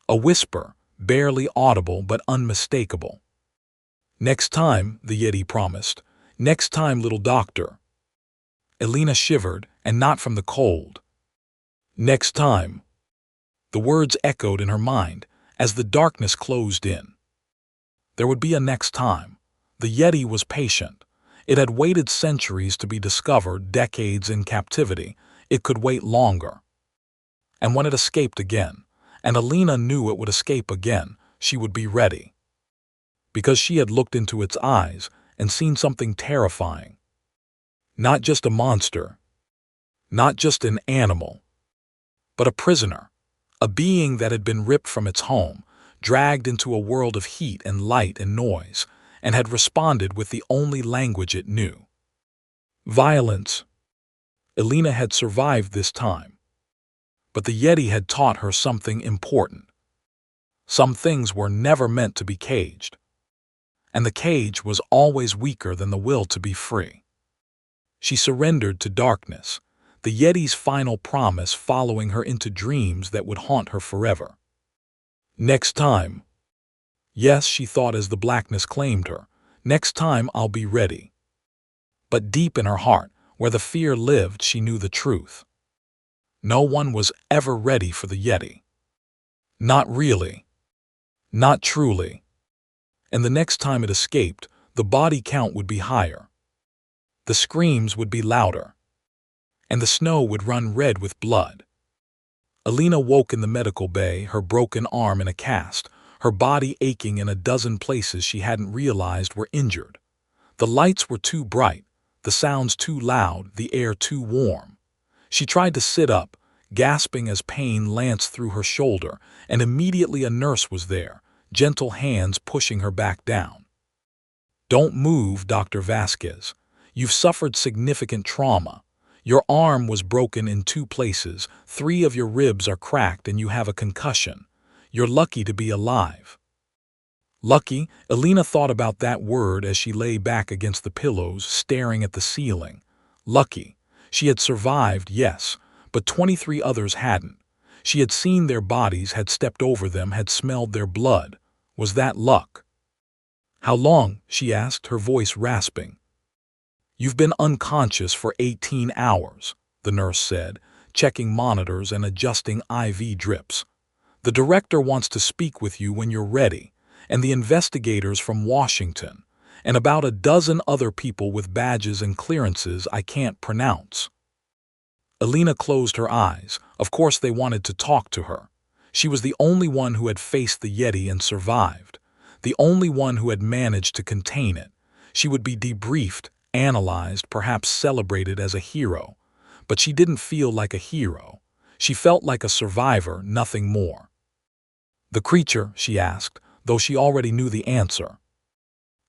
A whisper, barely audible but unmistakable. "Next time," the Yeti promised. "Next time, little doctor." Alina shivered, and not from the cold. "Next time." The words echoed in her mind as the darkness closed in. There would be a next time. The Yeti was patient. It had waited centuries to be discovered, decades in captivity. It could wait longer. And when it escaped again, and Alina knew it would escape again, she would be ready. Because she had looked into its eyes and seen something terrifying. Not just a monster, not just an animal, but a prisoner, a being that had been ripped from its home, dragged into a world of heat and light and noise, and had responded with the only language it knew. Violence. Alina had survived this time. But the Yeti had taught her something important. Some things were never meant to be caged. And the cage was always weaker than the will to be free. She surrendered to darkness, the Yeti's final promise following her into dreams that would haunt her forever. Next time. Yes, she thought as the blackness claimed her. Next time I'll be ready. But deep in her heart, where the fear lived, she knew the truth. No one was ever ready for the Yeti. Not really. Not truly. And the next time it escaped, the body count would be higher. The screams would be louder. And the snow would run red with blood. Alina woke in the medical bay, her broken arm in a cast, her body aching in a dozen places she hadn't realized were injured. The lights were too bright, the sounds too loud, the air too warm. She tried to sit up, gasping as pain lanced through her shoulder, and immediately a nurse was there, gentle hands pushing her back down. "Don't move, Dr. Vasquez. You've suffered significant trauma. Your arm was broken in 2 places, 3 of your ribs are cracked, and you have a concussion. You're lucky to be alive." Lucky? Alina thought about that word as she lay back against the pillows, staring at the ceiling. Lucky. She had survived, yes, but 23 others hadn't. She had seen their bodies, had stepped over them, had smelled their blood. Was that luck? "How long?" she asked, her voice rasping. "You've been unconscious for 18 hours, the nurse said, checking monitors and adjusting IV drips. "The director wants to speak with you when you're ready, and the investigators from Washington, and about a dozen other people with badges and clearances I can't pronounce." Alina closed her eyes. Of course they wanted to talk to her. She was the only one who had faced the Yeti and survived, the only one who had managed to contain it. She would be debriefed, analyzed, perhaps celebrated as a hero. But she didn't feel like a hero. She felt like a survivor, nothing more. "The creature?" she asked, though she already knew the answer.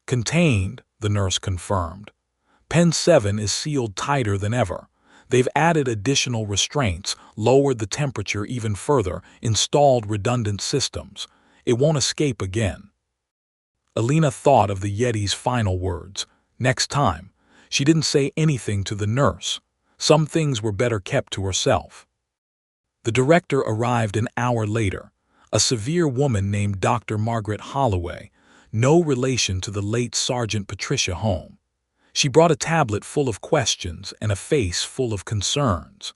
"Contained," the nurse confirmed. "Pen 7 is sealed tighter than ever. They've added additional restraints, lowered the temperature even further, installed redundant systems. It won't escape again." Alina thought of the Yeti's final words. Next time. She didn't say anything to the nurse. Some things were better kept to herself. The director arrived an hour later, a severe woman named Dr. Margaret Holloway, no relation to the late Sergeant Patricia Home. She brought a tablet full of questions and a face full of concerns.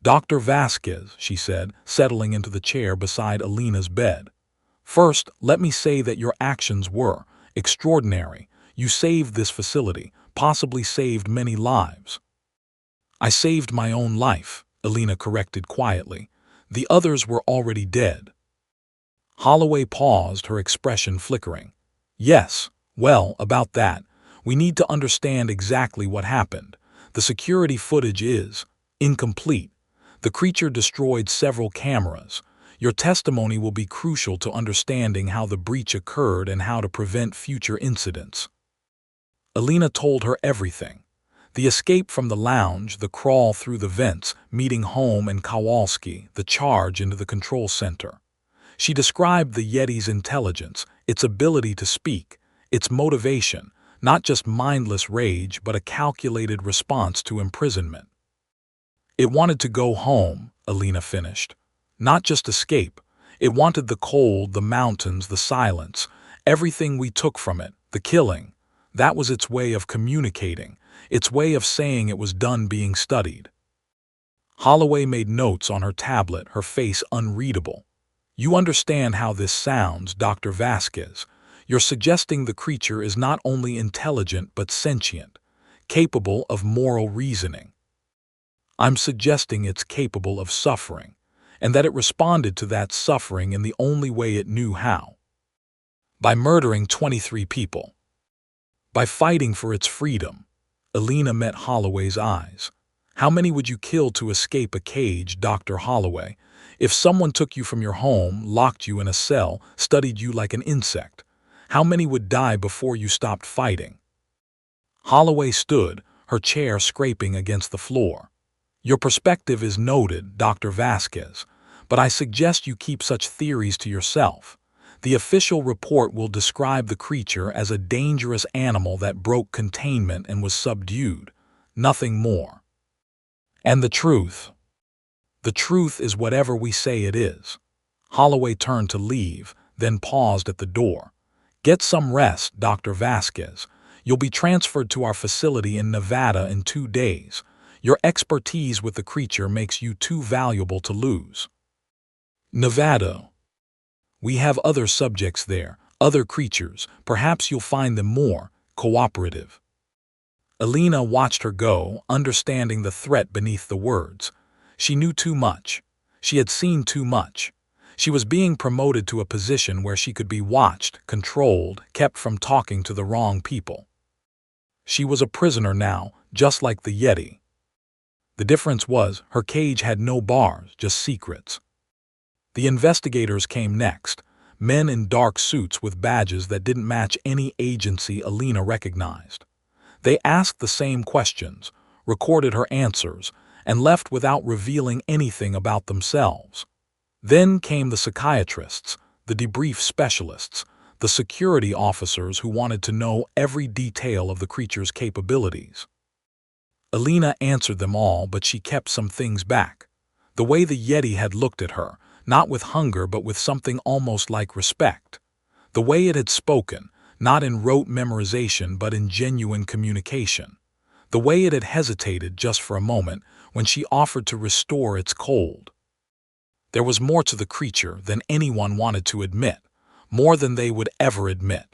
"Dr. Vasquez," she said, settling into the chair beside Alina's bed. "First, let me say that your actions were extraordinary. You saved this facility, possibly saved many lives." "I saved my own life," Alina corrected quietly. "The others were already dead." Holloway paused, her expression flickering. "Yes, well, about that. We need to understand exactly what happened. The security footage is incomplete. The creature destroyed several cameras. Your testimony will be crucial to understanding how the breach occurred and how to prevent future incidents." Alina told her everything. The escape from the lounge, the crawl through the vents, meeting Home and Kowalski, the charge into the control center. She described the Yeti's intelligence, its ability to speak, its motivation, not just mindless rage but a calculated response to imprisonment. "It wanted to go home," Alina finished. "Not just escape. It wanted the cold, the mountains, the silence, everything we took from it, the killing. That was its way of communicating, its way of saying it was done being studied." Holloway made notes on her tablet, her face unreadable. "You understand how this sounds, Dr. Vasquez. You're suggesting the creature is not only intelligent but sentient, capable of moral reasoning." "I'm suggesting it's capable of suffering, and that it responded to that suffering in the only way it knew how. By murdering 23 people. By fighting for its freedom." Alina met Holloway's eyes. "How many would you kill to escape a cage, Dr. Holloway? If someone took you from your home, locked you in a cell, studied you like an insect, how many would die before you stopped fighting?" Holloway stood, her chair scraping against the floor. "Your perspective is noted, Dr. Vasquez, but I suggest you keep such theories to yourself. The official report will describe the creature as a dangerous animal that broke containment and was subdued, nothing more. And the truth? The truth is whatever we say it is. Holloway turned to leave, then paused at the door. Get some rest, Dr. Vasquez. You'll be transferred to our facility in Nevada in 2 days. Your expertise with the creature makes you too valuable to lose. Nevada. We have other subjects there, other creatures. Perhaps you'll find them more cooperative. Alina watched her go, understanding the threat beneath the words. She knew too much. She had seen too much. She was being promoted to a position where she could be watched, controlled, kept from talking to the wrong people. She was a prisoner now, just like the Yeti. The difference was, her cage had no bars, just secrets. The investigators came next, men in dark suits with badges that didn't match any agency Alina recognized. They asked the same questions, recorded her answers, and left without revealing anything about themselves. Then came the psychiatrists, the debrief specialists, the security officers who wanted to know every detail of the creature's capabilities. Alina answered them all, but she kept some things back. The way the Yeti had looked at her, not with hunger but with something almost like respect. The way it had spoken, not in rote memorization but in genuine communication. The way it had hesitated just for a moment when she offered to restore its cold. There was more to the creature than anyone wanted to admit, more than they would ever admit.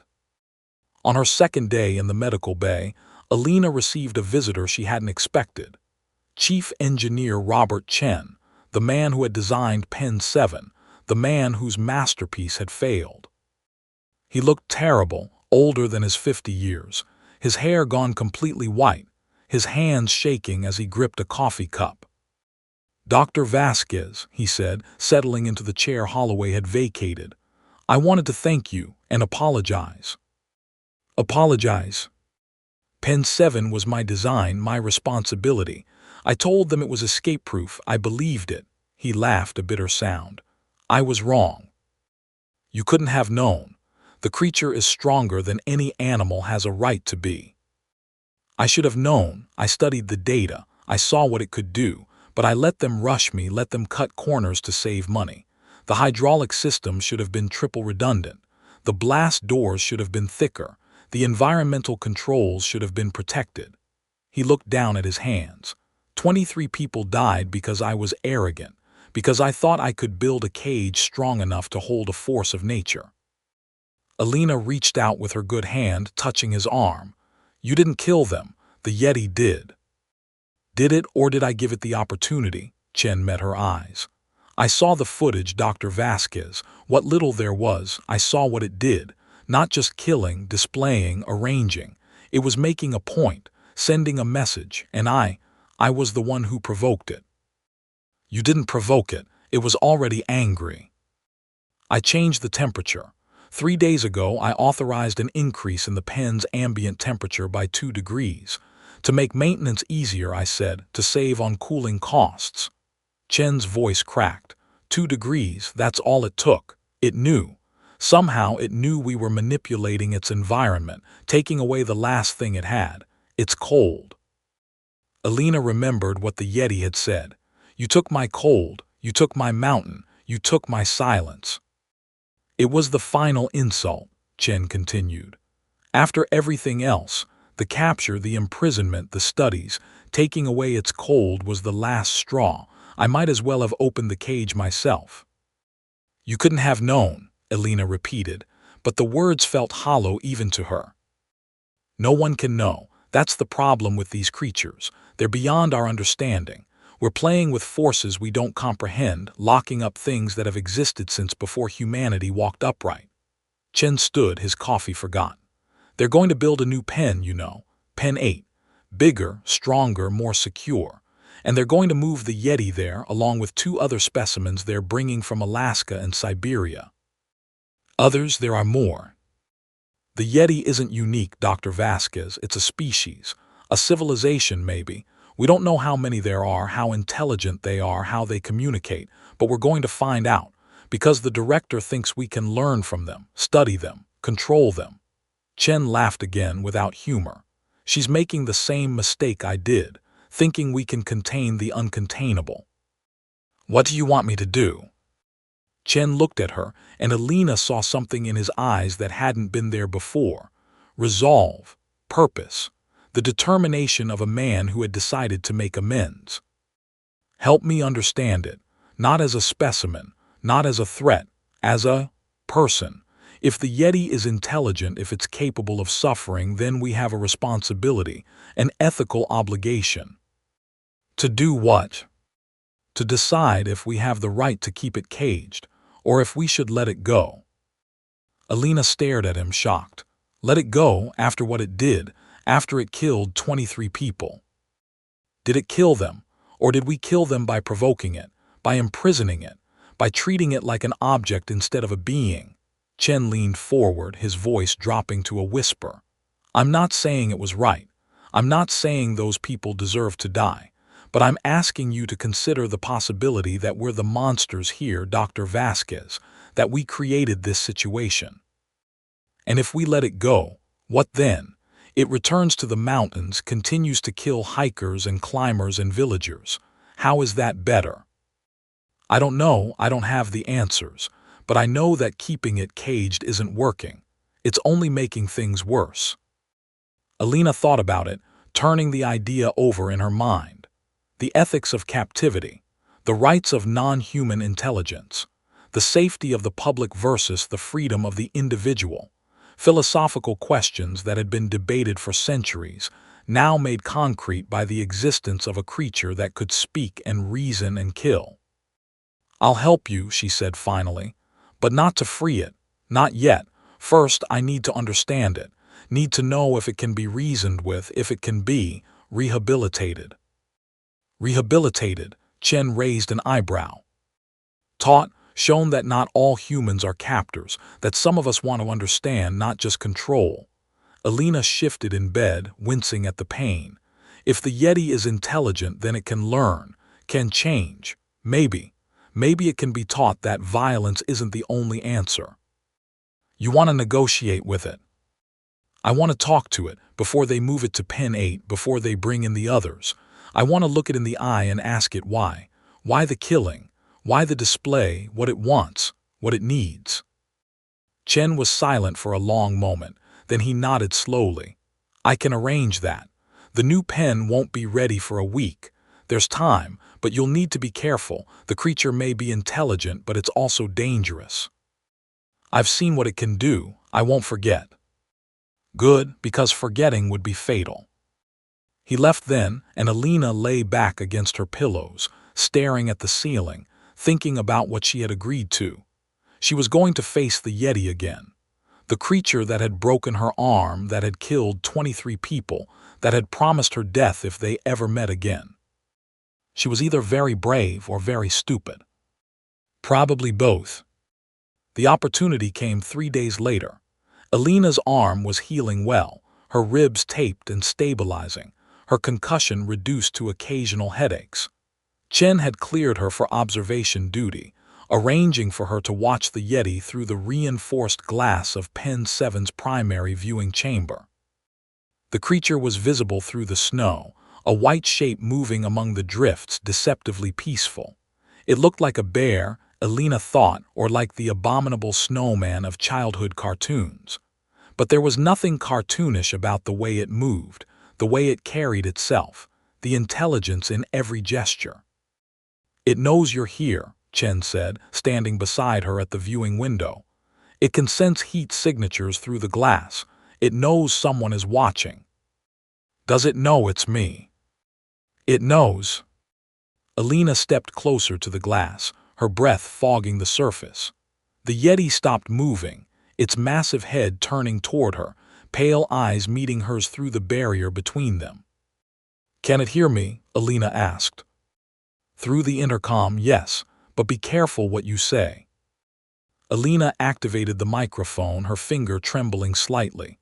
On her second day in the medical bay, Alina received a visitor she hadn't expected. Chief Engineer Robert Chen, the man who had designed Pen 7, the man whose masterpiece had failed. He looked terrible, older than his 50 years, his hair gone completely white, his hands shaking as he gripped a coffee cup. Dr. Vasquez, he said, settling into the chair Holloway had vacated. I wanted to thank you and apologize. Apologize? Pen 7 was my design, my responsibility. I told them it was escape-proof. I believed it. He laughed, a bitter sound. I was wrong. You couldn't have known. The creature is stronger than any animal has a right to be. I should have known. I studied the data. I saw what it could do. But I let them rush me, let them cut corners to save money. The hydraulic system should have been triple redundant. The blast doors should have been thicker. The environmental controls should have been protected. He looked down at his hands. 23 people died because I was arrogant, because I thought I could build a cage strong enough to hold a force of nature. Alina reached out with her good hand, touching his arm. You didn't kill them. The Yeti did. Did it, or did I give it the opportunity? Chen met her eyes. I saw the footage, Dr. Vasquez. What little there was, I saw what it did. Not just killing, displaying, arranging. It was making a point, sending a message, and I was the one who provoked it. You didn't provoke it. It was already angry. I changed the temperature. 3 days ago, I authorized an increase in the pen's ambient temperature by 2 degrees. To make maintenance easier, I said, to save on cooling costs. Chen's voice cracked. 2 degrees, that's all it took. It knew. Somehow it knew we were manipulating its environment, taking away the last thing it had. It's cold. Alina remembered what the Yeti had said. You took my cold, you took my mountain, you took my silence. It was the final insult, Chen continued. After everything else, the capture, the imprisonment, the studies, taking away its cold was the last straw. I might as well have opened the cage myself. You couldn't have known, Alina repeated, but the words felt hollow even to her. No one can know. That's the problem with these creatures. They're beyond our understanding. We're playing with forces we don't comprehend, locking up things that have existed since before humanity walked upright. Chen stood, his coffee forgotten. They're going to build a new pen, you know, Pen 8. Bigger, stronger, more secure. And they're going to move the Yeti there, along with 2 other specimens they're bringing from Alaska and Siberia. Others, there are more. The Yeti isn't unique, Dr. Vasquez. It's a species. A civilization, maybe. We don't know how many there are, how intelligent they are, how they communicate, but we're going to find out, because the director thinks we can learn from them, study them, control them. Chen laughed again without humor. She's making the same mistake I did, thinking we can contain the uncontainable. What do you want me to do? Chen looked at her, and Alina saw something in his eyes that hadn't been there before. Resolve, purpose, the determination of a man who had decided to make amends. Help me understand it, not as a specimen, not as a threat, as a person. If the Yeti is intelligent, if it's capable of suffering, then we have a responsibility, an ethical obligation. To do what? To decide if we have the right to keep it caged, or if we should let it go. Alina stared at him, shocked. Let it go after what it did, after it killed 23 people. Did it kill them, or did we kill them by provoking it, by imprisoning it, by treating it like an object instead of a being? Chen leaned forward, his voice dropping to a whisper. I'm not saying it was right. I'm not saying those people deserve to die. But I'm asking you to consider the possibility that we're the monsters here, Dr. Vasquez, that we created this situation. And if we let it go, what then? It returns to the mountains, continues to kill hikers and climbers and villagers. How is that better? I don't know, I don't have the answers, but I know that keeping it caged isn't working. It's only making things worse. Alina thought about it, turning the idea over in her mind. The ethics of captivity, the rights of non-human intelligence, the safety of the public versus the freedom of the individual, philosophical questions that had been debated for centuries, now made concrete by the existence of a creature that could speak and reason and kill. I'll help you, she said finally, but not to free it, not yet. First, I need to understand it, need to know if it can be reasoned with, if it can be rehabilitated. Rehabilitated, Chen raised an eyebrow. Taught, shown that not all humans are captors, that some of us want to understand, not just control. Alina shifted in bed, wincing at the pain. If the Yeti is intelligent, then it can learn, can change. Maybe it can be taught that violence isn't the only answer. You want to negotiate with it. I want to talk to it before they move it to Pen 8, before they bring in the others. I want to look it in the eye and ask it why. Why the killing? Why the display? What it wants? What it needs? Chen was silent for a long moment. Then he nodded slowly. I can arrange that. The new pen won't be ready for a week. There's time, but you'll need to be careful. The creature may be intelligent, but it's also dangerous. I've seen what it can do. I won't forget. Good, because forgetting would be fatal. He left then, and Alina lay back against her pillows, staring at the ceiling, thinking about what she had agreed to. She was going to face the Yeti again. The creature that had broken her arm, that had killed 23 people, that had promised her death if they ever met again. She was either very brave or very stupid. Probably both. The opportunity came 3 days later. Alina's arm was healing well, her ribs taped and stabilizing, her concussion reduced to occasional headaches. Chen had cleared her for observation duty, arranging for her to watch the Yeti through the reinforced glass of Pen 7's primary viewing chamber. The creature was visible through the snow, a white shape moving among the drifts, deceptively peaceful. It looked like a bear, Alina thought, or like the abominable snowman of childhood cartoons. But there was nothing cartoonish about the way it moved, the way it carried itself, the intelligence in every gesture. It knows you're here, Chen said, standing beside her at the viewing window. It can sense heat signatures through the glass. It knows someone is watching. Does it know it's me? It knows. Alina stepped closer to the glass, her breath fogging the surface. The Yeti stopped moving, its massive head turning toward her, pale eyes meeting hers through the barrier between them. Can it hear me? Alina asked. Through the intercom, yes, but be careful what you say. Alina activated the microphone, her finger trembling slightly.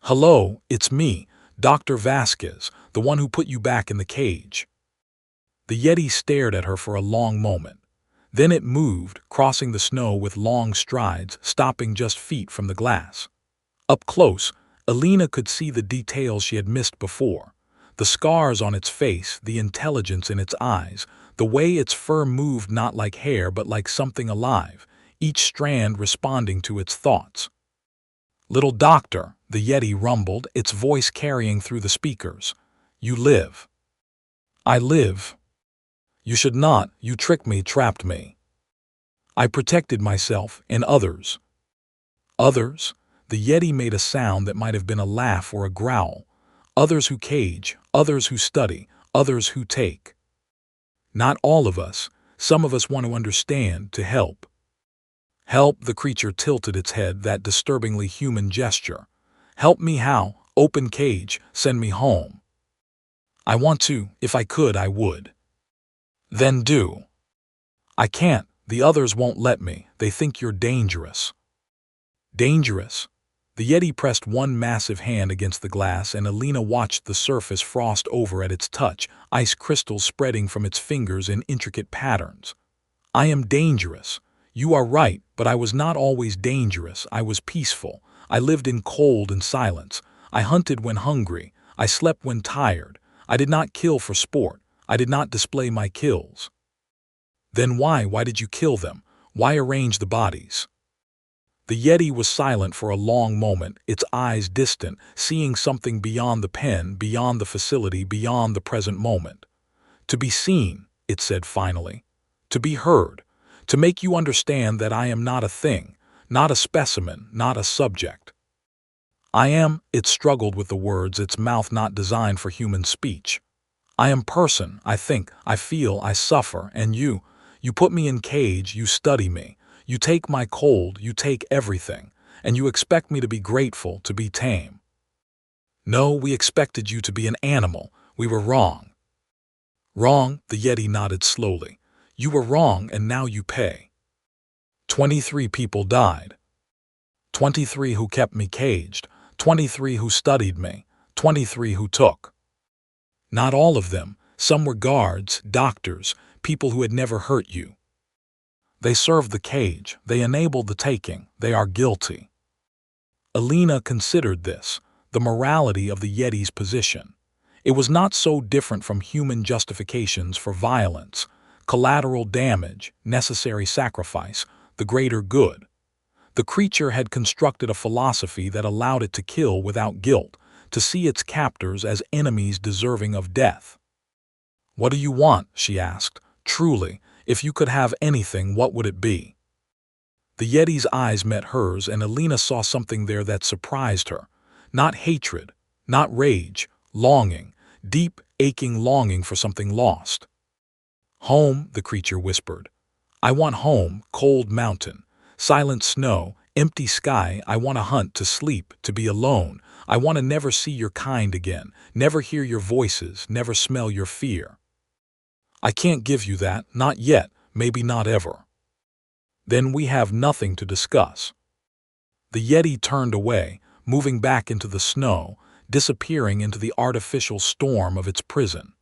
Hello, it's me, Dr. Vasquez, the one who put you back in the cage. The Yeti stared at her for a long moment. Then it moved, crossing the snow with long strides, stopping just feet from the glass. Up close, Alina could see the details she had missed before. The scars on its face, the intelligence in its eyes, the way its fur moved not like hair but like something alive, each strand responding to its thoughts. "Little doctor," the Yeti rumbled, its voice carrying through the speakers. "You live." "I live." "You should not. You tricked me, trapped me." "I protected myself and others." "Others?" The Yeti made a sound that might have been a laugh or a growl. "Others who cage, others who study, others who take." "Not all of us. Some of us want to understand, to help." "Help?" The creature tilted its head, that disturbingly human gesture. "Help me how? Open cage, send me home." "I want to. If I could, I would." "Then do." "I can't. The others won't let me. They think you're dangerous." "Dangerous?" The Yeti pressed one massive hand against the glass, and Alina watched the surface frost over at its touch, ice crystals spreading from its fingers in intricate patterns. "I am dangerous. You are right, but I was not always dangerous. I was peaceful. I lived in cold and silence. I hunted when hungry. I slept when tired. I did not kill for sport. I did not display my kills." "Then why did you kill them? Why arrange the bodies?" The Yeti was silent for a long moment, its eyes distant, seeing something beyond the pen, beyond the facility, beyond the present moment. "To be seen," it said finally. "To be heard. To make you understand that I am not a thing, not a specimen, not a subject." "I am," it struggled with the words, its mouth not designed for human speech. "I am person, I think, I feel, I suffer, and you put me in cage, you study me. You take my cold, you take everything, and you expect me to be grateful, to be tame." "No, we expected you to be an animal. We were wrong." "Wrong?" The Yeti nodded slowly. "You were wrong, and now you pay. 23 people died. 23 who kept me caged. 23 who studied me. 23 who took." "Not all of them. Some were guards, doctors, people who had never hurt you." "They served the cage. They enabled the taking. They are guilty." Alina considered this, the morality of the Yeti's position. It was not so different from human justifications for violence, collateral damage, necessary sacrifice, the greater good. The creature had constructed a philosophy that allowed it to kill without guilt, to see its captors as enemies deserving of death. "What do you want?" she asked. "Truly, if you could have anything, what would it be?" The Yeti's eyes met hers, and Alina saw something there that surprised her. Not hatred, not rage, longing, deep, aching longing for something lost. "Home," the creature whispered. "I want home, cold mountain, silent snow, empty sky. I want to hunt, to sleep, to be alone. I want to never see your kind again, never hear your voices, never smell your fear." "I can't give you that, not yet, maybe not ever." "Then we have nothing to discuss." The Yeti turned away, moving back into the snow, disappearing into the artificial storm of its prison.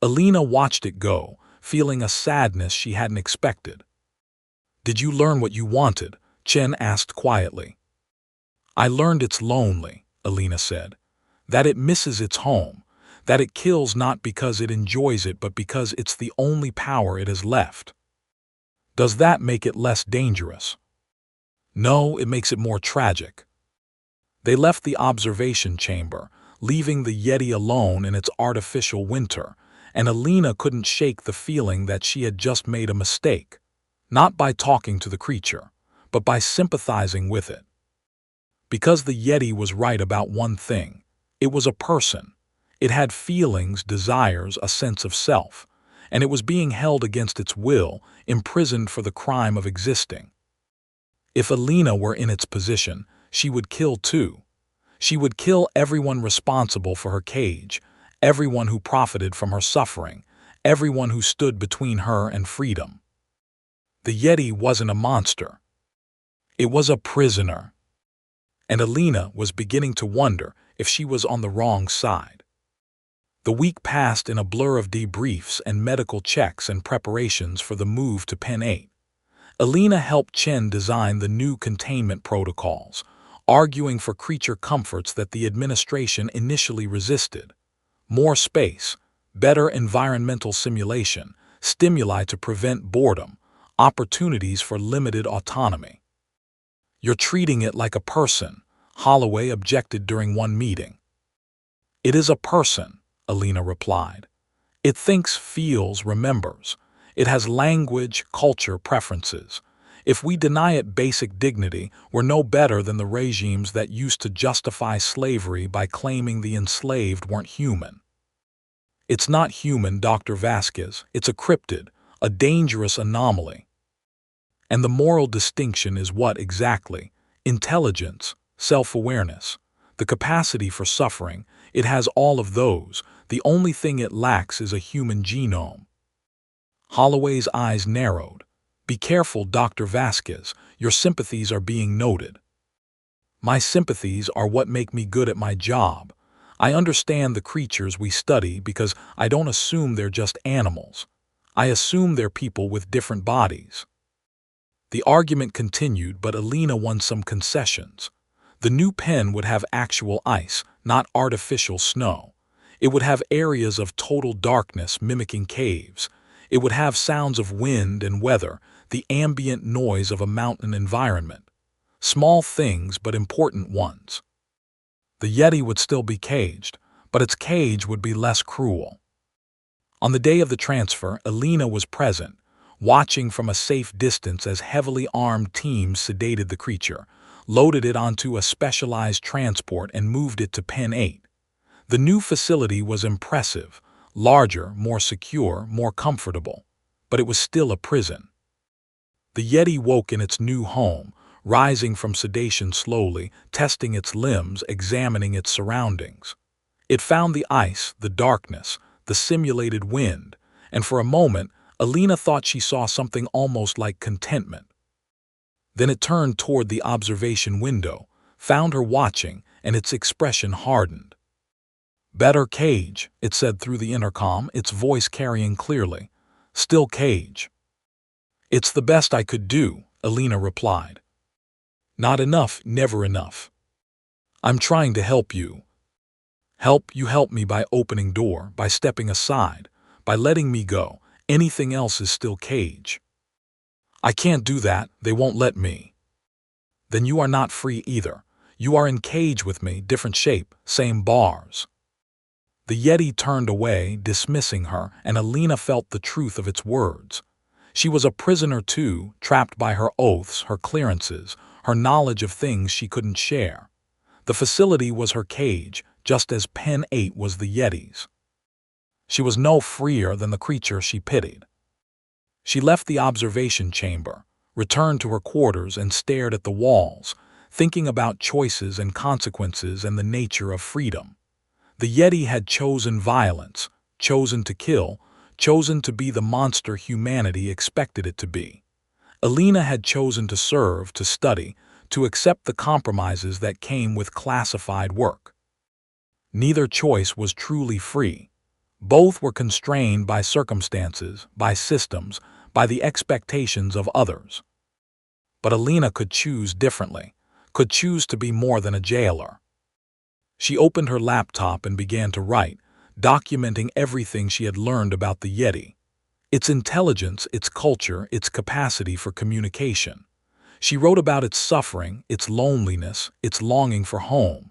Alina watched it go, feeling a sadness she hadn't expected. "Did you learn what you wanted?" Chen asked quietly. "I learned it's lonely," Alina said. "That it misses its home. That it kills not because it enjoys it but because it's the only power it has left." "Does that make it less dangerous?" "No, it makes it more tragic." They left the observation chamber, leaving the Yeti alone in its artificial winter, and Alina couldn't shake the feeling that she had just made a mistake. Not by talking to the creature, but by sympathizing with it. Because the Yeti was right about one thing. It was a person. It had feelings, desires, a sense of self, and it was being held against its will, imprisoned for the crime of existing. If Alina were in its position, she would kill too. She would kill everyone responsible for her cage, everyone who profited from her suffering, everyone who stood between her and freedom. The Yeti wasn't a monster. It was a prisoner. And Alina was beginning to wonder if she was on the wrong side. The week passed in a blur of debriefs and medical checks and preparations for the move to Pen 8. Alina helped Chen design the new containment protocols, arguing for creature comforts that the administration initially resisted. More space, better environmental simulation, stimuli to prevent boredom, opportunities for limited autonomy. "You're treating it like a person," Holloway objected during one meeting. "It is a person," Alina replied. "It thinks, feels, remembers. It has language, culture, preferences. If we deny it basic dignity, we're no better than the regimes that used to justify slavery by claiming the enslaved weren't human." "It's not human, Dr. Vasquez. It's a cryptid, a dangerous anomaly." "And the moral distinction is what exactly? Intelligence, self-awareness, the capacity for suffering. It has all of those. The only thing it lacks is a human genome." Holloway's eyes narrowed. "Be careful, Dr. Vasquez. Your sympathies are being noted." "My sympathies are what make me good at my job. I understand the creatures we study because I don't assume they're just animals. I assume they're people with different bodies." The argument continued, but Alina won some concessions. The new pen would have actual ice, not artificial snow. It would have areas of total darkness mimicking caves. It would have sounds of wind and weather, the ambient noise of a mountain environment. Small things, but important ones. The Yeti would still be caged, but its cage would be less cruel. On the day of the transfer, Alina was present, watching from a safe distance as heavily armed teams sedated the creature, loaded it onto a specialized transport and moved it to Pen 8. The new facility was impressive, larger, more secure, more comfortable, but it was still a prison. The Yeti woke in its new home, rising from sedation slowly, testing its limbs, examining its surroundings. It found the ice, the darkness, the simulated wind, and for a moment, Alina thought she saw something almost like contentment. Then it turned toward the observation window, found her watching, and its expression hardened. "Better cage," it said through the intercom, its voice carrying clearly. "Still cage." "It's the best I could do," Alina replied. "Not enough, never enough. I'm trying to help you." "Help you help me by opening door, by stepping aside, by letting me go. Anything else is still cage." "I can't do that, they won't let me." "Then you are not free either. You are in cage with me, different shape, same bars." The Yeti turned away, dismissing her, and Alina felt the truth of its words. She was a prisoner too, trapped by her oaths, her clearances, her knowledge of things she couldn't share. The facility was her cage, just as Pen 8 was the Yeti's. She was no freer than the creature she pitied. She left the observation chamber, returned to her quarters and stared at the walls, thinking about choices and consequences and the nature of freedom. The Yeti had chosen violence, chosen to kill, chosen to be the monster humanity expected it to be. Alina had chosen to serve, to study, to accept the compromises that came with classified work. Neither choice was truly free. Both were constrained by circumstances, by systems, by the expectations of others. But Alina could choose differently, could choose to be more than a jailer. She opened her laptop and began to write, documenting everything she had learned about the Yeti. Its intelligence, its culture, its capacity for communication. She wrote about its suffering, its loneliness, its longing for home.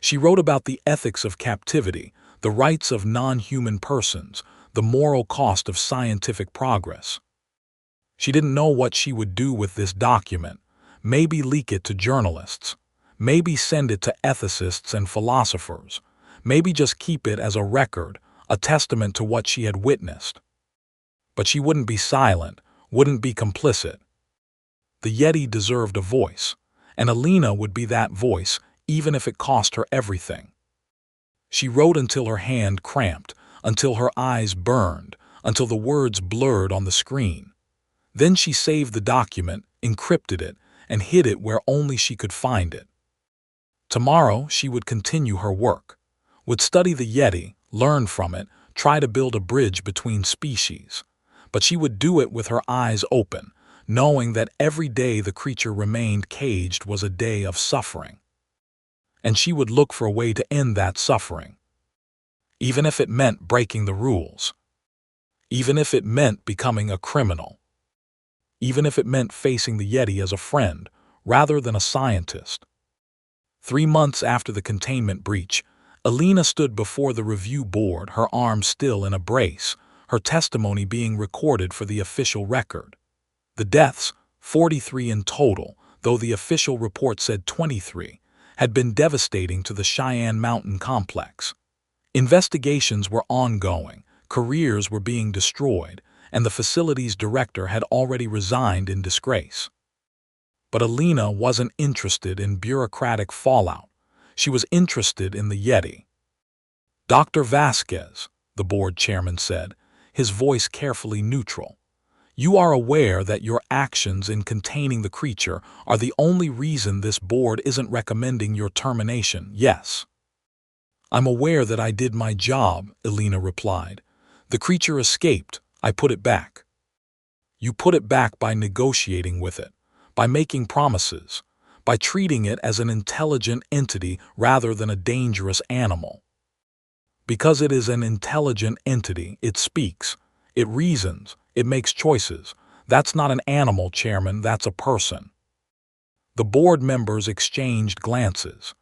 She wrote about the ethics of captivity, the rights of non-human persons, the moral cost of scientific progress. She didn't know what she would do with this document. Maybe leak it to journalists. Maybe send it to ethicists and philosophers. Maybe just keep it as a record, a testament to what she had witnessed. But she wouldn't be silent, wouldn't be complicit. The Yeti deserved a voice, and Alina would be that voice, even if it cost her everything. She wrote until her hand cramped, until her eyes burned, until the words blurred on the screen. Then she saved the document, encrypted it, and hid it where only she could find it. Tomorrow she would continue her work, would study the Yeti, learn from it, try to build a bridge between species. But she would do it with her eyes open, knowing that every day the creature remained caged was a day of suffering. and she would look for a way to end that suffering, even if it meant breaking the rules, even if it meant becoming a criminal, even if it meant facing the Yeti as a friend rather than a scientist. 3 months after the containment breach, Alina stood before the review board, her arm still in a brace, her testimony being recorded for the official record. The deaths, 43 in total, though the official report said 23, had been devastating to the Cheyenne Mountain complex. Investigations were ongoing, careers were being destroyed, and the facility's director had already resigned in disgrace. But Alina wasn't interested in bureaucratic fallout. She was interested in the Yeti. "Dr. Vasquez," the board chairman said, his voice carefully neutral, "you are aware that your actions in containing the creature are the only reason this board isn't recommending your termination, yes?" "I'm aware that I did my job," Alina replied. "The creature escaped. I put it back." "You put it back by negotiating with it, by making promises, by treating it as an intelligent entity rather than a dangerous animal. Because it is an intelligent entity, it speaks, it reasons, it makes choices. That's not an animal, Chairman, that's a person." The board members exchanged glances.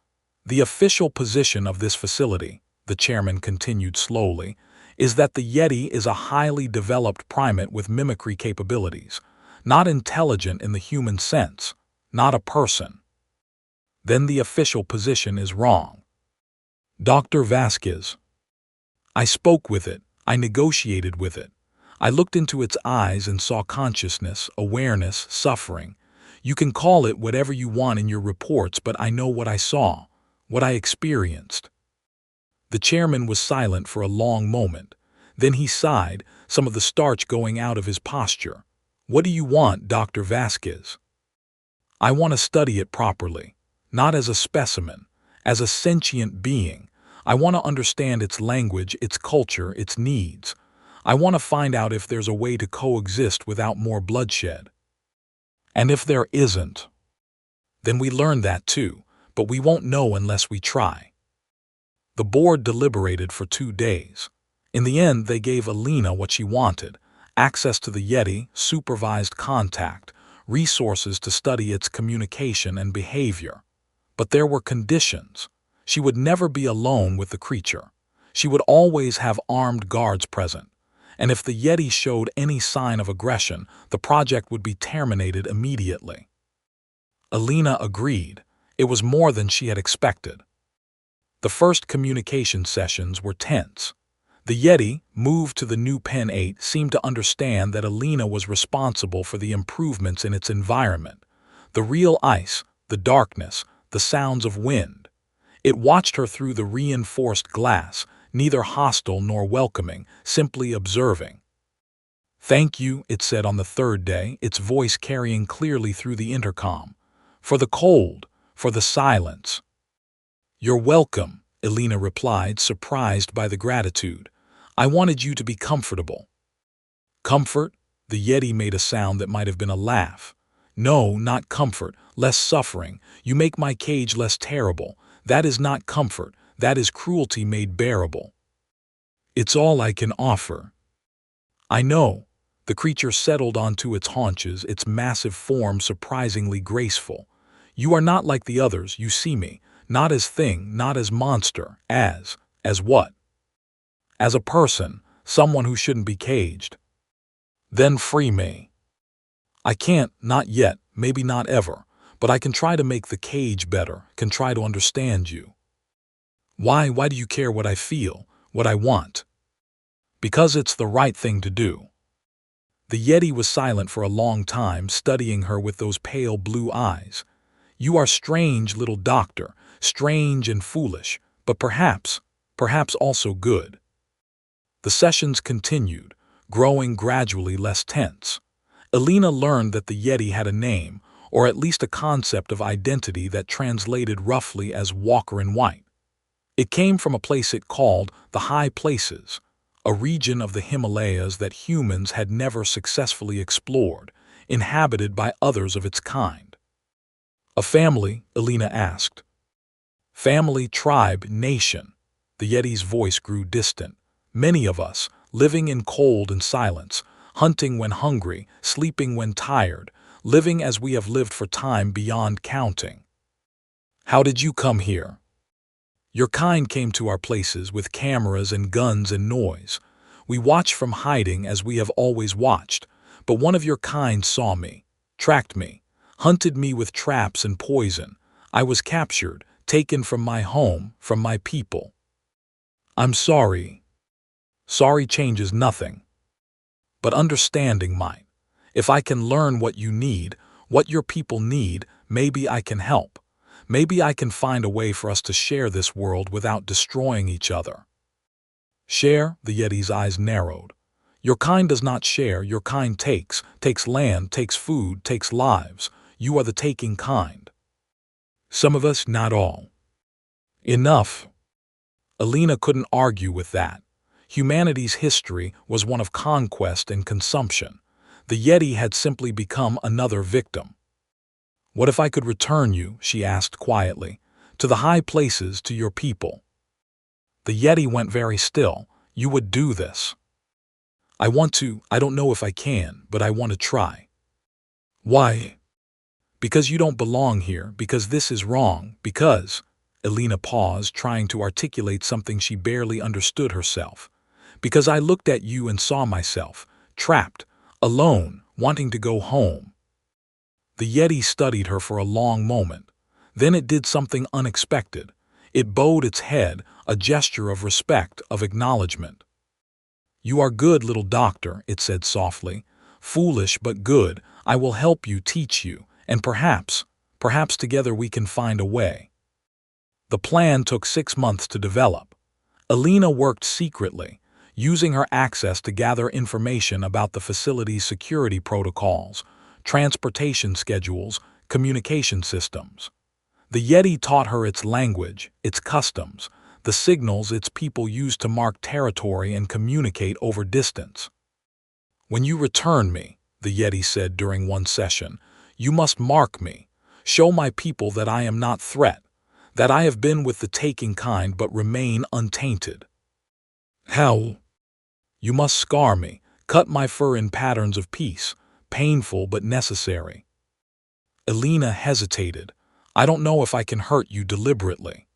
"The official position of this facility," the chairman continued slowly, "is that the Yeti is a highly developed primate with mimicry capabilities, not intelligent in the human sense, not a person." "Then the official position is wrong." "Dr. Vasquez, I spoke with it, I negotiated with it. I looked into its eyes and saw consciousness, awareness, suffering. You can call it whatever you want in your reports, but I know what I saw, what I experienced." The chairman was silent for a long moment. Then he sighed, some of the starch going out of his posture. "What do you want, Dr. Vasquez?" "I want to study it properly, not as a specimen, as a sentient being. I want to understand its language, its culture, its needs. I want to find out if there's a way to coexist without more bloodshed. And if there isn't, then we learn that too, but we won't know unless we try." The board deliberated for 2 days. In the end, they gave Alina what she wanted: access to the Yeti, supervised contact, resources to study its communication and behavior. But there were conditions. She would never be alone with the creature. She would always have armed guards present. And if the Yeti showed any sign of aggression, the project would be terminated immediately. Alina agreed. It was more than she had expected. The first communication sessions were tense. The Yeti, moved to the new Pen 8, seemed to understand that Alina was responsible for the improvements in its environment. The real ice, the darkness, the sounds of wind. It watched her through the reinforced glass, neither hostile nor welcoming, simply observing. "Thank you," it said on the 3rd day, its voice carrying clearly through the intercom. "For the cold, for the silence." "You're welcome," Alina replied, surprised by the gratitude. "I wanted you to be comfortable." "Comfort?" The Yeti made a sound that might have been a laugh. "No, not comfort, less suffering. You make my cage less terrible. That is not comfort, that is cruelty made bearable." "It's all I can offer." "I know." The creature settled onto its haunches, its massive form surprisingly graceful. "You are not like the others, you see me. Not as thing, not as monster, as what? As a person, someone who shouldn't be caged." "Then free me." "I can't, not yet, maybe not ever, but I can try to make the cage better, can try to understand you." Why do you care what I feel, what I want?" "Because it's the right thing to do." The Yeti was silent for a long time, studying her with those pale blue eyes. "You are strange, little doctor, strange and foolish, but perhaps also good." The sessions continued, growing gradually less tense. Alina learned that the Yeti had a name, or at least a concept of identity that translated roughly as Walker in White. It came from a place it called the High Places, a region of the Himalayas that humans had never successfully explored, inhabited by others of its kind. "A family?" Alina asked. Family, tribe, nation. The Yeti's voice grew distant. Many of us, living in cold and silence, hunting when hungry, sleeping when tired, living as we have lived for time beyond counting. How did you come here? Your kind came to our places with cameras and guns and noise. We watched from hiding as we have always watched, but one of your kind saw me, tracked me, hunted me with traps and poison. I was captured, taken from my home, from my people. I'm sorry. Sorry changes nothing. But understanding might. If I can learn what you need, what your people need, maybe I can help. Maybe I can find a way for us to share this world without destroying each other. Share? The Yeti's eyes narrowed. Your kind does not share, your kind takes land, takes food, takes lives. You are the taking kind. Some of us, not all. Enough. Alina couldn't argue with that. Humanity's history was one of conquest and consumption. The Yeti had simply become another victim. What if I could return you, she asked quietly, to the high places, to your people? The Yeti went very still. You would do this. I want to, I don't know if I can, but I want to try. Why? Because you don't belong here, because this is wrong, because… Alina paused, trying to articulate something she barely understood herself. Because I looked at you and saw myself, trapped, alone, wanting to go home. The Yeti studied her for a long moment. Then it did something unexpected. It bowed its head, a gesture of respect, of acknowledgement. You are good, little doctor, it said softly. Foolish but good. I will help you, teach you, and perhaps together we can find a way. The plan took 6 months to develop. Alina worked secretly, using her access to gather information about the facility's security protocols, transportation schedules, communication systems. The Yeti taught her its language, its customs, the signals its people used to mark territory and communicate over distance. When you return me, the Yeti said during one session, you must mark me, show my people that I am not threat, that I have been with the taking kind but remain untainted. How? You must scar me, cut my fur in patterns of peace, painful but necessary. Alina hesitated. I don't know if I can hurt you deliberately.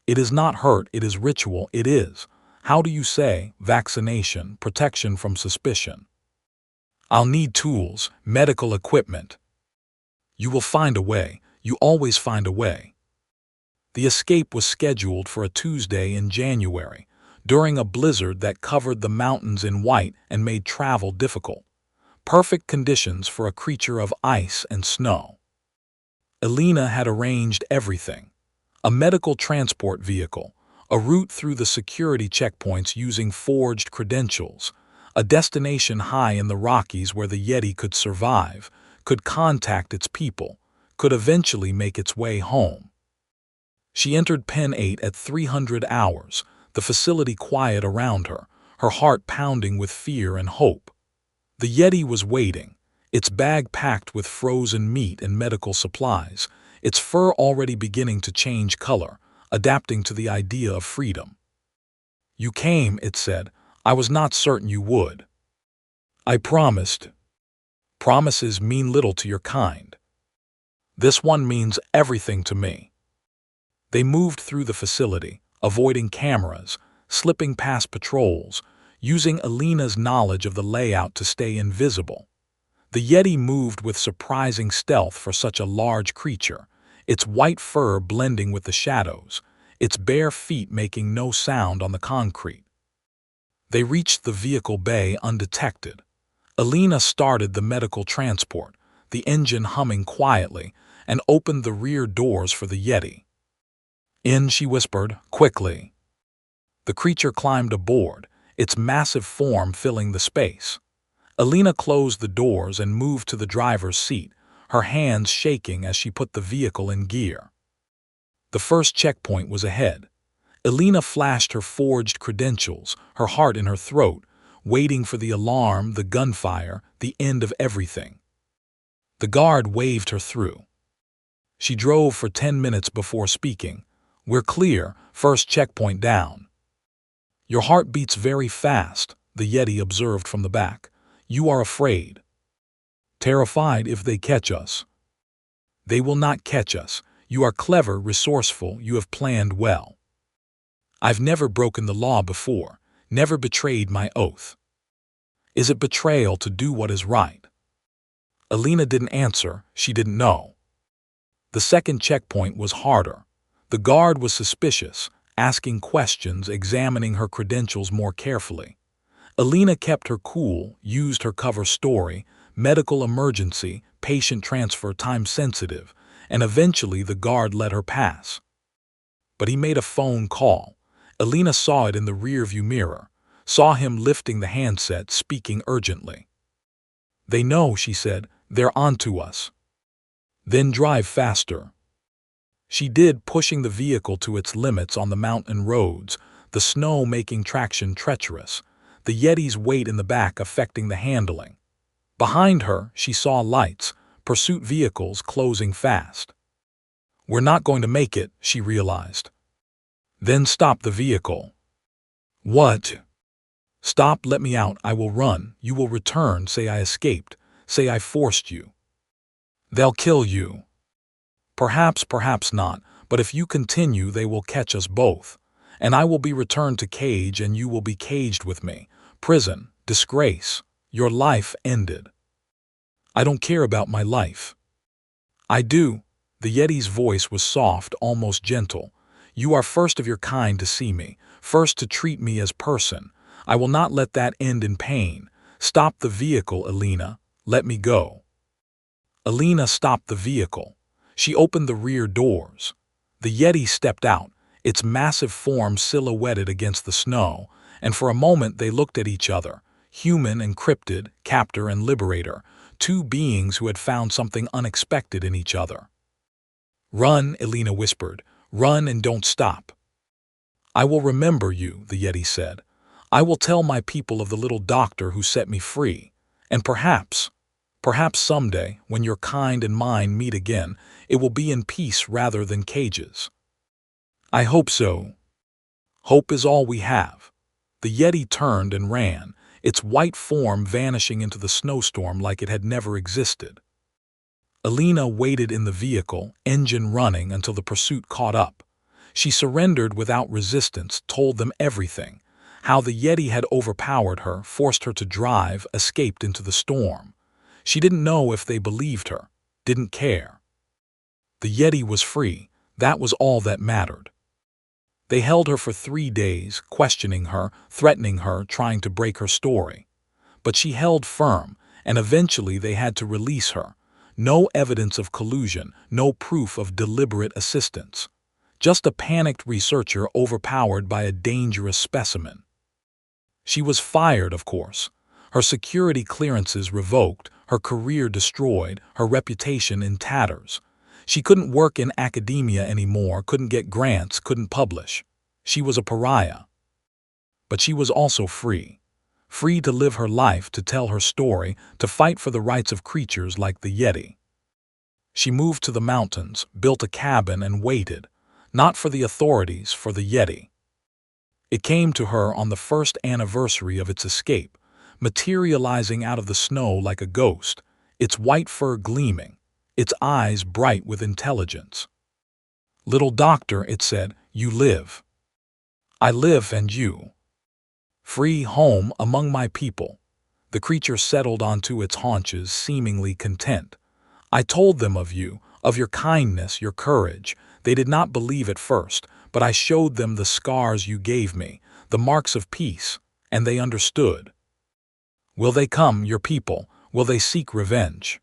It is not hurt, it is ritual, it is. How do you say, vaccination, protection from suspicion? I'll need tools, medical equipment. You will find a way, you always find a way. The escape was scheduled for a Tuesday in January, during a blizzard that covered the mountains in white and made travel difficult. Perfect conditions for a creature of ice and snow. Alina had arranged everything. A medical transport vehicle, a route through the security checkpoints using forged credentials, a destination high in the Rockies where the Yeti could survive, could contact its people, could eventually make its way home. She entered Pen 8 at 300 hours, the facility quiet around her, her heart pounding with fear and hope. The Yeti was waiting, its bag packed with frozen meat and medical supplies, its fur already beginning to change color, adapting to the idea of freedom. You came, it said. I was not certain you would. I promised. Promises mean little to your kind. This one means everything to me. They moved through the facility, avoiding cameras, slipping past patrols, using Alina's knowledge of the layout to stay invisible. The Yeti moved with surprising stealth for such a large creature, its white fur blending with the shadows, its bare feet making no sound on the concrete. They reached the vehicle bay undetected. Alina started the medical transport, the engine humming quietly, and opened the rear doors for the Yeti. In, she whispered, quickly. The creature climbed aboard, its massive form filling the space. Alina closed the doors and moved to the driver's seat, her hands shaking as she put the vehicle in gear. The first checkpoint was ahead. Alina flashed her forged credentials, her heart in her throat, waiting for the alarm, the gunfire, the end of everything. The guard waved her through. She drove for 10 minutes before speaking. We're clear, first checkpoint down. Your heart beats very fast, the Yeti observed from the back. You are afraid. Terrified if they catch us. They will not catch us. You are clever, resourceful, you have planned well. I've never broken the law before, never betrayed my oath. Is it betrayal to do what is right? Alina didn't answer, she didn't know. The second checkpoint was harder. The guard was suspicious, asking questions, examining her credentials more carefully. Alina kept her cool, used her cover story, medical emergency, patient transfer, time sensitive, and eventually the guard let her pass. But he made a phone call. Alina saw it in the rearview mirror, saw him lifting the handset, speaking urgently. They know, she said, they're onto us. Then drive faster. She did, pushing the vehicle to its limits on the mountain roads, the snow making traction treacherous, the Yeti's weight in the back affecting the handling. Behind her, she saw lights, pursuit vehicles closing fast. We're not going to make it, she realized. Then stop the vehicle. What? Stop, let me out, I will run, you will return, say I escaped, say I forced you. They'll kill you. Perhaps, perhaps not, but if you continue they will catch us both, and I will be returned to cage and you will be caged with me. Prison, disgrace, your life ended. I don't care about my life. I do. The Yeti's voice was soft, almost gentle. You are first of your kind to see me, first to treat me as person. I will not let that end in pain. Stop the vehicle, Alina. Let me go. Alina stopped the vehicle. She opened the rear doors. The Yeti stepped out, its massive form silhouetted against the snow, and for a moment they looked at each other, human and cryptid, captor and liberator, two beings who had found something unexpected in each other. Run, Alina whispered. Run and don't stop. I will remember you, the Yeti said. I will tell my people of the little doctor who set me free. And perhaps someday, when your kind and mine meet again, it will be in peace rather than cages. I hope so. Hope is all we have. The Yeti turned and ran, its white form vanishing into the snowstorm like it had never existed. Alina waited in the vehicle, engine running, until the pursuit caught up. She surrendered without resistance, told them everything, how the Yeti had overpowered her, forced her to drive, escaped into the storm. She didn't know if they believed her, didn't care. The Yeti was free, that was all that mattered. They held her for 3 days, questioning her, threatening her, trying to break her story. But she held firm, and eventually they had to release her. No evidence of collusion, no proof of deliberate assistance. Just a panicked researcher overpowered by a dangerous specimen. She was fired, of course. Her security clearances revoked, her career destroyed, her reputation in tatters. She couldn't work in academia anymore, couldn't get grants, couldn't publish. She was a pariah. But she was also free. Free to live her life, to tell her story, to fight for the rights of creatures like the Yeti. She moved to the mountains, built a cabin, and waited, not for the authorities, for the Yeti. It came to her on the first anniversary of its escape, materializing out of the snow like a ghost, its white fur gleaming, its eyes bright with intelligence. Little doctor, it said, you live. I live and you. Free, home, among my people. The creature settled onto its haunches, seemingly content. I told them of you, of your kindness, your courage. They did not believe at first, but I showed them the scars you gave me, the marks of peace, and they understood. Will they come, your people? Will they seek revenge?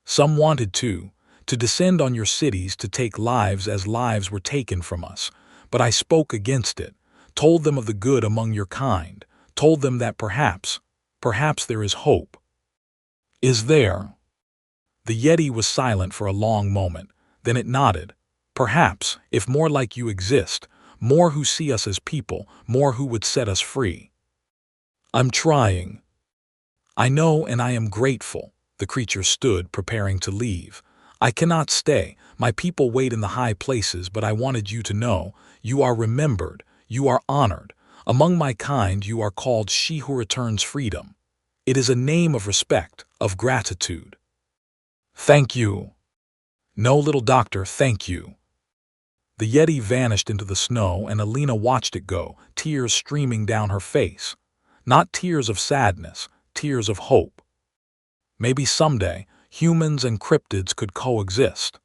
Some wanted to descend on your cities, to take lives as lives were taken from us. But I spoke against it, told them of the good among your kind, told them that perhaps there is hope. Is there? The Yeti was silent for a long moment, then it nodded. Perhaps, if more like you exist, more who see us as people, more who would set us free. I'm trying. I know, and I am grateful. The creature stood, preparing to leave. I cannot stay. My people wait in the high places, but I wanted you to know, you are remembered, you are honored. Among my kind you are called She Who Returns Freedom. It is a name of respect, of gratitude. Thank you. No, little doctor, thank you. The Yeti vanished into the snow, and Alina watched it go, tears streaming down her face. Not tears of sadness, tears of hope. Maybe someday, humans and cryptids could coexist.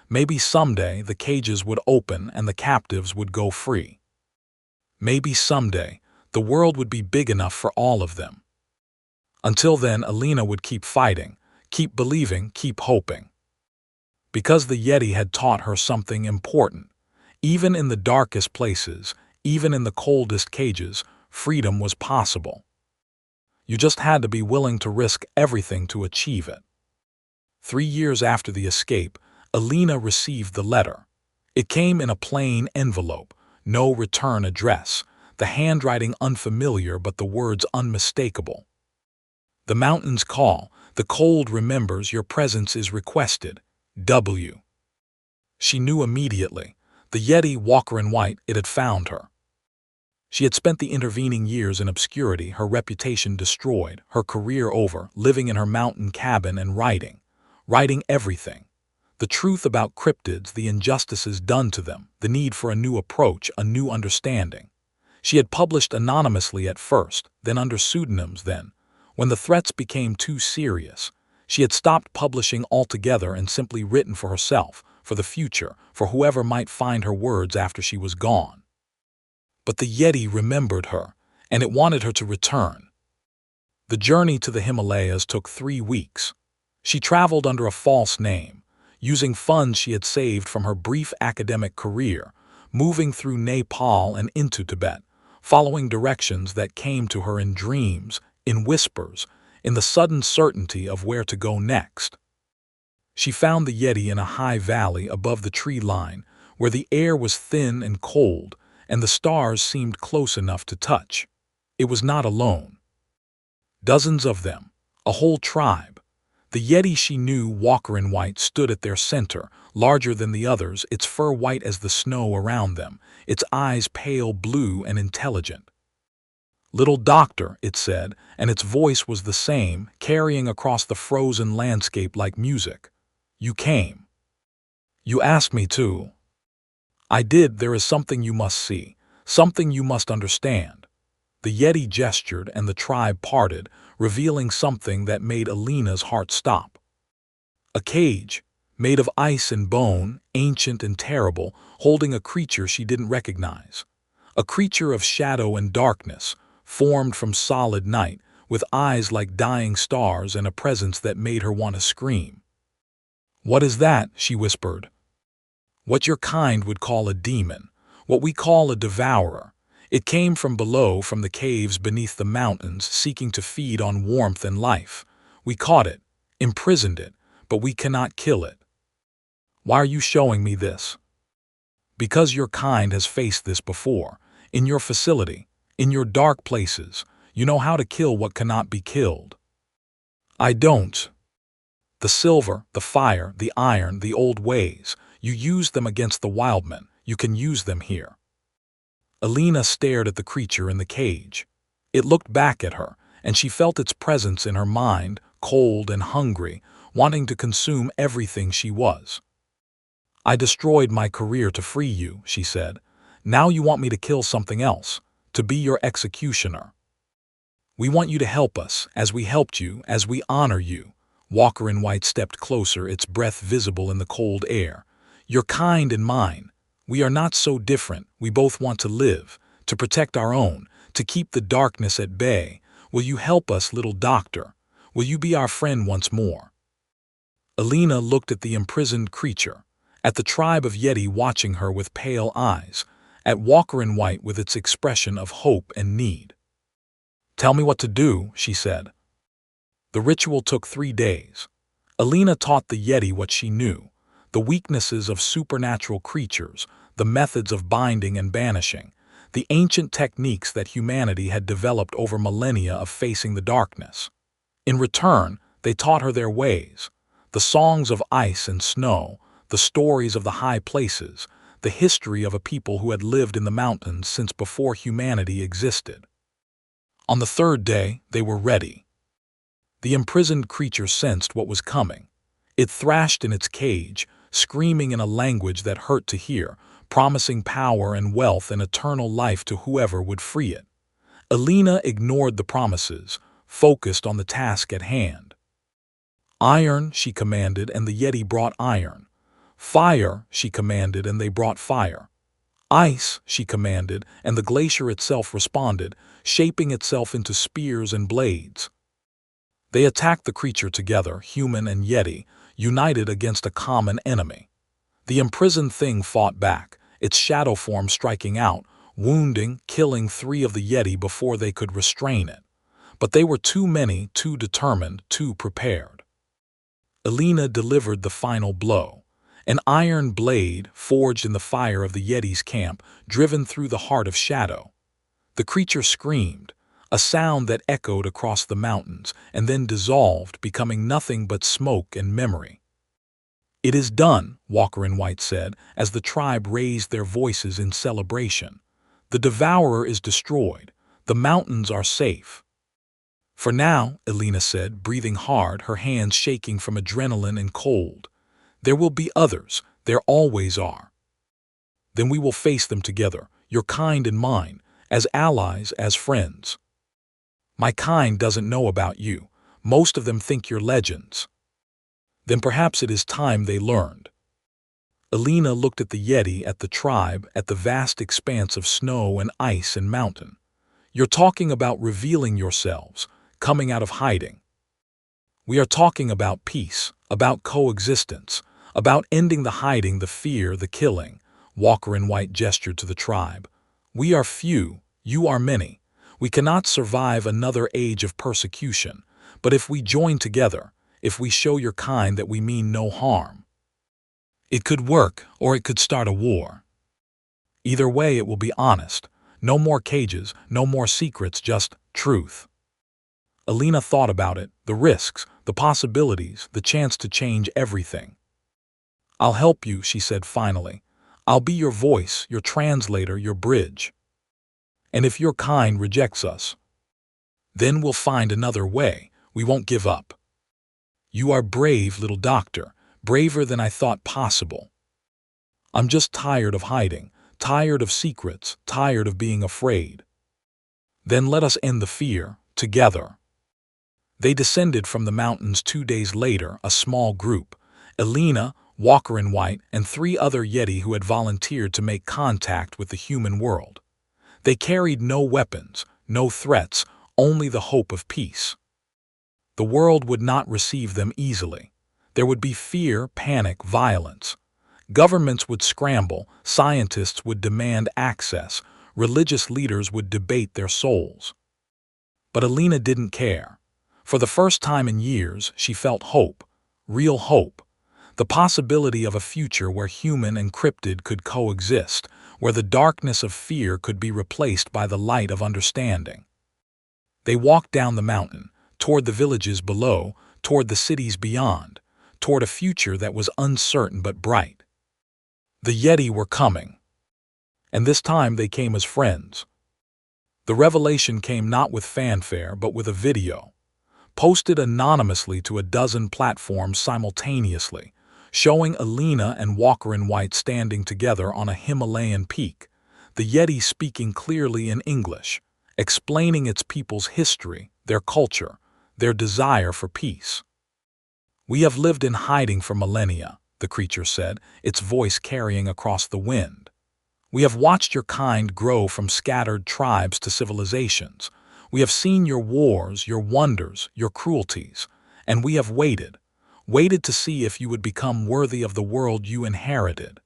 Maybe someday the cages would open and the captives would go free. Maybe someday the world would be big enough for all of them. Until then, Alina would keep fighting, keep believing, keep hoping. Because the Yeti had taught her something important. Even in the darkest places, even in the coldest cages, freedom was possible. You just had to be willing to risk everything to achieve it. 3 years after the escape, Alina received the letter. It came in a plain envelope, no return address, the handwriting unfamiliar but the words unmistakable. The mountains call, the cold remembers, your presence is requested. W. She knew immediately. The Yeti, Walker in White, it had found her. She had spent the intervening years in obscurity, her reputation destroyed, her career over, living in her mountain cabin and writing everything. The truth about cryptids, the injustices done to them, the need for a new approach, a new understanding. She had published anonymously at first, then under pseudonyms then. When the threats became too serious, she had stopped publishing altogether and simply written for herself, for the future, for whoever might find her words after she was gone. But the Yeti remembered her, and it wanted her to return. The journey to the Himalayas took 3 weeks. She traveled under a false name, using funds she had saved from her brief academic career, moving through Nepal and into Tibet, following directions that came to her in dreams, in whispers, in the sudden certainty of where to go next. She found the Yeti in a high valley above the tree line, where the air was thin and cold, and the stars seemed close enough to touch. It was not alone. Dozens of them, a whole tribe. The Yeti she knew, Walker in White, stood at their center, larger than the others, its fur white as the snow around them, its eyes pale blue and intelligent. Little doctor, it said, and its voice was the same, carrying across the frozen landscape like music. You came. You asked me to. I did. There is something you must see, something you must understand. The Yeti gestured and the tribe parted, revealing something that made Alina's heart stop. A cage, made of ice and bone, ancient and terrible, holding a creature she didn't recognize. A creature of shadow and darkness, formed from solid night, with eyes like dying stars and a presence that made her want to scream. What is that? She whispered. What your kind would call a demon, what we call a devourer. It came from below, from the caves beneath the mountains, seeking to feed on warmth and life. We caught it, imprisoned it, but we cannot kill it. Why are you showing me this? Because your kind has faced this before, in your facility, in your dark places. You know how to kill what cannot be killed. I don't. The silver, the fire, the iron, the old ways. You used them against the wildmen. You can use them here. Alina stared at the creature in the cage. It looked back at her, and she felt its presence in her mind, cold and hungry, wanting to consume everything she was. I destroyed my career to free you, she said. Now you want me to kill something else, to be your executioner. We want you to help us, as we helped you, as we honor you. Walker in White stepped closer, its breath visible in the cold air. Your kind and mine. We are not so different. We both want to live, to protect our own, to keep the darkness at bay. Will you help us, little doctor? Will you be our friend once more? Alina looked at the imprisoned creature, at the tribe of Yeti watching her with pale eyes, at Walker in White with its expression of hope and need. Tell me what to do, she said. The ritual took 3 days. Alina taught the Yeti what she knew, the weaknesses of supernatural creatures, the methods of binding and banishing, the ancient techniques that humanity had developed over millennia of facing the darkness. In return, they taught her their ways, the songs of ice and snow, the stories of the high places, the history of a people who had lived in the mountains since before humanity existed. On the third day, they were ready. The imprisoned creature sensed what was coming. It thrashed in its cage, screaming in a language that hurt to hear, promising power and wealth and eternal life to whoever would free it. Alina ignored the promises, focused on the task at hand. Iron, she commanded, and the Yeti brought iron. Fire, she commanded, and they brought fire. Ice, she commanded, and the glacier itself responded, shaping itself into spears and blades. They attacked the creature together, human and Yeti, united against a common enemy. The imprisoned thing fought back, its shadow form striking out, wounding, killing 3 of the Yeti before they could restrain it. But they were too many, too determined, too prepared. Alina delivered the final blow. An iron blade, forged in the fire of the Yeti's camp, driven through the heart of shadow. The creature screamed, a sound that echoed across the mountains and then dissolved, becoming nothing but smoke and memory. "It is done," Walker in White said, as the tribe raised their voices in celebration. "The devourer is destroyed. The mountains are safe." "For now," Alina said, breathing hard, her hands shaking from adrenaline and cold. "There will be others. There always are. Then we will face them together, your kind and mine, as allies, as friends. My kind doesn't know about you. Most of them think you're legends. Then perhaps it is time they learned." Alina looked at the Yeti, at the tribe, at the vast expanse of snow and ice and mountain. "You're talking about revealing yourselves, coming out of hiding. We are talking about peace, about coexistence, about ending the hiding, the fear, the killing." Walker in White gestured to the tribe. "We are few, you are many. We cannot survive another age of persecution, but if we join together, if we show your kind that we mean no harm, it could work, or it could start a war. Either way, it will be honest. No more cages, no more secrets, just truth." Alina thought about it, the risks, the possibilities, the chance to change everything. "I'll help you," she said finally. "I'll be your voice, your translator, your bridge. And if your kind rejects us, then we'll find another way. We won't give up. You are brave, little doctor, braver than I thought possible. I'm just tired of hiding, tired of secrets, tired of being afraid. Then let us end the fear, together." They descended from the mountains 2 days later, a small group. Alina, Walker in White, and 3 other Yeti who had volunteered to make contact with the human world. They carried no weapons, no threats, only the hope of peace. The world would not receive them easily. There would be fear, panic, violence. Governments would scramble, scientists would demand access, religious leaders would debate their souls. But Alina didn't care. For the first time in years, she felt hope, real hope. The possibility of a future where human and cryptid could coexist, where the darkness of fear could be replaced by the light of understanding. They walked down the mountain, toward the villages below, toward the cities beyond, toward a future that was uncertain but bright. The Yeti were coming. And this time they came as friends. The revelation came not with fanfare but with a video, posted anonymously to a dozen platforms simultaneously, showing Alina and Walker in White standing together on a Himalayan peak, the Yeti speaking clearly in English, explaining its people's history, their culture, their desire for peace. "We have lived in hiding for millennia," the creature said, its voice carrying across the wind. "We have watched your kind grow from scattered tribes to civilizations. We have seen your wars, your wonders, your cruelties, and we have waited to see if you would become worthy of the world you inherited.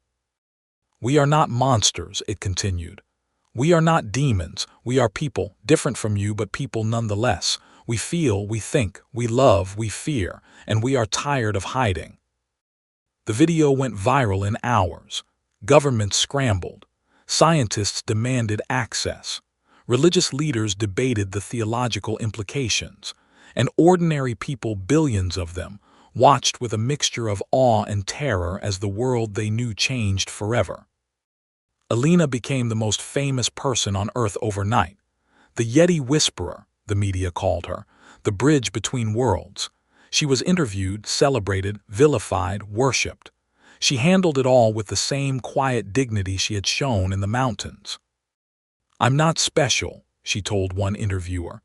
We are not monsters," it continued. "We are not demons. We are people, different from you, but people nonetheless. We feel, we think, we love, we fear, and we are tired of hiding." The video went viral in hours. Governments scrambled. Scientists demanded access. Religious leaders debated the theological implications. And ordinary people, billions of them, watched with a mixture of awe and terror as the world they knew changed forever. Alina became the most famous person on Earth overnight. The Yeti Whisperer, the media called her, the bridge between worlds. She was interviewed, celebrated, vilified, worshipped. She handled it all with the same quiet dignity she had shown in the mountains. "I'm not special," she told one interviewer.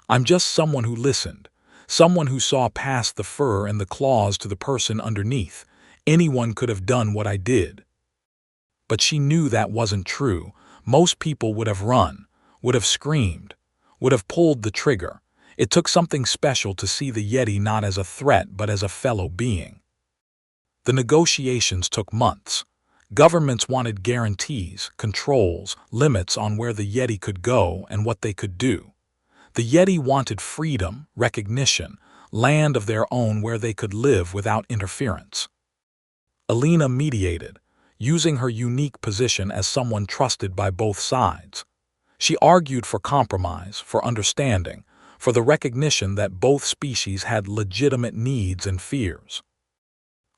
"I'm just someone who listened, someone who saw past the fur and the claws to the person underneath. Anyone could have done what I did." But she knew that wasn't true. Most people would have run, would have screamed, would have pulled the trigger. It took something special to see the Yeti not as a threat but as a fellow being. The negotiations took months. Governments wanted guarantees, controls, limits on where the Yeti could go and what they could do. The Yeti wanted freedom, recognition, land of their own where they could live without interference. Alina mediated, using her unique position as someone trusted by both sides. She argued for compromise, for understanding, for the recognition that both species had legitimate needs and fears.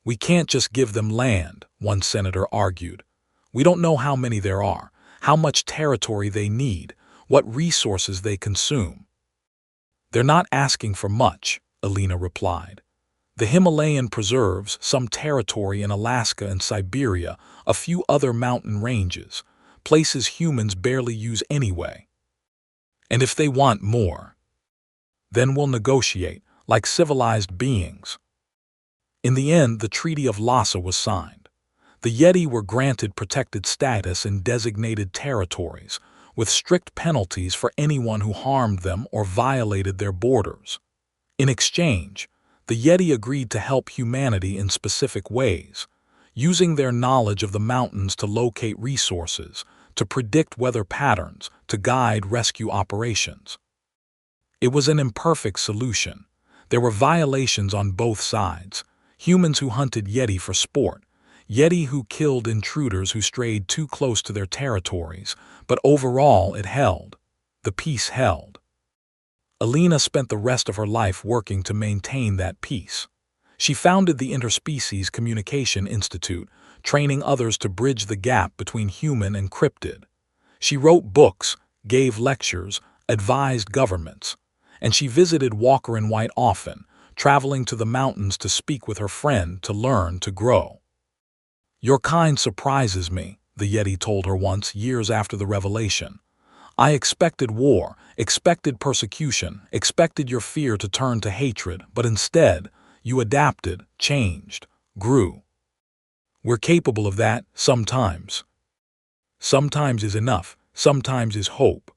"We can't just give them land," one senator argued. "We don't know how many there are, how much territory they need, what resources they consume." "They're not asking for much," Alina replied. "The Himalayan preserves, some territory in Alaska and Siberia, a few other mountain ranges, places humans barely use anyway. And if they want more, then we'll negotiate, like civilized beings." In the end, the Treaty of Lhasa was signed. The Yeti were granted protected status in designated territories, with strict penalties for anyone who harmed them or violated their borders. In exchange, the Yeti agreed to help humanity in specific ways, using their knowledge of the mountains to locate resources, to predict weather patterns, to guide rescue operations. It was an imperfect solution. There were violations on both sides. Humans who hunted Yeti for sport, Yeti who killed intruders who strayed too close to their territories, but overall it held. The peace held. Alina spent the rest of her life working to maintain that peace. She founded the Interspecies Communication Institute, training others to bridge the gap between human and cryptid. She wrote books, gave lectures, advised governments, and she visited Walker and White often, traveling to the mountains to speak with her friend, to learn, to grow. "Your kind surprises me," the Yeti told her once, years after the revelation. "I expected war, expected persecution, expected your fear to turn to hatred, but instead, you adapted, changed, grew. We're capable of that, sometimes. Sometimes is enough, sometimes is hope."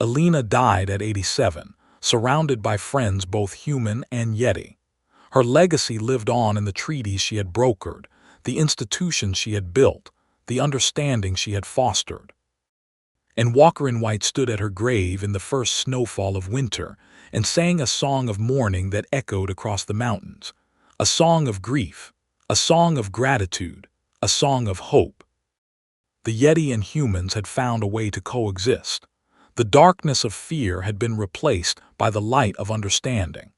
Alina died at 87, surrounded by friends both human and Yeti. Her legacy lived on in the treaties she had brokered, the institutions she had built, the understanding she had fostered. And Walker and White stood at her grave in the first snowfall of winter and sang a song of mourning that echoed across the mountains, a song of grief, a song of gratitude, a song of hope. The Yeti and humans had found a way to coexist. The darkness of fear had been replaced by the light of understanding.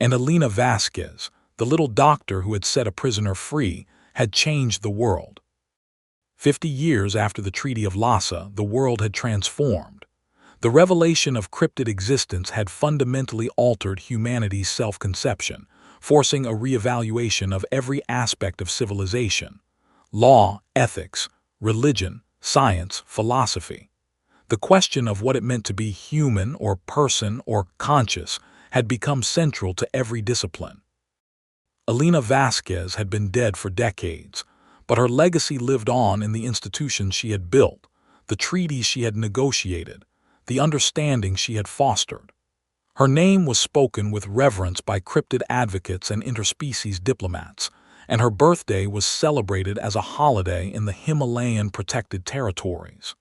And Alina Vasquez, the little doctor who had set a prisoner free, had changed the world. 50 years after the Treaty of Lhasa, the world had transformed. The revelation of cryptid existence had fundamentally altered humanity's self-conception, forcing a reevaluation of every aspect of civilization: law, ethics, religion, science, philosophy. The question of what it meant to be human or person or conscious had become central to every discipline. Alina Vasquez had been dead for decades, but her legacy lived on in the institutions she had built, the treaties she had negotiated, the understanding she had fostered. Her name was spoken with reverence by cryptid advocates and interspecies diplomats, and her birthday was celebrated as a holiday in the Himalayan protected territories.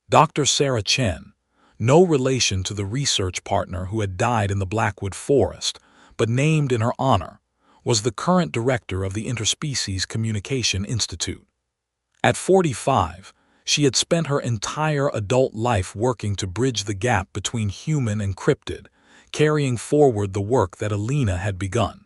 Dr. Sarah Chen, no relation to the research partner who had died in the Blackwood Forest, but named in her honor, was the current director of the Interspecies Communication Institute. At 45, she had spent her entire adult life working to bridge the gap between human and cryptid, carrying forward the work that Alina had begun.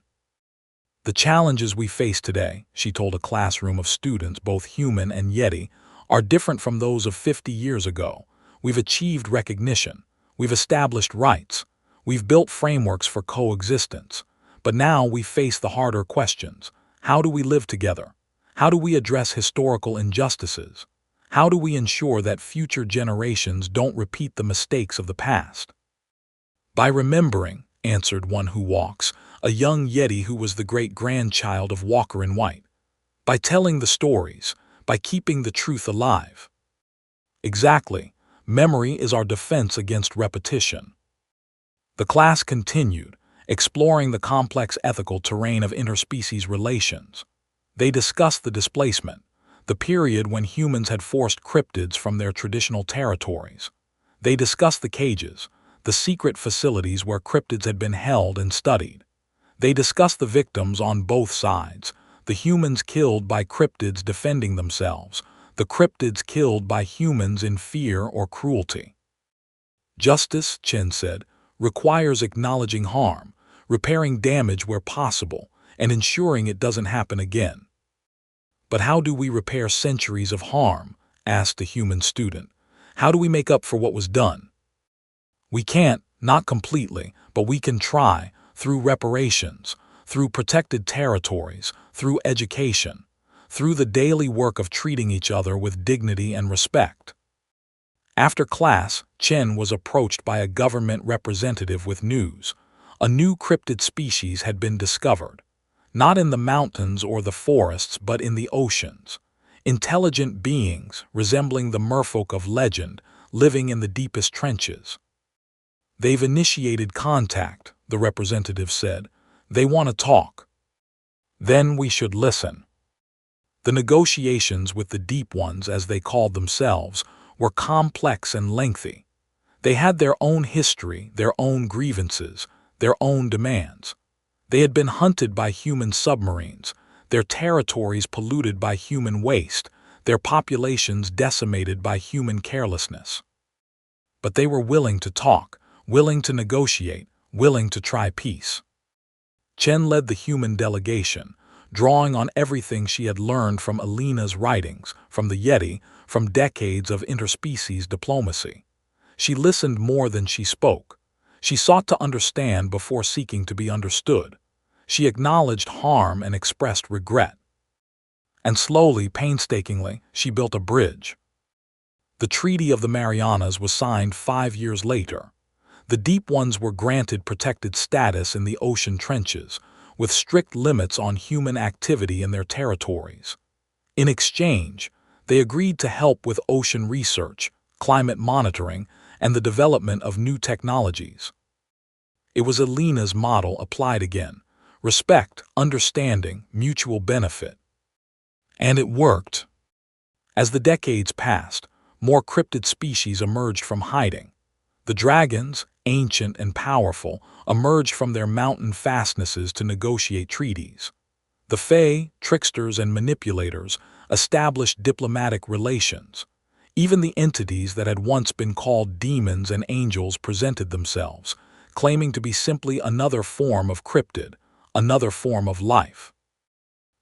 The challenges we face today, she told a classroom of students, both human and Yeti, are different from those of 50 years ago. We've achieved recognition. We've established rights. We've built frameworks for coexistence. But now we face the harder questions. How do we live together? How do we address historical injustices? How do we ensure that future generations don't repeat the mistakes of the past? By remembering, answered one who walks, a young Yeti who was the great-grandchild of Walker in White. By telling the stories, by keeping the truth alive. Exactly. Memory is our defense against repetition. The class continued, exploring the complex ethical terrain of interspecies relations. They discussed the displacement, the period when humans had forced cryptids from their traditional territories. They discussed the cages, the secret facilities where cryptids had been held and studied. They discussed the victims on both sides, the humans killed by cryptids defending themselves, the cryptids killed by humans in fear or cruelty. Justice, Chen said, requires acknowledging harm, repairing damage where possible, and ensuring it doesn't happen again. But how do we repair centuries of harm? Asked the human student. How do we make up for what was done? We can't, not completely, but we can try, through reparations, through protected territories, through education, through the daily work of treating each other with dignity and respect. After class, Chen was approached by a government representative with news. A new cryptid species had been discovered, not in the mountains or the forests but in the oceans. Intelligent beings, resembling the merfolk of legend, living in the deepest trenches. They've initiated contact, the representative said. They want to talk. Then we should listen. The negotiations with the Deep Ones, as they called themselves, were complex and lengthy. They had their own history, their own grievances, their own demands. They had been hunted by human submarines, their territories polluted by human waste, their populations decimated by human carelessness. But they were willing to talk, willing to negotiate, willing to try peace. Chen led the human delegation, drawing on everything she had learned from Alina's writings, from the Yeti, from decades of interspecies diplomacy. She listened more than she spoke. She sought to understand before seeking to be understood. She acknowledged harm and expressed regret. And slowly, painstakingly, she built a bridge. The Treaty of the Marianas was signed 5 years later. The Deep Ones were granted protected status in the ocean trenches, with strict limits on human activity in their territories. In exchange, they agreed to help with ocean research, climate monitoring, and the development of new technologies. It was Alina's model applied again: respect, understanding, mutual benefit. And it worked. As the decades passed, more cryptid species emerged from hiding. The dragons, ancient and powerful, emerged from their mountain fastnesses to negotiate treaties. The Fae, tricksters and manipulators, established diplomatic relations. Even the entities that had once been called demons and angels presented themselves, claiming to be simply another form of cryptid, another form of life.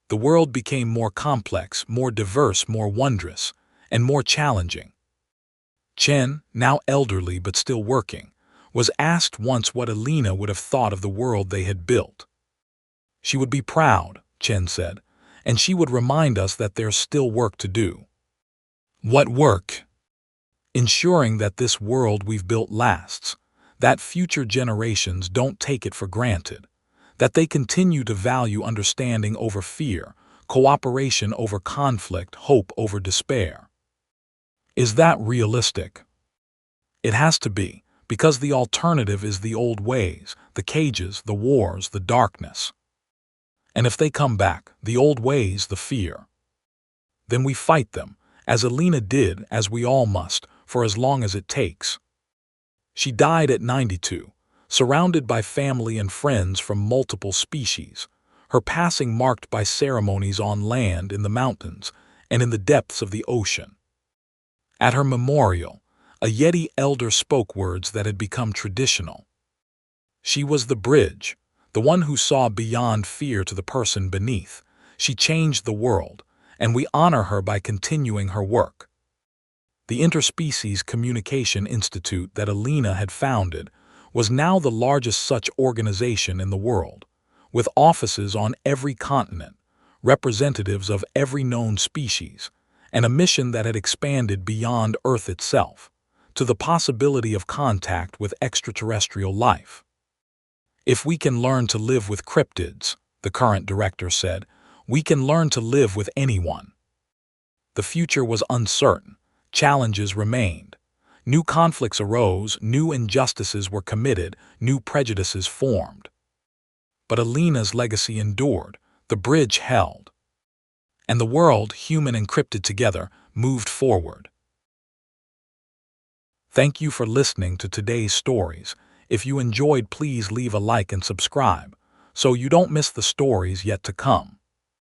The world became more complex, more diverse, more wondrous, and more challenging. Chen, now elderly but still working, was asked once what Alina would have thought of the world they had built. She would be proud, Chen said, and she would remind us that there's still work to do. What work? Ensuring that this world we've built lasts, that future generations don't take it for granted, that they continue to value understanding over fear, cooperation over conflict, hope over despair. Is that realistic? It has to be, because the alternative is the old ways, the cages, the wars, the darkness. And if they come back, the old ways, the fear, then we fight them, as Alina did, as we all must, for as long as it takes. She died at 92, surrounded by family and friends from multiple species, her passing marked by ceremonies on land, in the mountains, and in the depths of the ocean. At her memorial, a Yeti elder spoke words that had become traditional. She was the bridge, the one who saw beyond fear to the person beneath. She changed the world, and we honor her by continuing her work. The Interspecies Communication Institute that Alina had founded was now the largest such organization in the world, with offices on every continent, representatives of every known species, and a mission that had expanded beyond Earth itself, to the possibility of contact with extraterrestrial life. If we can learn to live with cryptids, the current director said, we can learn to live with anyone. The future was uncertain. Challenges remained. New conflicts arose, new injustices were committed, new prejudices formed. But Alina's legacy endured, the bridge held. And the world, human and cryptid together, moved forward. Thank you for listening to today's stories. If you enjoyed, please leave a like and subscribe, so you don't miss the stories yet to come.